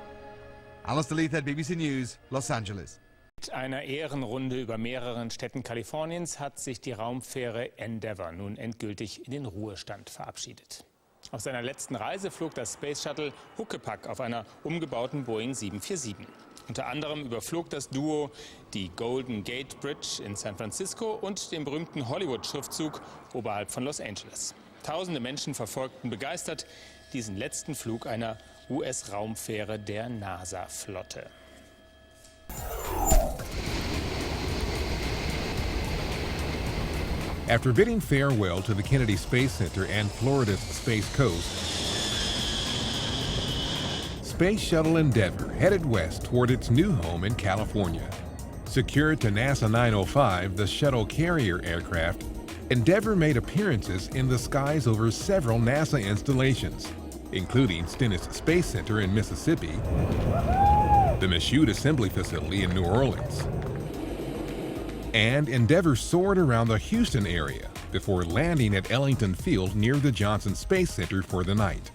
Alistair Leith, BBC News, Los Angeles. Mit einer Ehrenrunde über mehreren Städten Kaliforniens hat sich die Raumfähre Endeavour nun endgültig in den Ruhestand verabschiedet. Auf seiner letzten Reise flog das Space Shuttle Huckepack auf einer umgebauten Boeing 747. Unter anderem überflog das Duo die Golden Gate Bridge in San Francisco und den berühmten Hollywood-Schriftzug oberhalb von Los Angeles. Tausende Menschen verfolgten begeistert diesen letzten Flug einer US-Raumfähre der NASA-Flotte. After bidding farewell to the Kennedy Space Center and Florida's Space Coast, Space Shuttle Endeavour headed west toward its new home in California. Secured to NASA 905, the shuttle carrier aircraft, Endeavour made appearances in the skies over several NASA installations, including Stennis Space Center in Mississippi, the Michoud Assembly Facility in New Orleans, and Endeavour soared around the Houston area before landing at Ellington Field near the Johnson Space Center for the night.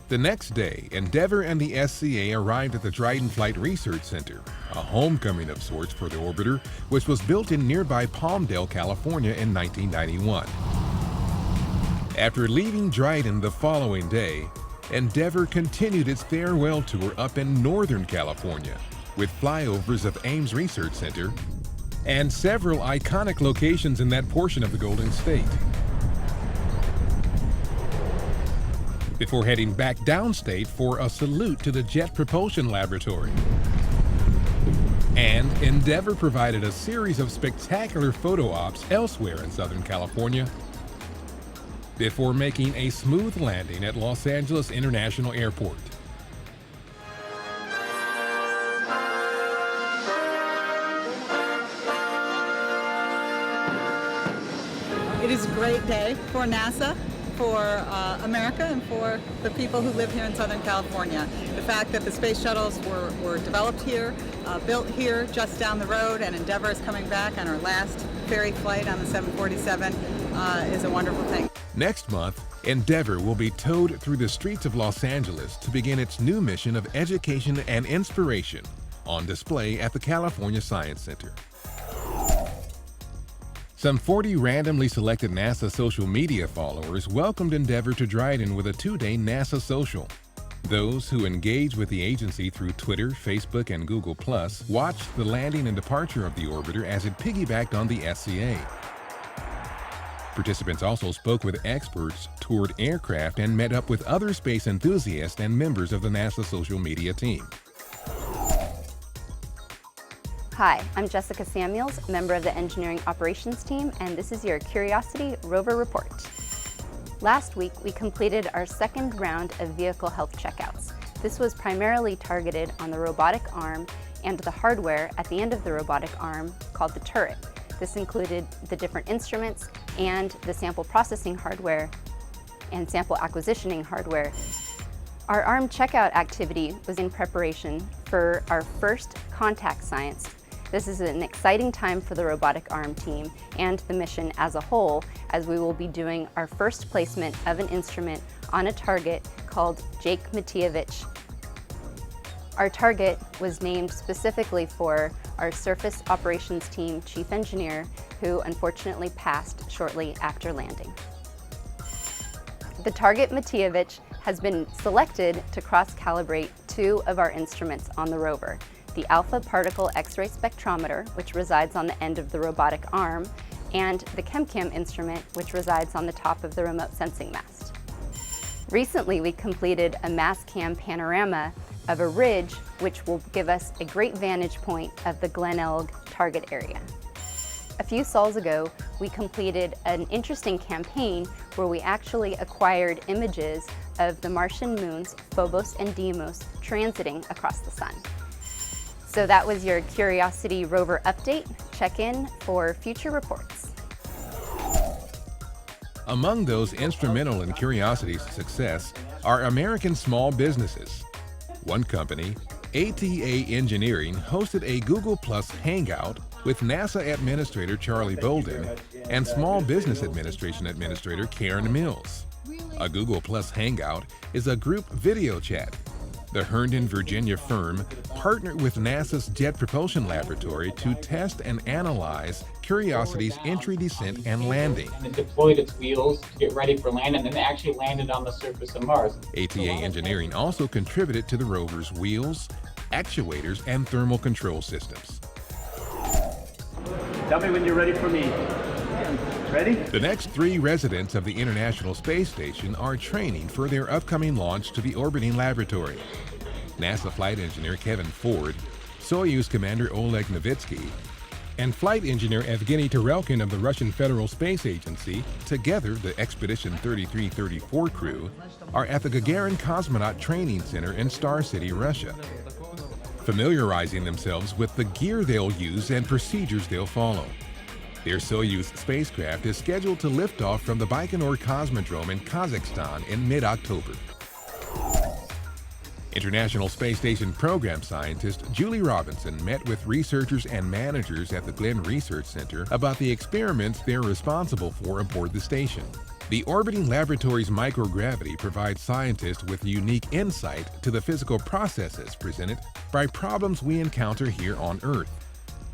The next day, Endeavour and the SCA arrived at the Dryden Flight Research Center, a homecoming of sorts for the orbiter, which was built in nearby Palmdale, California in 1991. After leaving Dryden the following day, Endeavour continued its farewell tour up in Northern California, with flyovers of Ames Research Center and several iconic locations in that portion of the Golden State, before heading back downstate for a salute to the Jet Propulsion Laboratory. And Endeavour provided a series of spectacular photo ops elsewhere in Southern California, before making a smooth landing at Los Angeles International Airport. It is a great day for NASA, for America, and for the people who live here in Southern California. The fact that the space shuttles were developed here, built here just down the road, and Endeavour is coming back on our last ferry flight on the 747 is a wonderful thing. Next month, Endeavour will be towed through the streets of Los Angeles to begin its new mission of education and inspiration, on display at the California Science Center. Some 40 randomly selected NASA social media followers welcomed Endeavour to Dryden with a 2-day NASA Social. Those who engage with the agency through Twitter, Facebook, and Google+ watched the landing and departure of the orbiter as it piggybacked on the SCA. Participants also spoke with experts, toured aircraft, and met up with other space enthusiasts and members of the NASA social media team. Hi, I'm Jessica Samuels, member of the Engineering Operations Team, and this is your Curiosity Rover Report. Last week, we completed our second round of vehicle health checkouts. This was primarily targeted on the robotic arm and the hardware at the end of the robotic arm called the turret. This included the different instruments and the sample processing hardware and sample acquisitioning hardware. Our arm checkout activity was in preparation for our first contact science. This is an exciting time for the robotic arm team and the mission as a whole, as we will be doing our first placement of an instrument on a target called Jake Matijevich. Our target was named specifically for our Surface Operations Team Chief Engineer, who unfortunately passed shortly after landing. The target Matijevich has been selected to cross-calibrate 2 of our instruments on the rover: the Alpha Particle X-ray Spectrometer, which resides on the end of the robotic arm, and the ChemCam instrument, which resides on the top of the remote sensing mast. Recently, we completed a mass-cam panorama of a ridge, which will give us a great vantage point of the Glen Elg target area. A few sols ago, we completed an interesting campaign where we actually acquired images of the Martian moons Phobos and Deimos transiting across the sun. So that was your Curiosity rover update. Check in for future reports. Among those instrumental in Curiosity's success are American small businesses. One company, ATA Engineering, hosted a Google+ Hangout with NASA Administrator Charlie Bolden and Small Business Administration Administrator Karen Mills. A Google+ Hangout is a group video chat. The Herndon, Virginia firm partnered with NASA's Jet Propulsion Laboratory to test and analyze Curiosity's entry, descent, and landing. And it deployed its wheels to get ready for landing, and then it actually landed on the surface of Mars. ATA Engineering also contributed to the rover's wheels, actuators, and thermal control systems. Tell me when you're ready for me. Ready? The next 3 residents of the International Space Station are training for their upcoming launch to the orbiting laboratory. NASA flight engineer Kevin Ford, Soyuz commander Oleg Novitsky, and flight engineer Evgeny Tarelkin of the Russian Federal Space Agency, together the Expedition 3334 crew, are at the Gagarin Cosmonaut Training Center in Star City, Russia, familiarizing themselves with the gear they'll use and procedures they'll follow. Their Soyuz spacecraft is scheduled to lift off from the Baikonur Cosmodrome in Kazakhstan in mid-October. International Space Station program scientist Julie Robinson met with researchers and managers at the Glenn Research Center about the experiments they're responsible for aboard the station. The orbiting laboratory's microgravity provides scientists with unique insight to the physical processes presented by problems we encounter here on Earth.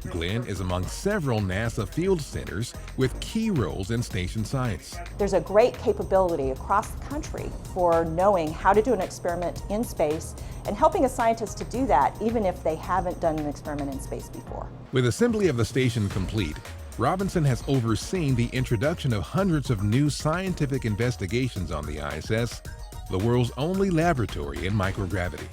Glenn is among several NASA field centers with key roles in station science. There's a great capability across the country for knowing how to do an experiment in space and helping a scientist to do that even if they haven't done an experiment in space before. With assembly of the station complete, Robinson has overseen the introduction of hundreds of new scientific investigations on the ISS, the world's only laboratory in microgravity.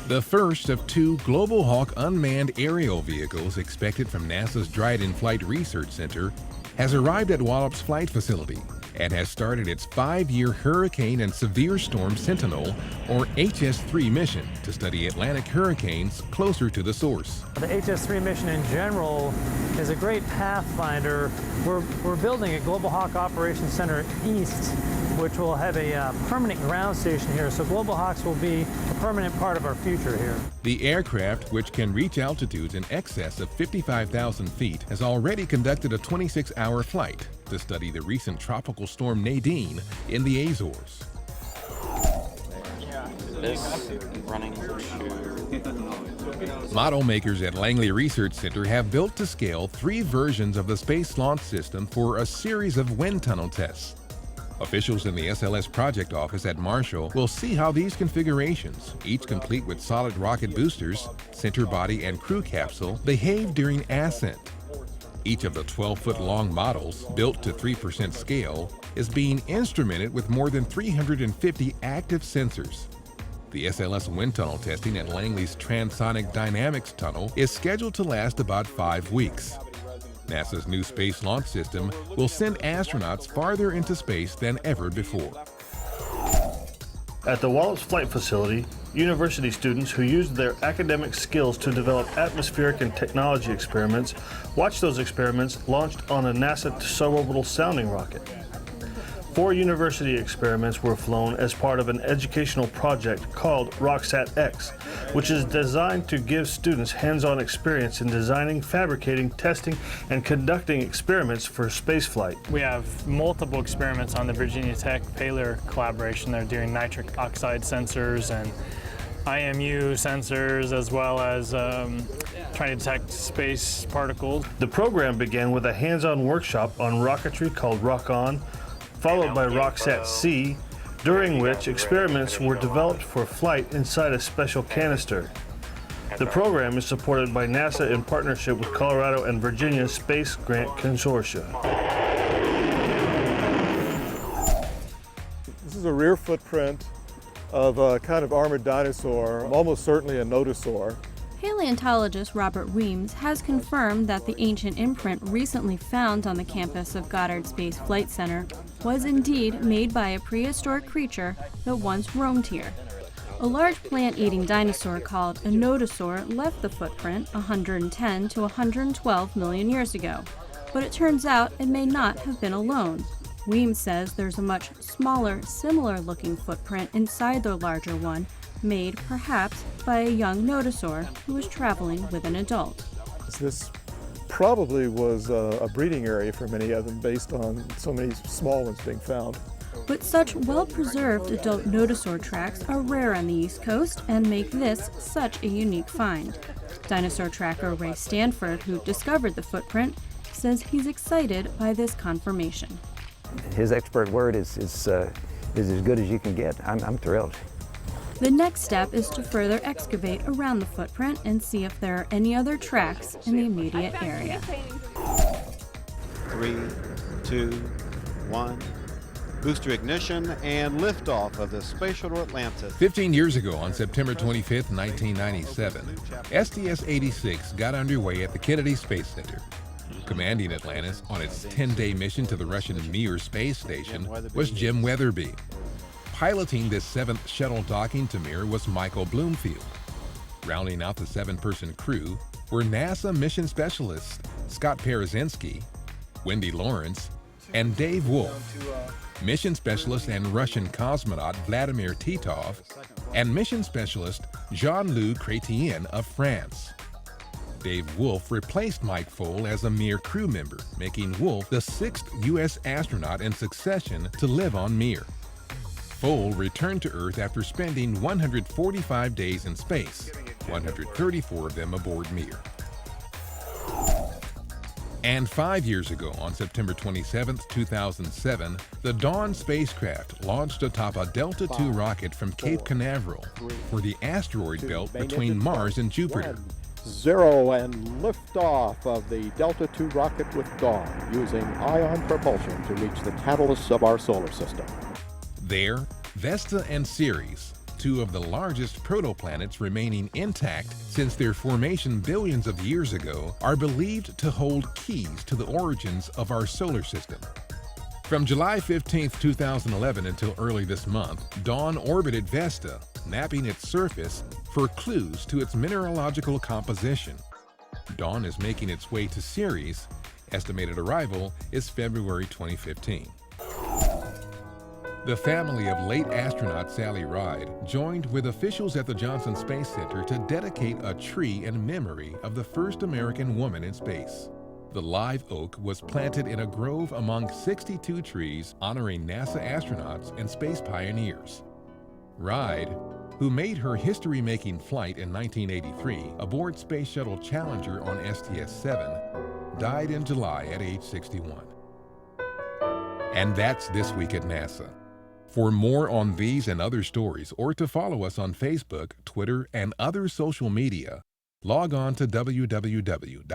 The first of 2 Global Hawk unmanned aerial vehicles expected from NASA's Dryden Flight Research Center has arrived at Wallops Flight Facility and has started its 5-year Hurricane and Severe Storm Sentinel, or HS-3 mission to study Atlantic hurricanes closer to the source. The HS-3 mission in general is a great pathfinder. We're building a Global Hawk Operations Center East, which will have a permanent ground station here, so Global Hawks will be a permanent part of our future here. The aircraft, which can reach altitudes in excess of 55,000 feet, has already conducted a 26-hour flight to study the recent tropical storm Nadine in the Azores. Model makers at Langley Research Center have built to scale 3 versions of the Space Launch System for a series of wind tunnel tests. Officials in the SLS project office at Marshall will see how these configurations, each complete with solid rocket boosters, center body and crew capsule, behave during ascent. Each of the 12-foot-long models, built to 3% scale, is being instrumented with more than 350 active sensors. The SLS wind tunnel testing at Langley's Transonic Dynamics Tunnel is scheduled to last about 5 weeks. NASA's new Space Launch System will send astronauts farther into space than ever before. At the Wallops Flight Facility, university students who used their academic skills to develop atmospheric and technology experiments watched those experiments launched on a NASA suborbital sounding rocket. 4 university experiments were flown as part of an educational project called RockSat-X, which is designed to give students hands-on experience in designing, fabricating, testing, and conducting experiments for spaceflight. We have multiple experiments on the Virginia Tech Baylor collaboration. They're doing nitric oxide sensors and IMU sensors, as well as trying to detect space particles. The program began with a hands-on workshop on rocketry called Rock On, followed by RockSat-C, during which experiments were developed for flight inside a special canister. The program is supported by NASA in partnership with Colorado and Virginia Space Grant Consortia. This is a rear footprint of a kind of armored dinosaur, almost certainly a nodosaur. Paleontologist Robert Weems has confirmed that the ancient imprint recently found on the campus of Goddard Space Flight Center was indeed made by a prehistoric creature that once roamed here. A large plant-eating dinosaur called a nodosaur left the footprint 110 to 112 million years ago, but it turns out it may not have been alone. Weems says there's a much smaller, similar-looking footprint inside the larger one, made perhaps by a young nodosaur who was traveling with an adult. This probably was a breeding area for many of them based on so many small ones being found. But such well-preserved adult nodosaur tracks are rare on the East Coast and make this such a unique find. Dinosaur tracker Ray Stanford, who discovered the footprint, says he's excited by this confirmation. His expert word is as good as you can get. I'm thrilled. The next step is to further excavate around the footprint and see if there are any other tracks in the immediate area. 3, 2, 1. Booster ignition and liftoff of the Space Shuttle Atlantis. 15 years ago, on September 25, 1997, STS-86 got underway at the Kennedy Space Center. Commanding Atlantis on its 10-day mission to the Russian Mir space station was Jim Weatherby. Piloting this 7th shuttle docking to Mir was Michael Bloomfield. Rounding out the 7-person crew were NASA mission specialists Scott Parazynski, Wendy Lawrence, and Dave Wolf, mission specialist and Russian cosmonaut Vladimir Titov, and mission specialist Jean-Luc Chrétien of France. Dave Wolf replaced Mike Foale as a Mir crew member, making Wolf the 6th U.S. astronaut in succession to live on Mir. Foale returned to Earth after spending 145 days in space, 134 of them aboard Mir. And 5 years ago, on September 27, 2007, the Dawn spacecraft launched atop a Delta II rocket from Cape Canaveral for the asteroid belt between Mars and Jupiter. 0 and liftoff of the Delta II rocket with Dawn, using ion propulsion to reach the catalysts of our solar system. There, Vesta and Ceres, 2 two of the largest protoplanets remaining intact since their formation billions of years ago, are believed to hold keys to the origins of our solar system. From July 15, 2011 until early this month, Dawn orbited Vesta, mapping its surface for clues to its mineralogical composition. Dawn is making its way to Ceres. Estimated arrival is February 2015. The family of late astronaut Sally Ride joined with officials at the Johnson Space Center to dedicate a tree in memory of the first American woman in space. The live oak was planted in a grove among 62 trees honoring NASA astronauts and space pioneers. Ride, who made her history-making flight in 1983 aboard Space Shuttle Challenger on STS-7, died in July at age 61. And that's This Week at NASA. For more on these and other stories, or to follow us on Facebook, Twitter, and other social media, log on to www.nasa.gov.